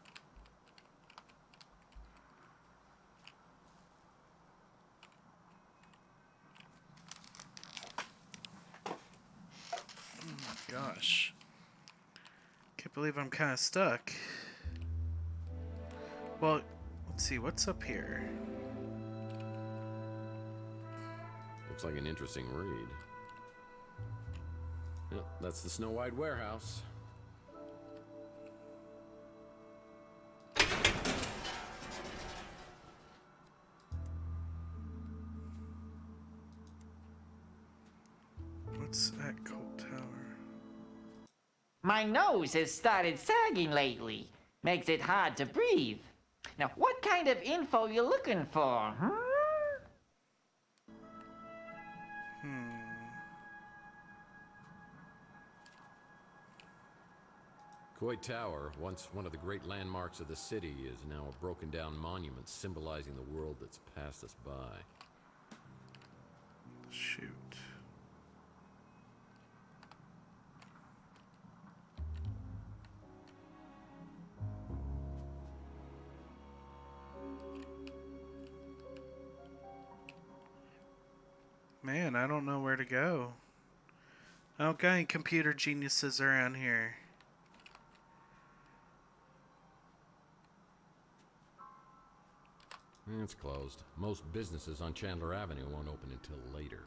Gosh. Can't believe I'm kind of stuck. Well, let's see, what's up here? Looks like an interesting read. Yep, that's the Snow White warehouse. What's at Colt Tower? My nose has started sagging lately. Makes it hard to breathe. Now, what kind of info you looking for, huh? Coit Tower, once one of the great landmarks of the city, is now a broken down monument symbolizing the world that's passed us by. Shoot. Man, I don't know where to go. I don't got any computer geniuses around here. It's closed. Most businesses on Chandler Avenue won't open until later.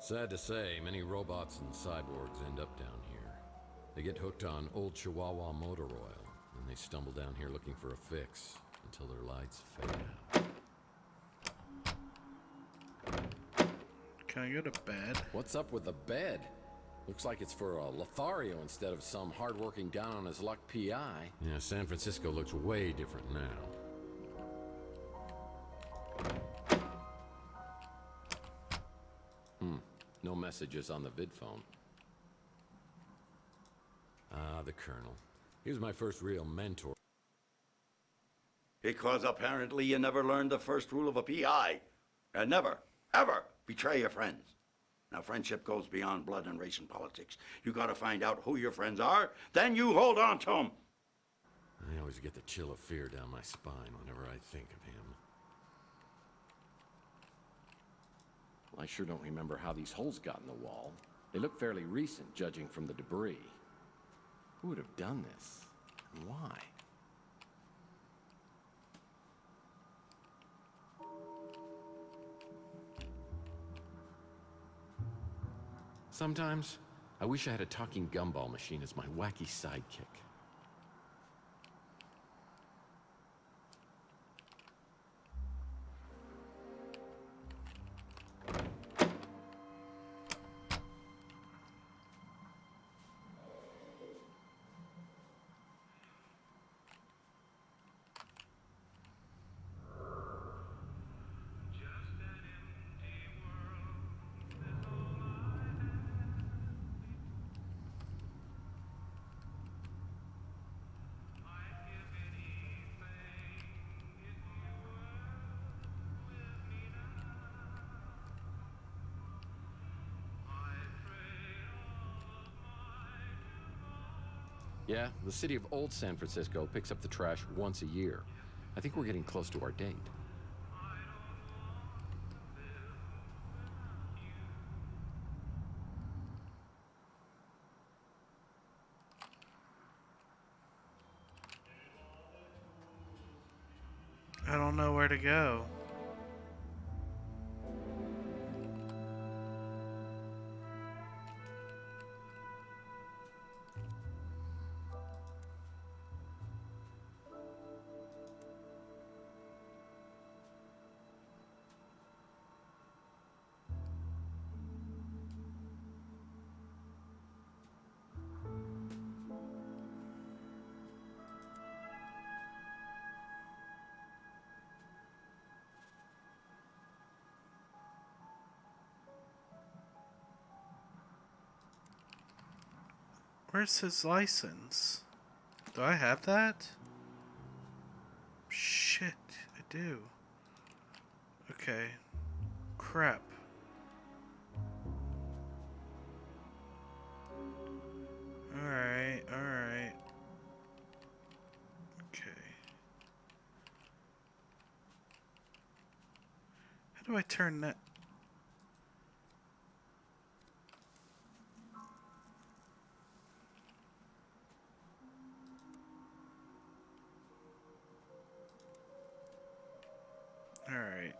Sad to say, many robots and cyborgs end up down here. They get hooked on old Chihuahua motor oil, and they stumble down here looking for a fix until their lights fade out. Can I go to bed? What's up with the bed? Looks like it's for a Lothario instead of some hard-working down-on-his-luck PI. Yeah, San Francisco looks way different now. No messages on the vid phone. Ah, the Colonel. He was my first real mentor. Because apparently you never learned the first rule of a PI. And never, ever betray your friends. Now, friendship goes beyond blood and race and politics. You gotta find out who your friends are, then you hold on to them. I always get the chill of fear down my spine whenever I think of him. Well, I sure don't remember how these holes got in the wall. They look fairly recent, judging from the debris. Who would have done this? And why? Sometimes, I wish I had a talking gumball machine as my wacky sidekick. Yeah, the city of Old San Francisco picks up the trash once a year. I think we're getting close to our date. I don't know where to go. Where's his license? Do I have that? Shit, I do. Okay. Crap. Alright, alright. Okay. How do I turn that? Alright.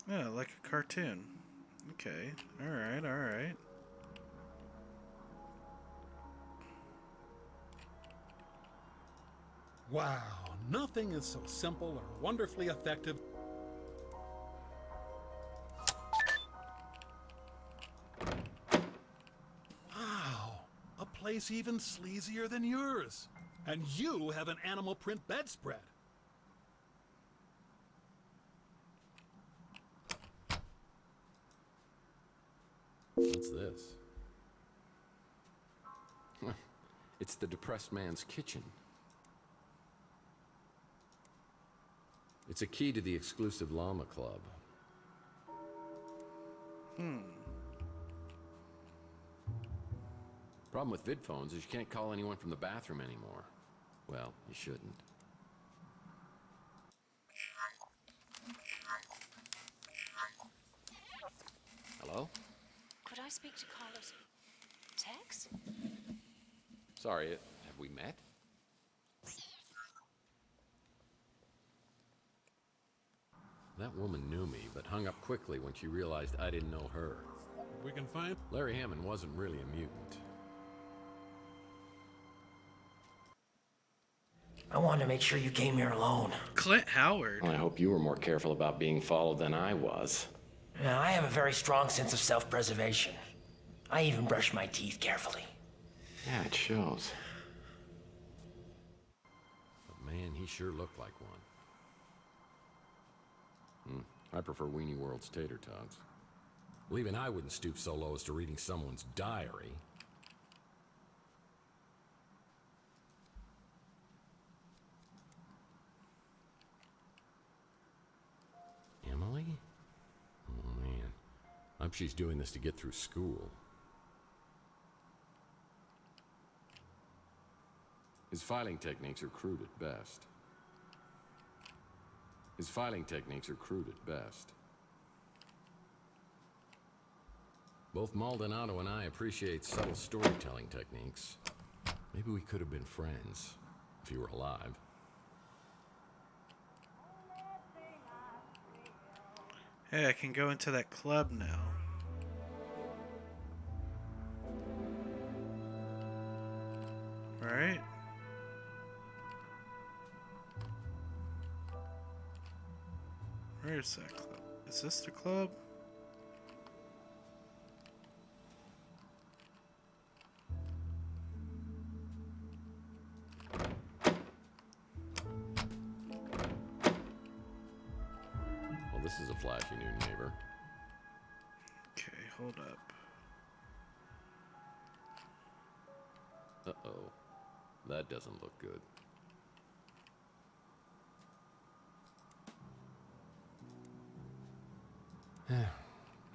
Yeah, like a cartoon. Okay. Alright, alright. Wow, nothing is so simple or wonderfully effective. Wow, a place even sleazier than yours. And you have an animal print bedspread. What's this? It's the depressed man's kitchen. It's a key to the exclusive llama club. Problem with vid phones is you can't call anyone from the bathroom anymore. Well, you shouldn't. Hello? Could I speak to Carlos? Tex? Sorry, have we met? That woman knew me, but hung up quickly when she realized I didn't know her. We can find... Larry Hammond wasn't really a mutant. I wanted to make sure you came here alone. Clint Howard. Well, I hope you were more careful about being followed than I was. Now, I have a very strong sense of self-preservation. I even brush my teeth carefully. Yeah, it shows. But man, he sure looked like one. I prefer Weenie World's tater tots. Well, even I wouldn't stoop so low as to reading someone's diary. Emily? Oh, man. I hope she's doing this to get through school. His filing techniques are crude at best. His filing techniques are crude at best. Both Maldonado and I appreciate subtle storytelling techniques. Maybe we could have been friends, if you were alive. Hey, I can go into that club now. Alright. Where is that club? Is this the club? Well, this is a flashy new neighbor. Okay, hold up. Uh-oh. That doesn't look good.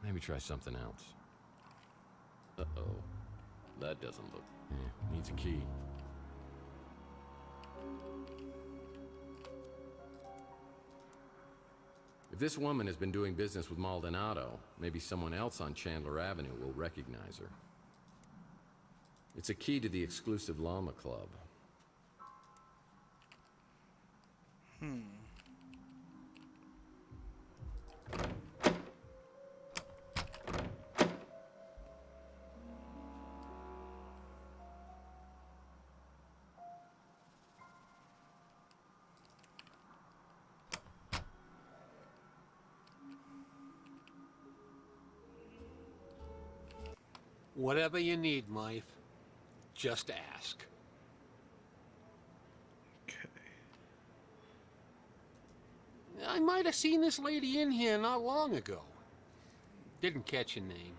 Maybe try something else. Uh-oh. That doesn't look... needs a key. If this woman has been doing business with Maldonado, maybe someone else on Chandler Avenue will recognize her. It's a key to the exclusive llama club. Whatever you need, Mike, just ask. Okay. I might have seen this lady in here not long ago. Didn't catch your name.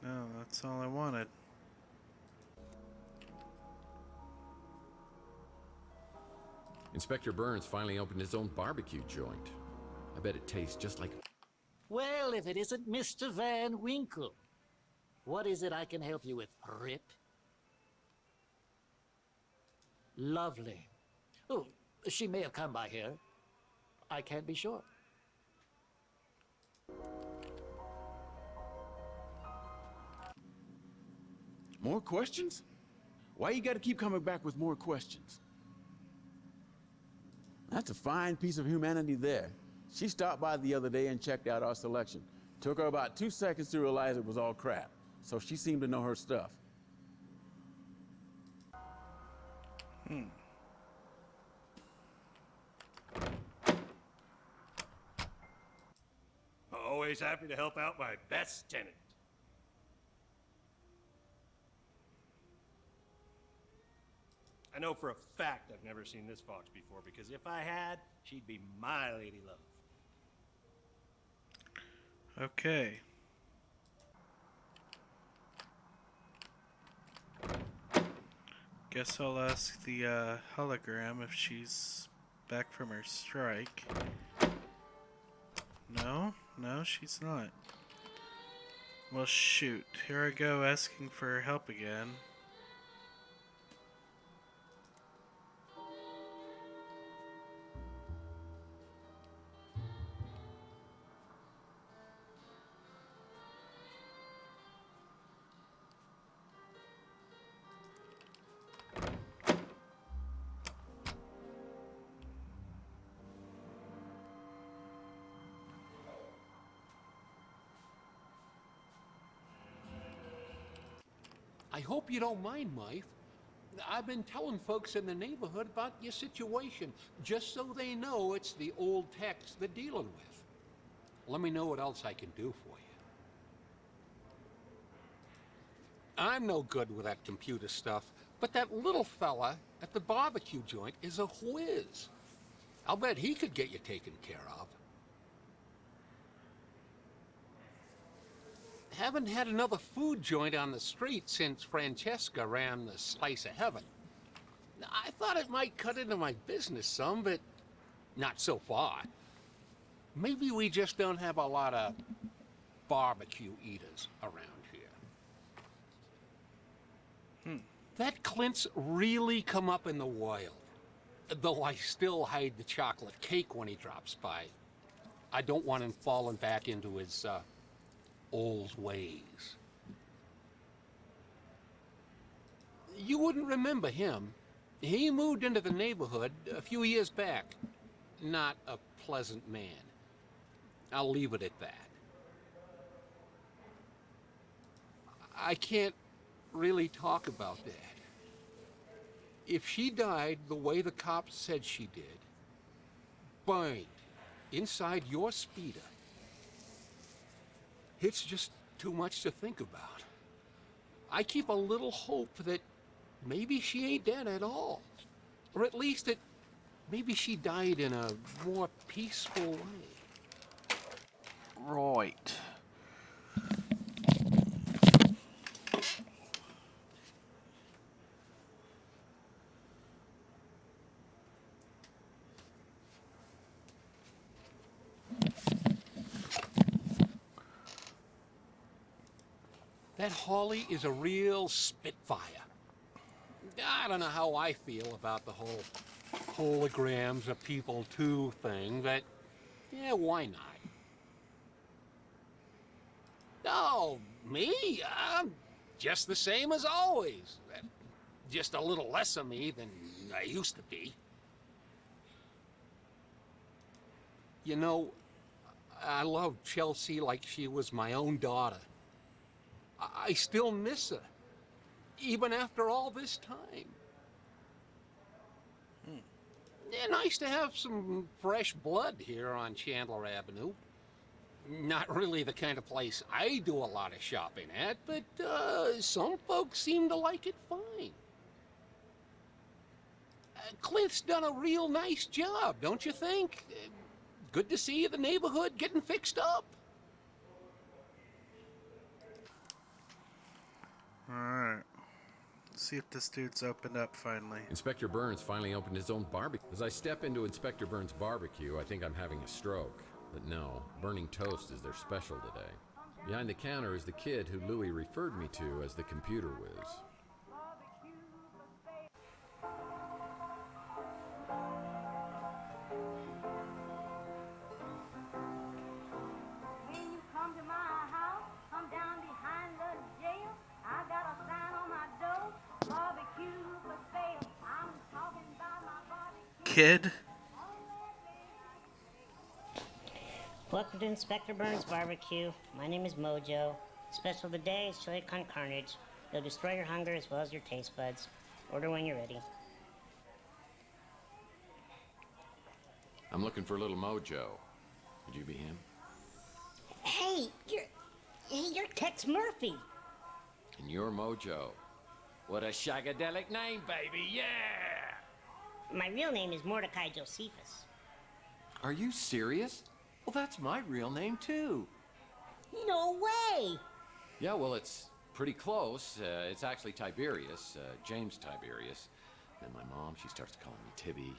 No, that's all I wanted. Inspector Burns finally opened his own barbecue joint. I bet it tastes just like... Well, if it isn't Mr. Van Winkle. What is it I can help you with, Rip? Lovely. Oh, she may have come by here. I can't be sure. More questions? Why you gotta keep coming back with more questions? That's a fine piece of humanity there. She stopped by the other day and checked out our selection. Took her about 2 seconds to realize it was all crap. So she seemed to know her stuff. Always happy to help out my best tenant. I know for a fact I've never seen this fox before, because if I had, she'd be my lady love. Okay. Guess I'll ask the hologram if she's back from her strike. No, she's not. Well, shoot. Here I go asking for help again. I hope you don't mind, Mike. I've been telling folks in the neighborhood about your situation, just so they know it's the old techs they're dealing with. Let me know what else I can do for you. I'm no good with that computer stuff, but that little fella at the barbecue joint is a whiz. I'll bet he could get you taken care of. Haven't had another food joint on the street since Francesca ran the Slice of Heaven. I thought it might cut into my business some, but not so far. Maybe we just don't have a lot of barbecue eaters around here. That Clint's really come up in the wild. Though I still hide the chocolate cake when he drops by. I don't want him falling back into his, old ways. You wouldn't remember him. He moved into the neighborhood a few years back. Not a pleasant man. I'll leave it at that. I can't really talk about that. If she died the way the cops said she did, burned inside your speeder, it's just too much to think about. I keep a little hope that maybe she ain't dead at all. Or at least that maybe she died in a more peaceful way. Right. That Holly is a real spitfire. I don't know how I feel about the whole holograms of people too thing, but yeah, why not? Oh, me? I'm just the same as always. Just a little less of me than I used to be. You know, I love Chelsea like she was my own daughter. I still miss her, even after all this time. Yeah, nice to have some fresh blood here on Chandler Avenue. Not really the kind of place I do a lot of shopping at, but some folks seem to like it fine. Clint's done a real nice job, don't you think? Good to see the neighborhood getting fixed up. Alright. See if this dude's opened up finally. Inspector Burns finally opened his own barbecue. As I step into Inspector Burns' barbecue, I think I'm having a stroke. But no, burning toast is their special today. Behind the counter is the kid who Louis referred me to as the computer whiz. When you come to my house, come down behind the jail. I got a sign on my door, barbecue for sale. I'm talking about my barbecue. Kid? Welcome to Inspector Burns Barbecue. My name is Mojo. Special today is chili con carnage. It'll destroy your hunger as well as your taste buds. Order when you're ready. I'm looking for little Mojo. Could you be him? Hey, you're Tex Murphy. And you're Mojo. What a shagadelic name, baby, yeah! My real name is Mordecai Josephus. Are you serious? Well, that's my real name, too. No way! Yeah, well, it's pretty close. It's actually Tiberius, James Tiberius. And my mom, she starts calling me Tibby.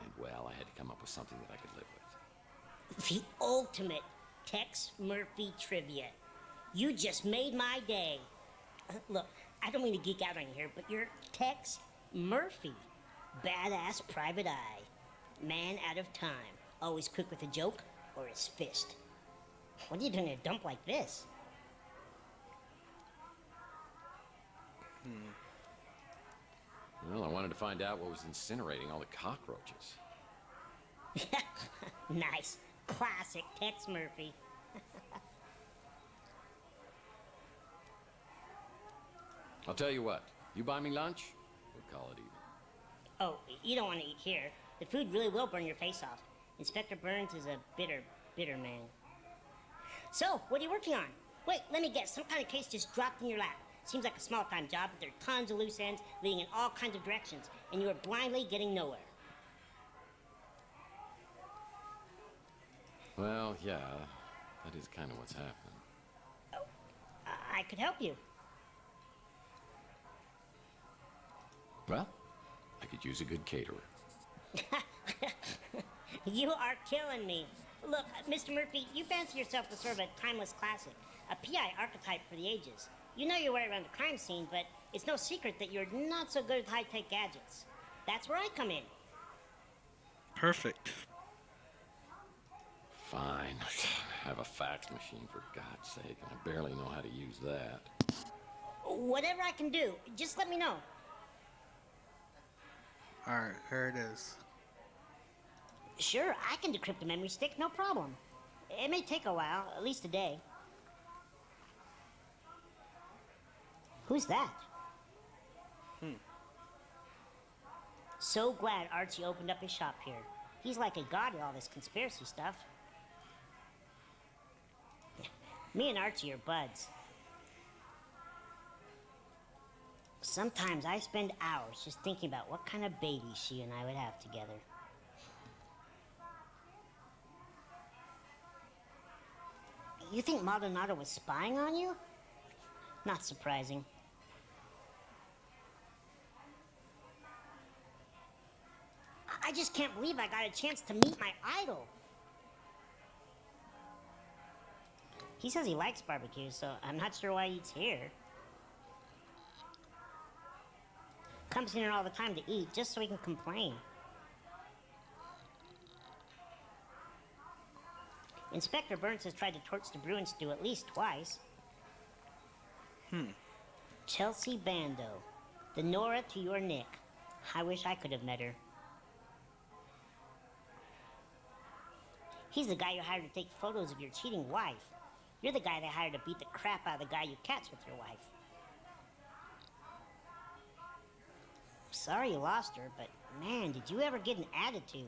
And, well, I had to come up with something that I could live with. The ultimate Tex Murphy trivia. You just made my day. Look, I don't mean to geek out on you here, but you're Tex Murphy. Badass private eye. Man out of time. Always quick with a joke or his fist. What are you doing in a dump like this? Well, I wanted to find out what was incinerating all the cockroaches. Nice. Classic Tex Murphy. I'll tell you what. You buy me lunch, we'll call it even. Oh, you don't want to eat here. The food really will burn your face off. Inspector Burns is a bitter, bitter man. So, what are you working on? Wait, let me guess. Some kind of case just dropped in your lap. Seems like a small-time job, but there are tons of loose ends leading in all kinds of directions, and you are blindly getting nowhere. Well, yeah, that is kind of what's happening. I could help you. Well, I could use a good caterer. You are killing me. Look, Mr. Murphy, you fancy yourself as sort of a timeless classic, a PI archetype for the ages. You know your way around the crime scene, but it's no secret that you're not so good at high-tech gadgets. That's where I come in. Perfect. Fine. I have a fax machine, for God's sake, and I barely know how to use that. Whatever I can do, just let me know. Alright, here it is. Sure, I can decrypt a memory stick, no problem. It may take a while, at least a day. Who's that? So glad Archie opened up his shop here. He's like a god at all this conspiracy stuff. Me and Archie are buds. Sometimes I spend hours just thinking about what kind of baby she and I would have together. You think Maldonado was spying on you? Not surprising. I just can't believe I got a chance to meet my idol. He says he likes barbecue, so I'm not sure why he eats here. Comes in here all the time to eat, just so he can complain. Inspector Burns has tried to torch the Bruin stew at least twice. Chelsea Bando. The Nora to your Nick. I wish I could have met her. He's the guy you hired to take photos of your cheating wife. You're the guy they hired to beat the crap out of the guy you catch with your wife. Sorry you lost her, but man, did you ever get an attitude?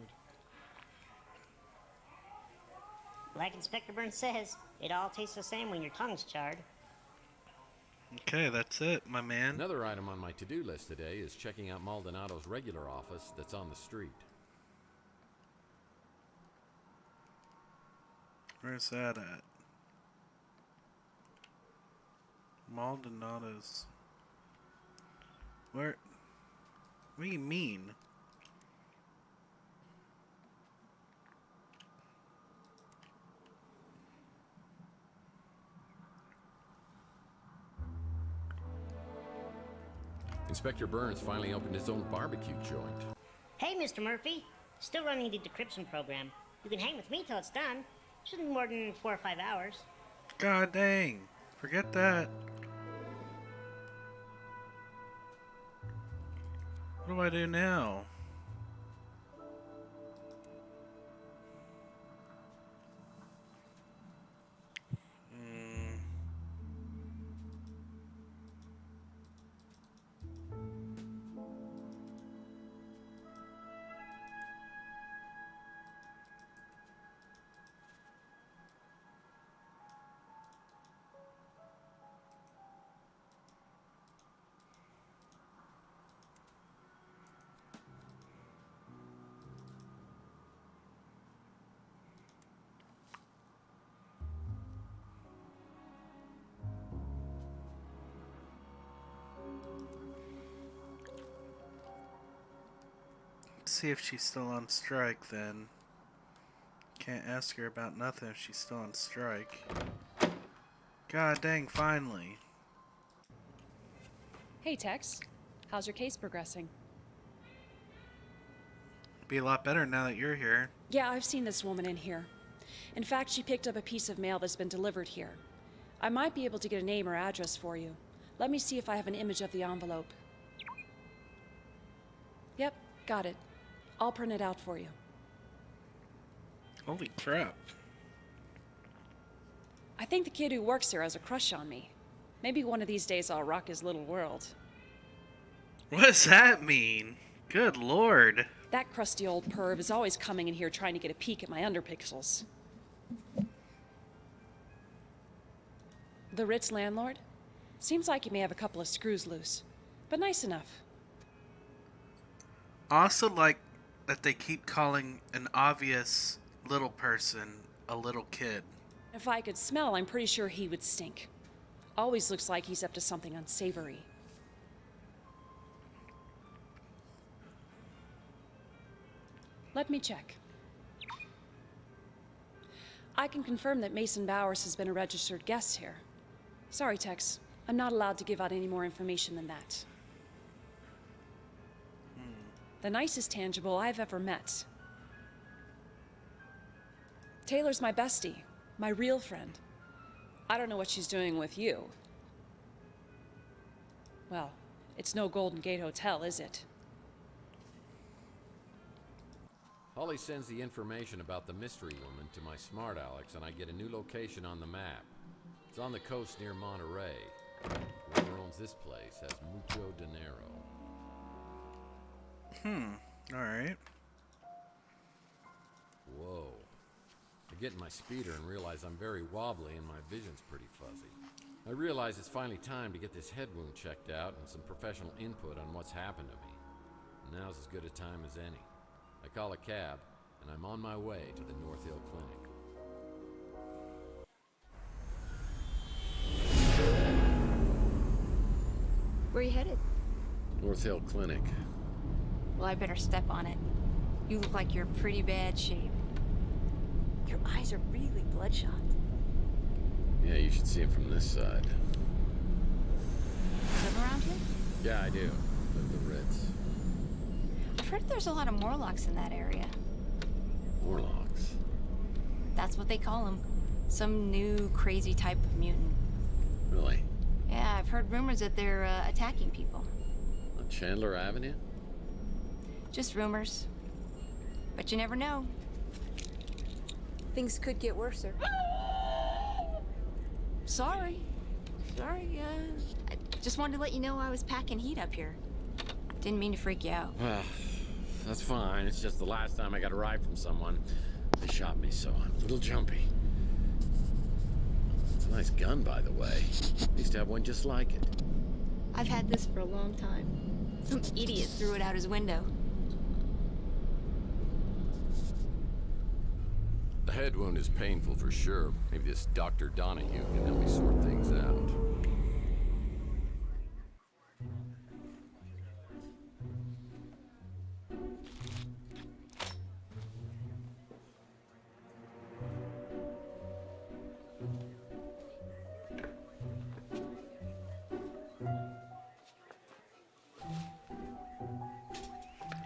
Like Inspector Burns says, it all tastes the same when your tongue's charred. Okay, that's it, my man. Another item on my to-do list today is checking out Maldonado's regular office that's on the street. Where's that at? Maldonado's. Where? What do you mean? Inspector Burns finally opened his own barbecue joint. Hey, Mr. Murphy. Still running the decryption program. You can hang with me till it's done. Shouldn't be more than 4 or 5 hours. God dang. Forget that. What do I do now? See if she's still on strike then. Can't ask her about nothing if she's still on strike. God dang, finally. Hey Tex, how's your case progressing? Be a lot better now that you're here. Yeah, I've seen this woman in here. In fact, she picked up a piece of mail that's been delivered here. I might be able to get a name or address for you. Let me see if I have an image of the envelope. Yep, got it. I'll print it out for you. Holy crap. I think the kid who works here has a crush on me. Maybe one of these days I'll rock his little world. What does that mean? Good lord. That crusty old perv is always coming in here trying to get a peek at my underpixels. The Ritz landlord? Seems like he may have a couple of screws loose, but nice enough. Also like that they keep calling an obvious little person a little kid. If I could smell, I'm pretty sure he would stink. Always looks like he's up to something unsavory. Let me check. I can confirm that Mason Bowers has been a registered guest here. Sorry, Tex. I'm not allowed to give out any more information than that. The nicest tangible I've ever met. Taylor's my bestie, my real friend. I don't know what she's doing with you. Well, it's no Golden Gate Hotel, is it? Holly sends the information about the mystery woman to my smart Alex, and I get a new location on the map. It's on the coast near Monterey. Whoever owns this place has mucho dinero. Alright. Whoa. I get in my speeder and realize I'm very wobbly and my vision's pretty fuzzy. I realize it's finally time to get this head wound checked out and some professional input on what's happened to me. Now's as good a time as any. I call a cab, and I'm on my way to the North Hill Clinic. Where are you headed? North Hill Clinic. Well, I better step on it. You look like you're in pretty bad shape. Your eyes are really bloodshot. you should see it from this side. Live around here? Yeah, I do. Live at the Ritz. I've heard there's a lot of Morlocks in that area. Morlocks? That's what they call them. Some new crazy type of mutant. Really? Yeah, I've heard rumors that they're attacking people. On Chandler Avenue? Just rumors. But you never know. Things could get worse, sir. Sorry. Sorry, I just wanted to let you know I was packing heat up here. Didn't mean to freak you out. Well, that's fine. It's just the last time I got a ride from someone, they shot me, so I'm a little jumpy. It's a nice gun, by the way. I used to have one just like it. I've had this for a long time. Some idiot threw it out his window. The head wound is painful for sure. Maybe this Dr. Donahue can help me sort things out.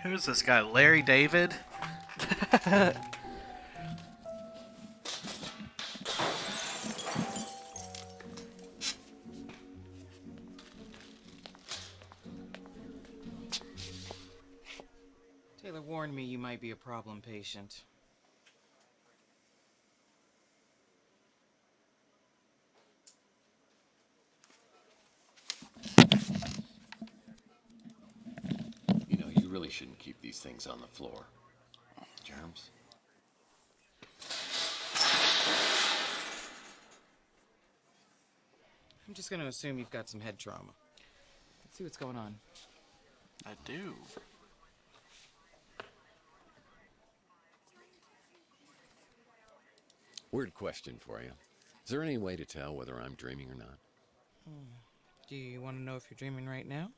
Who's this guy? Larry David? Taylor warned me you might be a problem patient. You know, you really shouldn't keep these things on the floor. Germs? I'm just gonna assume you've got some head trauma. Let's see what's going on. I do. Weird question for you. Is there any way to tell whether I'm dreaming or not? Do you want to know if you're dreaming right now?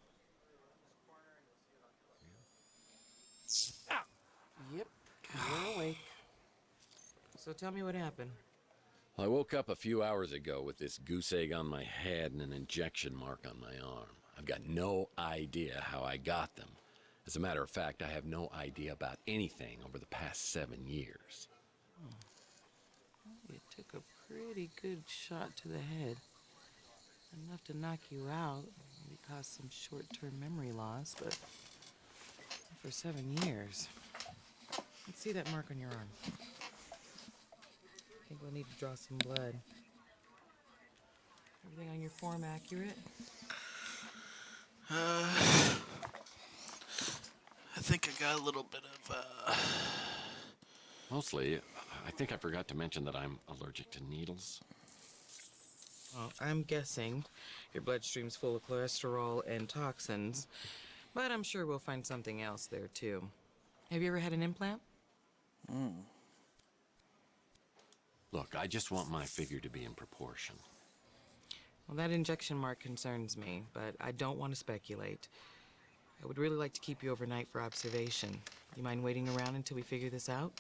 Ah! Yep, you're awake. So tell me what happened. I woke up a few hours ago with this goose egg on my head and an injection mark on my arm. I've got no idea how I got them. As a matter of fact, I have no idea about anything over the past 7 years. You took a pretty good shot to the head. Enough to knock you out. Maybe cause some short-term memory loss, but for 7 years. Let's see that mark on your arm. I think we'll need to draw some blood. Everything on your form accurate? I think I got a little bit of, Mostly, I think I forgot to mention that I'm allergic to needles. Well, I'm guessing your bloodstream's full of cholesterol and toxins, but I'm sure we'll find something else there, too. Have you ever had an implant? Look, I just want my figure to be in proportion. Well, that injection mark concerns me, but I don't want to speculate. I would really like to keep you overnight for observation. You mind waiting around until we figure this out?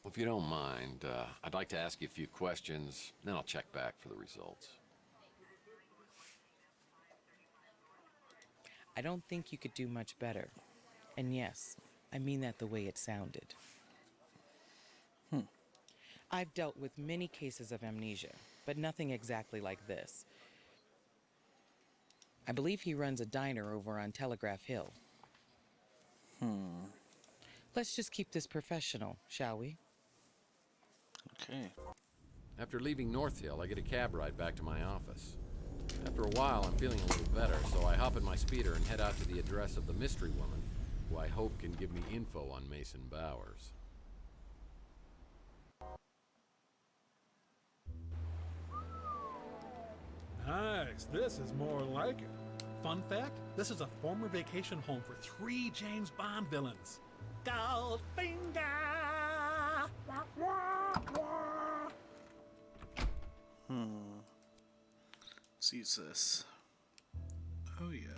Well, if you don't mind, I'd like to ask you a few questions, then I'll check back for the results. I don't think you could do much better. And yes, I mean that the way it sounded. I've dealt with many cases of amnesia, but nothing exactly like this. I believe he runs a diner over on Telegraph Hill. Let's just keep this professional, shall we? Okay. After leaving North Hill, I get a cab ride back to my office. After a while, I'm feeling a little better, so I hop in my speeder and head out to the address of the mystery woman, who I hope can give me info on Mason Bowers. Nice. This is more like it. Fun fact, this is a former vacation home for 3 James Bond villains. Goldfinger! Let's use this. Oh yeah,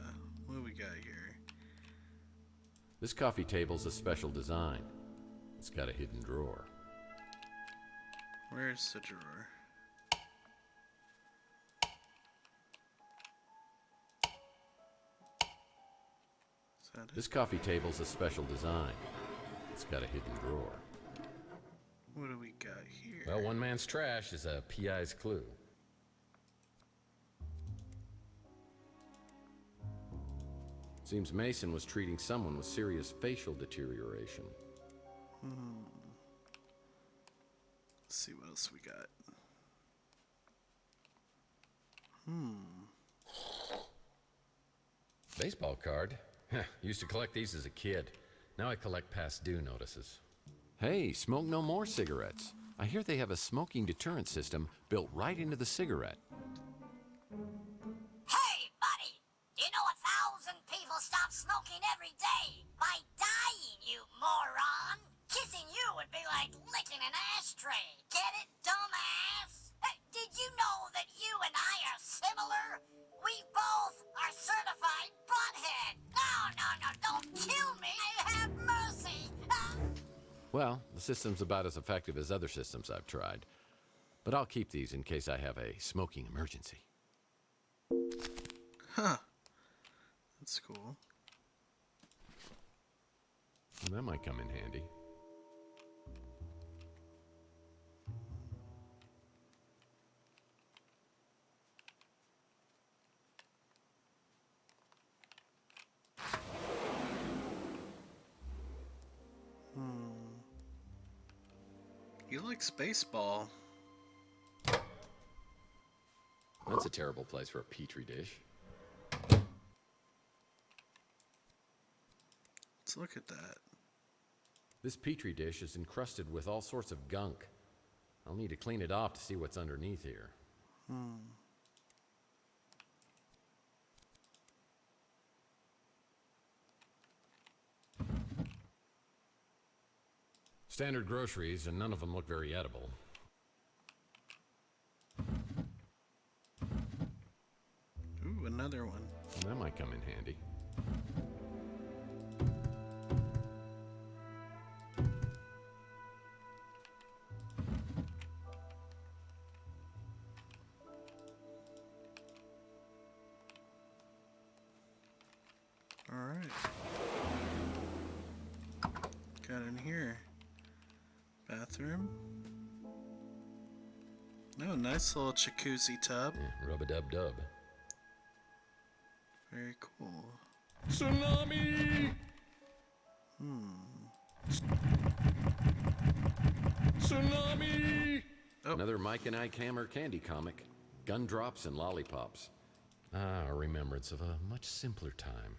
what do we got here? This coffee table's a special design. It's got a hidden drawer. Where's the drawer? Is that it? This coffee table's a special design. It's got a hidden drawer. What do we got here? Well, one man's trash is a PI's clue. Seems Mason was treating someone with serious facial deterioration. Let's see what else we got. Baseball card? Used to collect these as a kid. Now I collect past due notices. Hey, smoke no more cigarettes. I hear they have a smoking deterrent system built right into the cigarette. Hey, buddy! Do you know 1,000 people stop smoking every day by dying, you moron? Kissing you would be like licking an ashtray. Get it, dumbass? Did you know that you and I are similar? We both are certified butthead. No, don't kill me. Have mercy. Well, the system's about as effective as other systems I've tried. But I'll keep these in case I have a smoking emergency. Huh. That's cool. That might come in handy. He likes baseball. That's a terrible place for a petri dish. Let's look at that. This petri dish is encrusted with all sorts of gunk. I'll need to clean it off to see what's underneath here. Standard groceries, and none of them look very edible. Ooh, another one. That might come in handy. All right. Got in here. Bathroom. Oh, nice little jacuzzi tub. Yeah, rub-a-dub-dub. Very cool. Tsunami! Tsunami! Oh. Another Mike and Ike Hammer candy comic. Gumdrops and lollipops. Ah, a remembrance of a much simpler time.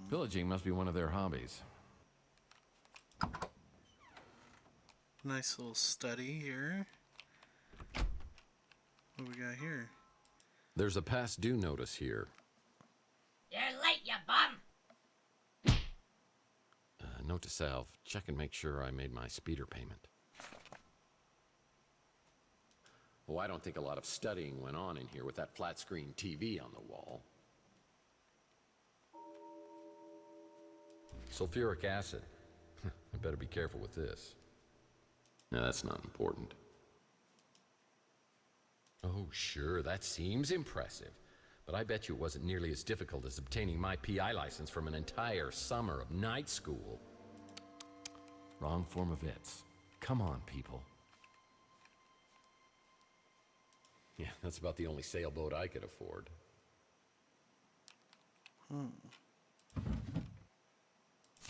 Pillaging must be one of their hobbies. Nice little study here. What we got here? There's a past due notice here. You're late, you bum! Note to self, check and make sure I made my speeder payment. Oh, I don't think a lot of studying went on in here with that flat screen TV on the wall. Sulfuric acid. I better be careful with this. No, that's not important. Oh, sure, that seems impressive. But I bet you it wasn't nearly as difficult as obtaining my PI license from an entire summer of night school. Wrong form of its. Come on, people. Yeah, that's about the only sailboat I could afford.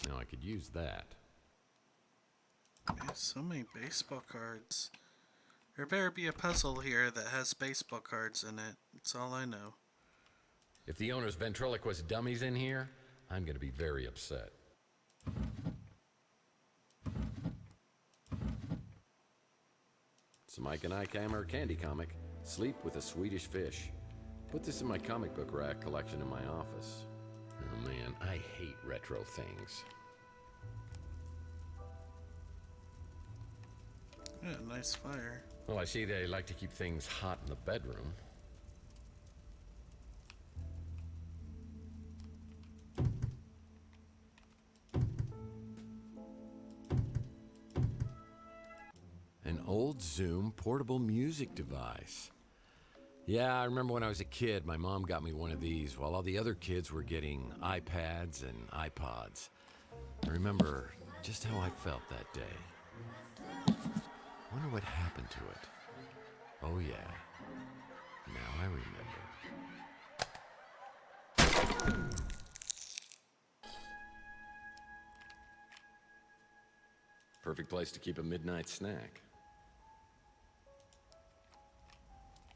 Now I could use that. There's so many baseball cards. There better be a puzzle here that has baseball cards in it. That's all I know. If the owner's ventriloquist dummies in here, I'm gonna be very upset. It's a Mike and Ike Hammer candy comic. Sleep with a Swedish fish. Put this in my comic book rack collection in my office. Oh man, I hate retro things. Yeah, nice fire. Well, I see they like to keep things hot in the bedroom. old Zoom portable music device. Yeah, I remember when I was a kid, my mom got me one of these while all the other kids were getting iPads and iPods. I remember just how I felt that day. Wonder what happened to it. Oh yeah, now I remember. Perfect place to keep a midnight snack.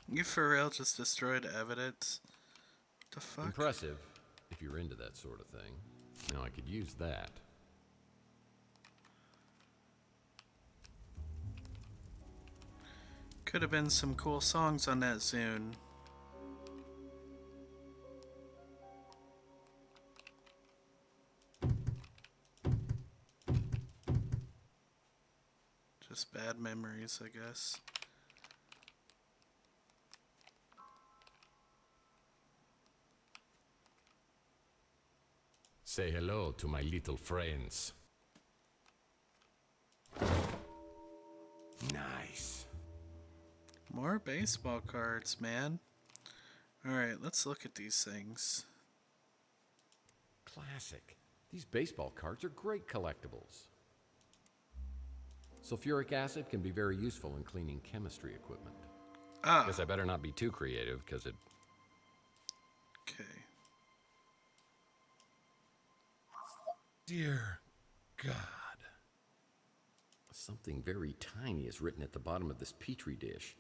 You for real just destroyed evidence? What the fuck? Impressive, if you're into that sort of thing. Now I could use that. Could have been some cool songs on that Zune. Just bad memories, I guess. Say hello to my little friends. Nice. More baseball cards, man. Alright, let's look at these things. Classic. These baseball cards are great collectibles. Sulfuric acid can be very useful in cleaning chemistry equipment. Guess I better not be too creative, because it... Okay. Dear God. Something very tiny is written at the bottom of this petri dish.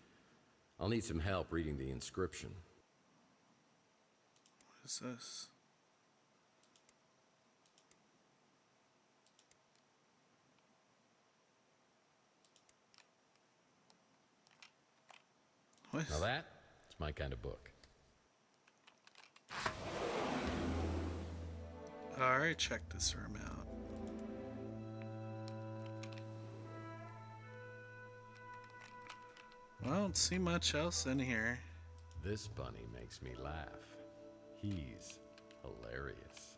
I'll need some help reading the inscription. What is this? What? Now that's my kind of book. Alright, check this room out. Well, I don't see much else in here. This bunny makes me laugh. He's hilarious.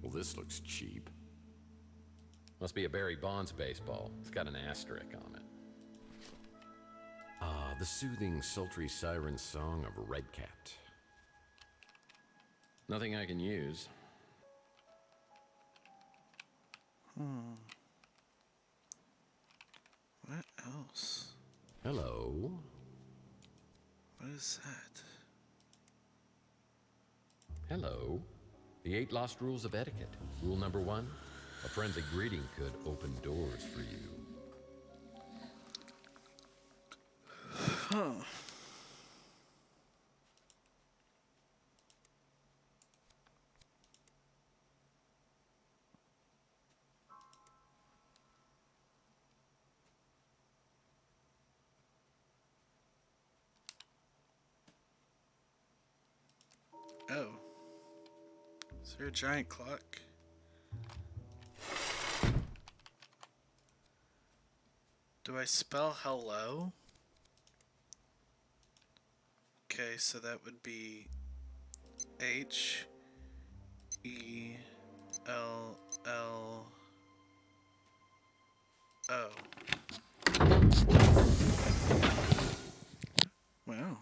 Well, this looks cheap. Must be a Barry Bonds baseball. It's got an asterisk on it. Ah, the soothing, sultry siren song of a red cat. Nothing I can use. What else? Hello. What is that? Hello. The 8 lost rules of etiquette. Rule number 1, a friendly greeting could open doors for you. Huh. Oh. Is there a giant clock? Do I spell hello? Okay, so that would be H-E-L-L-O. Wow.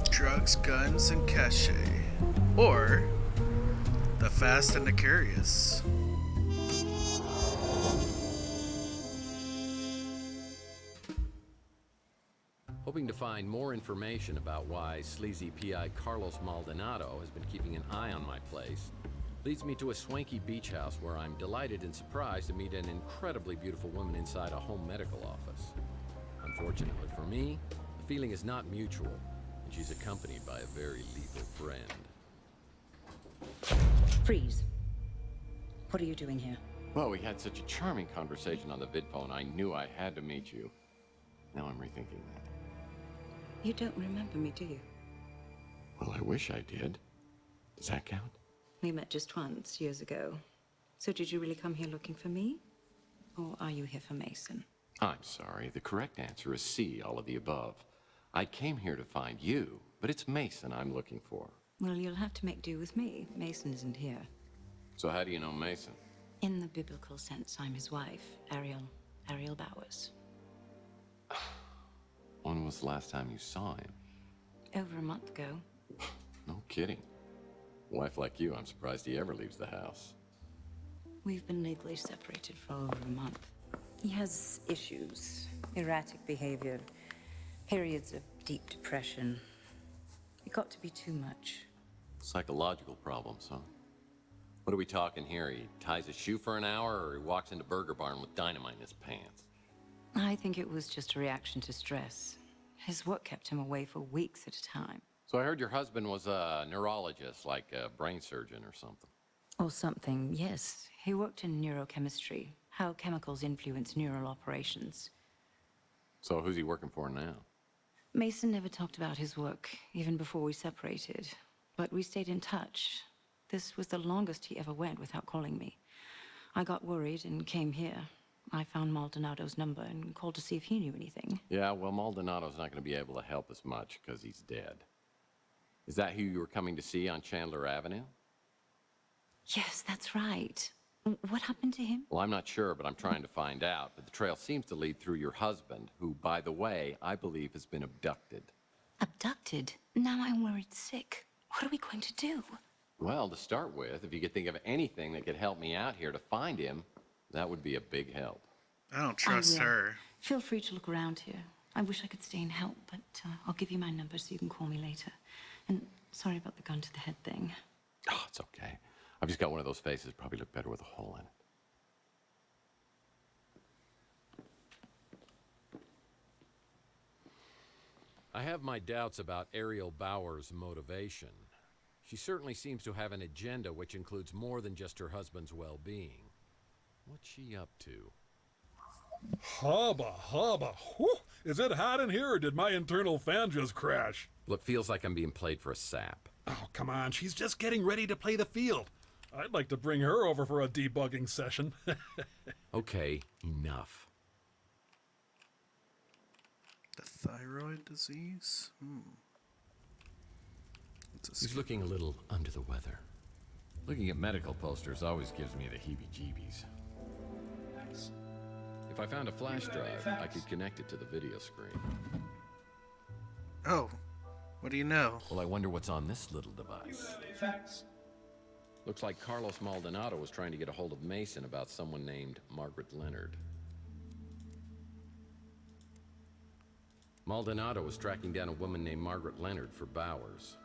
Drugs, guns, and cachet. Or the Fast and the Curious. Hoping to find more information about why sleazy PI Carlos Maldonado has been keeping an eye on my place leads me to a swanky beach house where I'm delighted and surprised to meet an incredibly beautiful woman inside a home medical office. Unfortunately for me, the feeling is not mutual, and she's accompanied by a very lethal friend. Freeze. What are you doing here? Well, we had such a charming conversation on the vidphone, I knew I had to meet you. Now I'm rethinking that. You don't remember me, do you? Well, I wish I did. Does that count? We met just once, years ago. So did you really come here looking for me? Or are you here for Mason? I'm sorry. The correct answer is C, all of the above. I came here to find you, but it's Mason I'm looking for. Well, you'll have to make do with me. Mason isn't here. So how do you know Mason? In the biblical sense, I'm his wife, Ariel Bowers. When was the last time you saw him? Over a month ago. No kidding. A wife like you, I'm surprised he ever leaves the house. We've been legally separated for over a month. He has issues, erratic behavior, periods of deep depression. It got to be too much. Psychological problems, huh? What are we talking here? He ties a shoe for an hour, or he walks into Burger Barn with dynamite in his pants? I think it was just a reaction to stress. His work kept him away for weeks at a time. So I heard your husband was a neurologist, like a brain surgeon or something. Or something, yes. He worked in neurochemistry, how chemicals influence neural operations. So who's he working for now? Mason never talked about his work, even before we separated. But we stayed in touch. This was the longest he ever went without calling me. I got worried and came here. I found Maldonado's number and called to see if he knew anything. Yeah, well, Maldonado's not going to be able to help us much because he's dead. Is that who you were coming to see on Chandler Avenue? Yes, that's right. What happened to him? Well, I'm not sure, but I'm trying to find out. But the trail seems to lead through your husband, who, by the way, I believe has been abducted. Abducted? Now I'm worried sick. What are we going to do? Well, to start with, if you could think of anything that could help me out here to find him, that would be a big help. I don't trust her. Feel free to look around here. I wish I could stay and help, but I'll give you my number so you can call me later. And sorry about the gun to the head thing. Oh, it's okay. I've just got one of those faces. Probably look better with a hole in it. I have my doubts about Ariel Bauer's motivation. She certainly seems to have an agenda which includes more than just her husband's well-being. What's she up to? Hubba, hubba. Whew. Is it hot in here, or did my internal fan just crash? Well, it feels like I'm being played for a sap. Oh, come on. She's just getting ready to play the field. I'd like to bring her over for a debugging session. Okay, enough. The thyroid disease? He's looking a little under the weather. Looking at medical posters always gives me the heebie-jeebies. If I found a flash drive, I could connect it to the video screen. Oh, what do you know? Well, I wonder what's on this little device. Looks like Carlos Maldonado was trying to get a hold of Mason about someone named Margaret Leonard. Maldonado was tracking down a woman named Margaret Leonard for Bowers.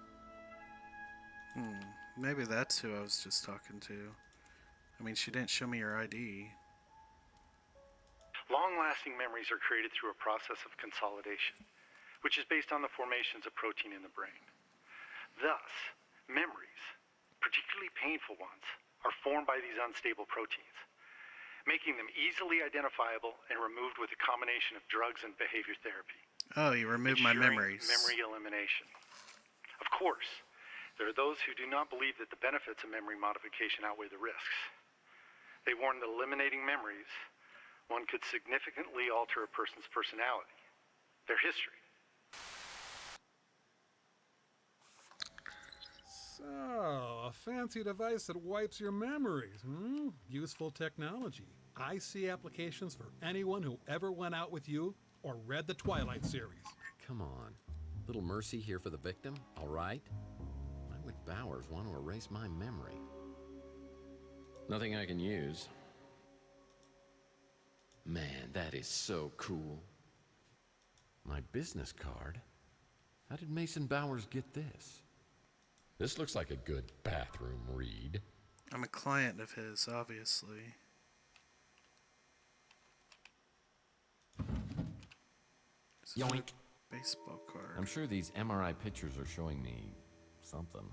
Maybe that's who I was just talking to. I mean, she didn't show me her ID. Long-lasting memories are created through a process of consolidation, which is based on the formations of protein in the brain. Thus, memories, particularly painful ones, are formed by these unstable proteins, making them easily identifiable and removed with a combination of drugs and behavior therapy. Oh, you removed my ensuring memories. Memory elimination. Of course, there are those who do not believe that the benefits of memory modification outweigh the risks. They warn that eliminating memories, one could significantly alter a person's personality, their history. So, a fancy device that wipes your memories. Useful technology. I see applications for anyone who ever went out with you or read the Twilight series. Come on. Little mercy here for the victim, all right? Why would Bowers want to erase my memory? Nothing I can use. Man, that is so cool. My business card? How did Mason Bowers get this? This looks like a good bathroom read. I'm a client of his, obviously. Yoink. Baseball card. I'm sure these MRI pictures are showing me something.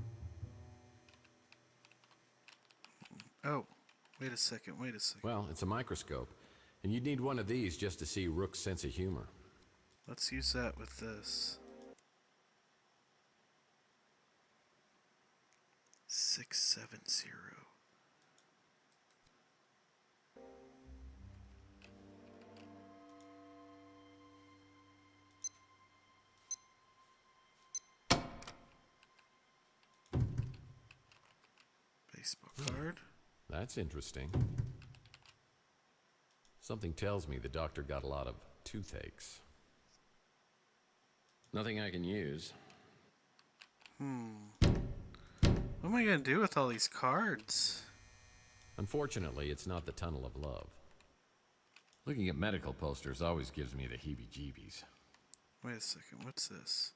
Oh, wait a second. Well, it's a microscope, and you'd need one of these just to see Rook's sense of humor. Let's use that with this. 670. Baseball card. That's interesting. Something tells me the doctor got a lot of toothaches. Nothing I can use. What am I gonna do with all these cards? Unfortunately, it's not the tunnel of love. Looking at medical posters always gives me the heebie-jeebies. Wait a second, what's this?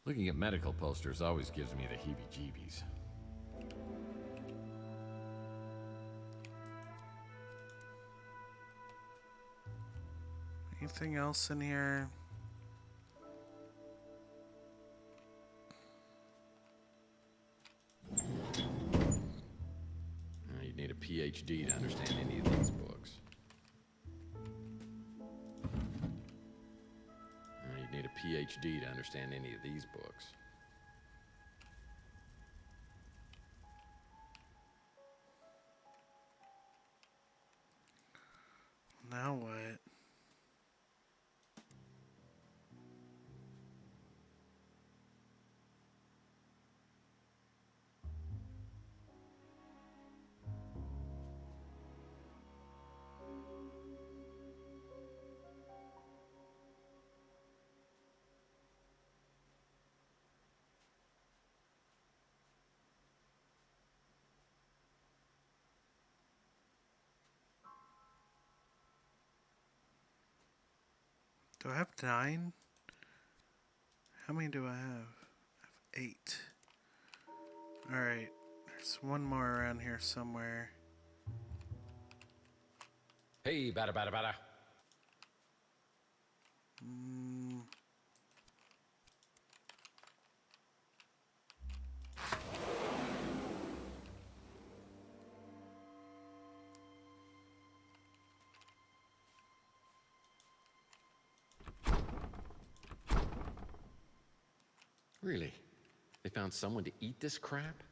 Looking at medical posters always gives me the heebie-jeebies. Anything else in here? You'd need a PhD to understand any of these books. You'd need a PhD to understand any of these books. Now what? Do I have 9? How many do I have? I have 8. Alright, there's one more around here somewhere. Hey, bada bada bada. Really? They found someone to eat this crap?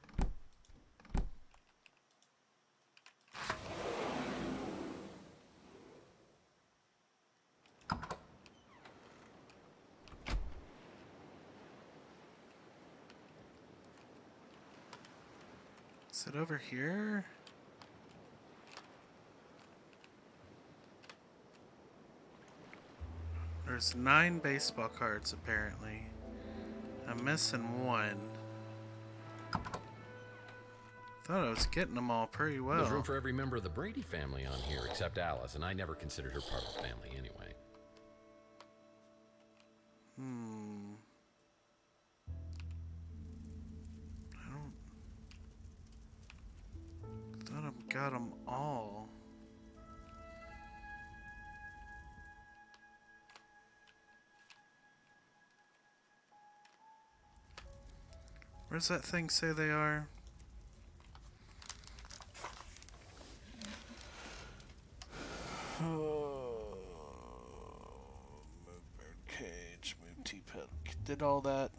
Is it over here? There's 9 baseball cards apparently. I'm missing 1. Thought I was getting them all pretty well. There's room for every member of the Brady family on here except Alice, and I never considered her part of the family anyway. Thought I've got them all. Where's that thing say they are? Oh, move bird cage, move T-pad. Did all that.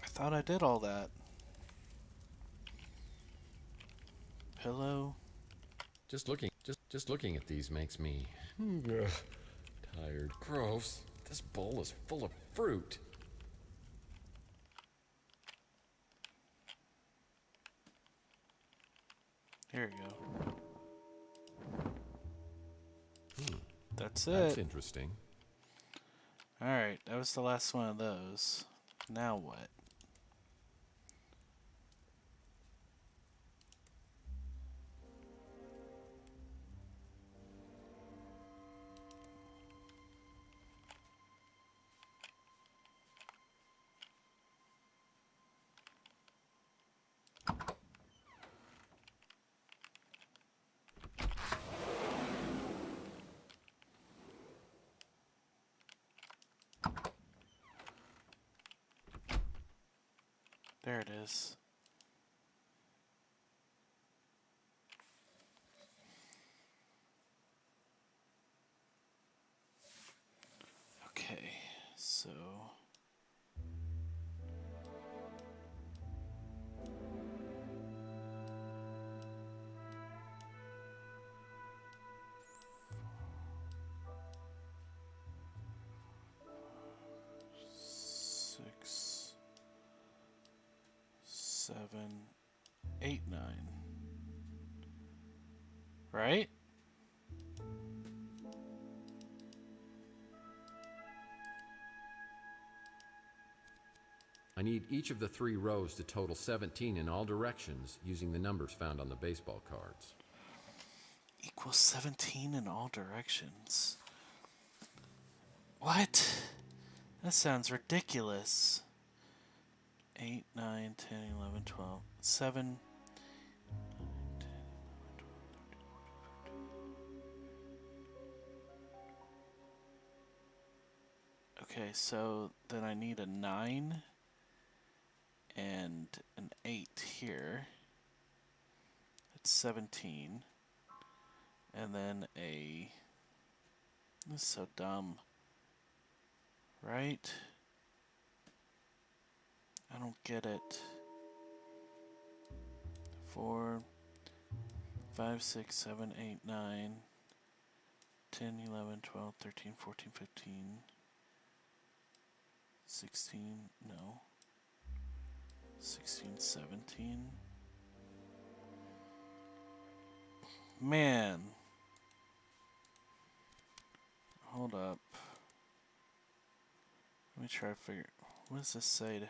I thought I did all that. Pillow. Just looking at these makes me tired. Gross. This bowl is full of fruit. Here we go. That's it. That's interesting. Alright, that was the last one of those. Now what? There it is. Okay, so 8, 9. Right? I need each of the 3 rows to total 17 in all directions using the numbers found on the baseball cards. Equals 17 in all directions. What? That sounds ridiculous. 8, 9, 10, 11, 12, 7. 9, 10, 11, 12, 13, 14, 15. Okay, so then I need a 9 and an 8 here. That's 17. And then a... This is so dumb. Right? I don't get it. 4, 5, 6, 7, 8, 9, 10, 11, 12, 13, 14, 15, 16, no. 16, 17. Man. Hold up. Let me try to figure... What does this say to...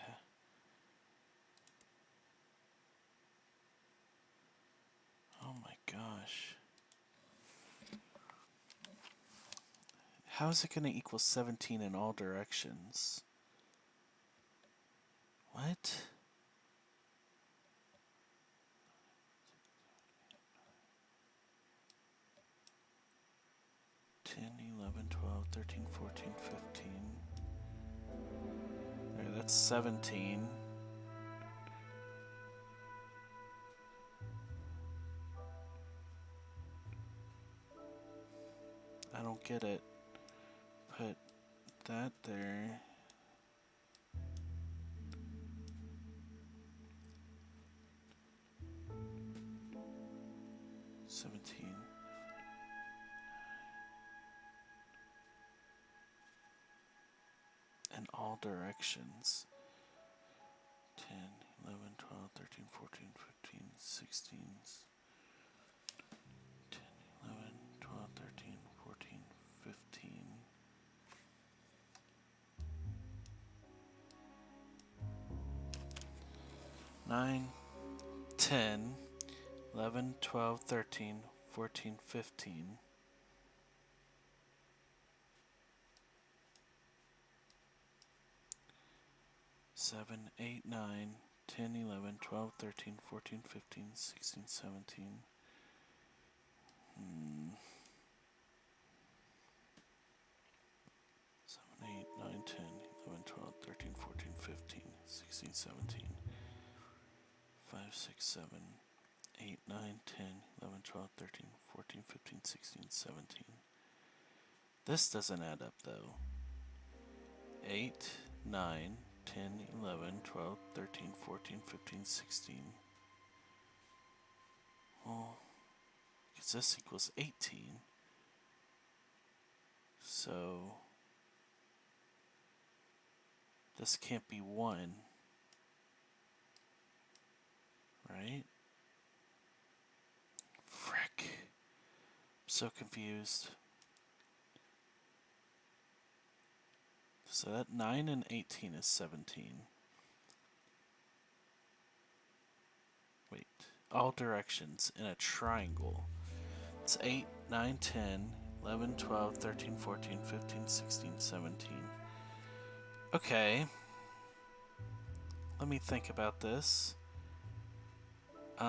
Oh my gosh. How is it going to equal 17 in all directions? What? Ten, 11, 12, 13, 14, 15. There, that's 17. I don't get it. Put that there. In all directions. 10, 11, 12, 13, 14, 15, 16. 10, 11, 12, 13, 14, 15. 9, 10, 11, 12, 13, 14, 15. 7, 8, 9, 10, 11, 12, 13, 14, 15, 16, 17. 7, 8, 9, 10, 11, 12, 13, 14, 15, 16, 17. 5, 6, 7, 8, 9, 10, 11, 12, 13, 14, 15, 16, 17. This doesn't add up though. 8, 9, 10, 11, 12, 13, 14, 15, 16. Well, because this equals 18. So, this can't be 1. Right? Frick. I'm so confused. So that 9 and 18 is 17. Wait. All directions in a triangle. It's 8, 9, 10, 11, 12, 13, 14, 15, 16, 17. Okay. Let me think about this. 8,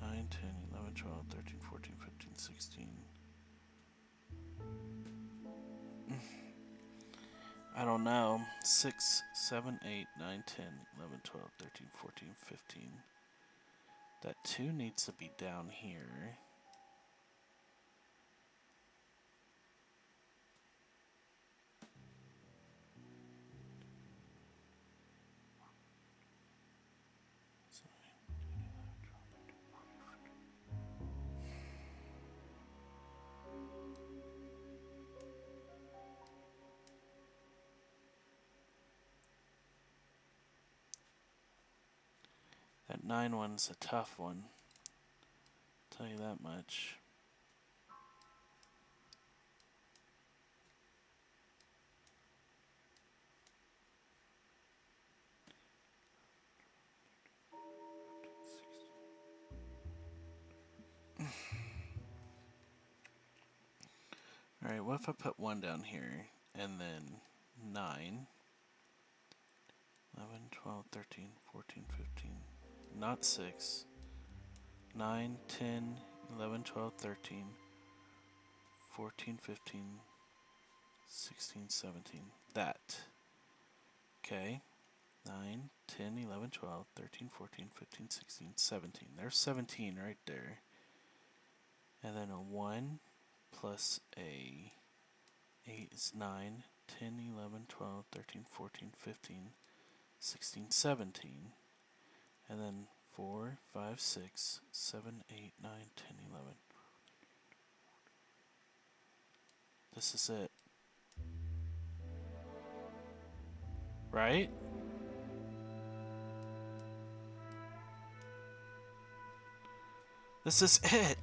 9, 10, 11, 12, 13, 14, 15, 16. I don't know. 6, 7, 8, 9, 10, 11, 12, 13, 14, 15. That 2 needs to be down here. That 9 one's a tough one. Tell you that much. Alright, what if I put 1 down here, and then 9, 11, 12, 13, 14, 15, not 6, 9, 10, 11, 12, 13, 14, 15, 16, 17, that. Okay, 9, 10, 11, 12, 13, 14, 15, 16, 17. There's 17 right there. And then a 1 plus a 8 is 9, 10, 11, 12, 13, 14, 15, 16, 17. And then 4, 5, 6, 7, 8, 9, 10, 11. This is it. Right? This is it.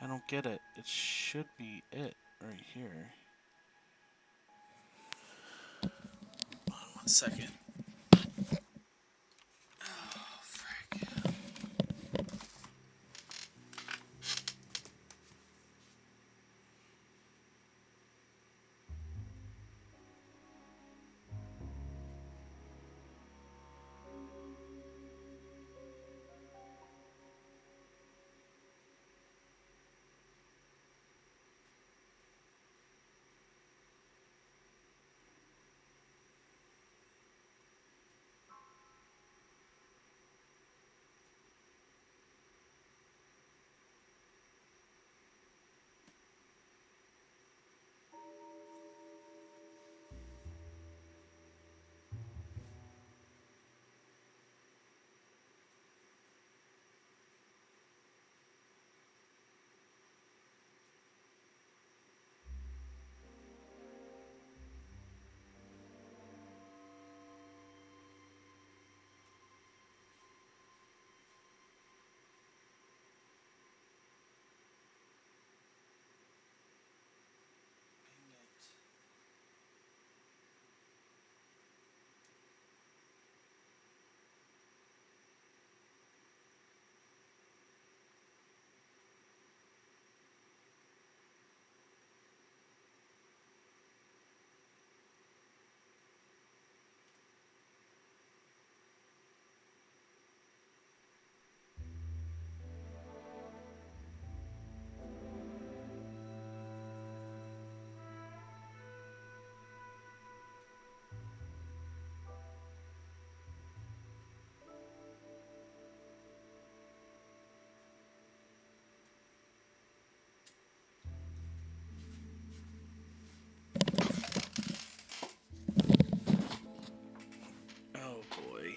I don't get it. It should be it right here. Hold on 1 second. Oh, frick. Oh boy.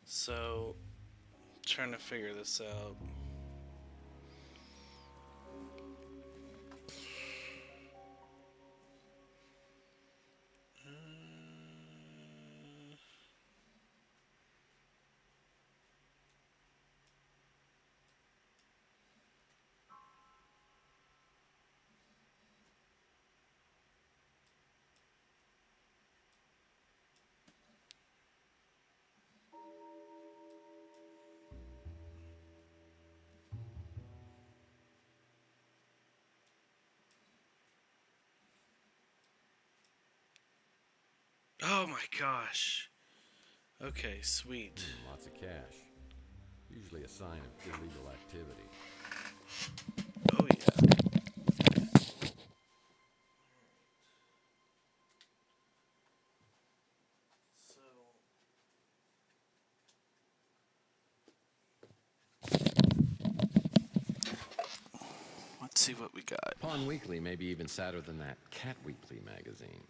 So, trying to figure this out. Oh my gosh. Okay, sweet. Lots of cash. Usually a sign of illegal activity. Oh yeah. see what we got. Pawn Weekly may be even sadder than that Cat Weekly magazine.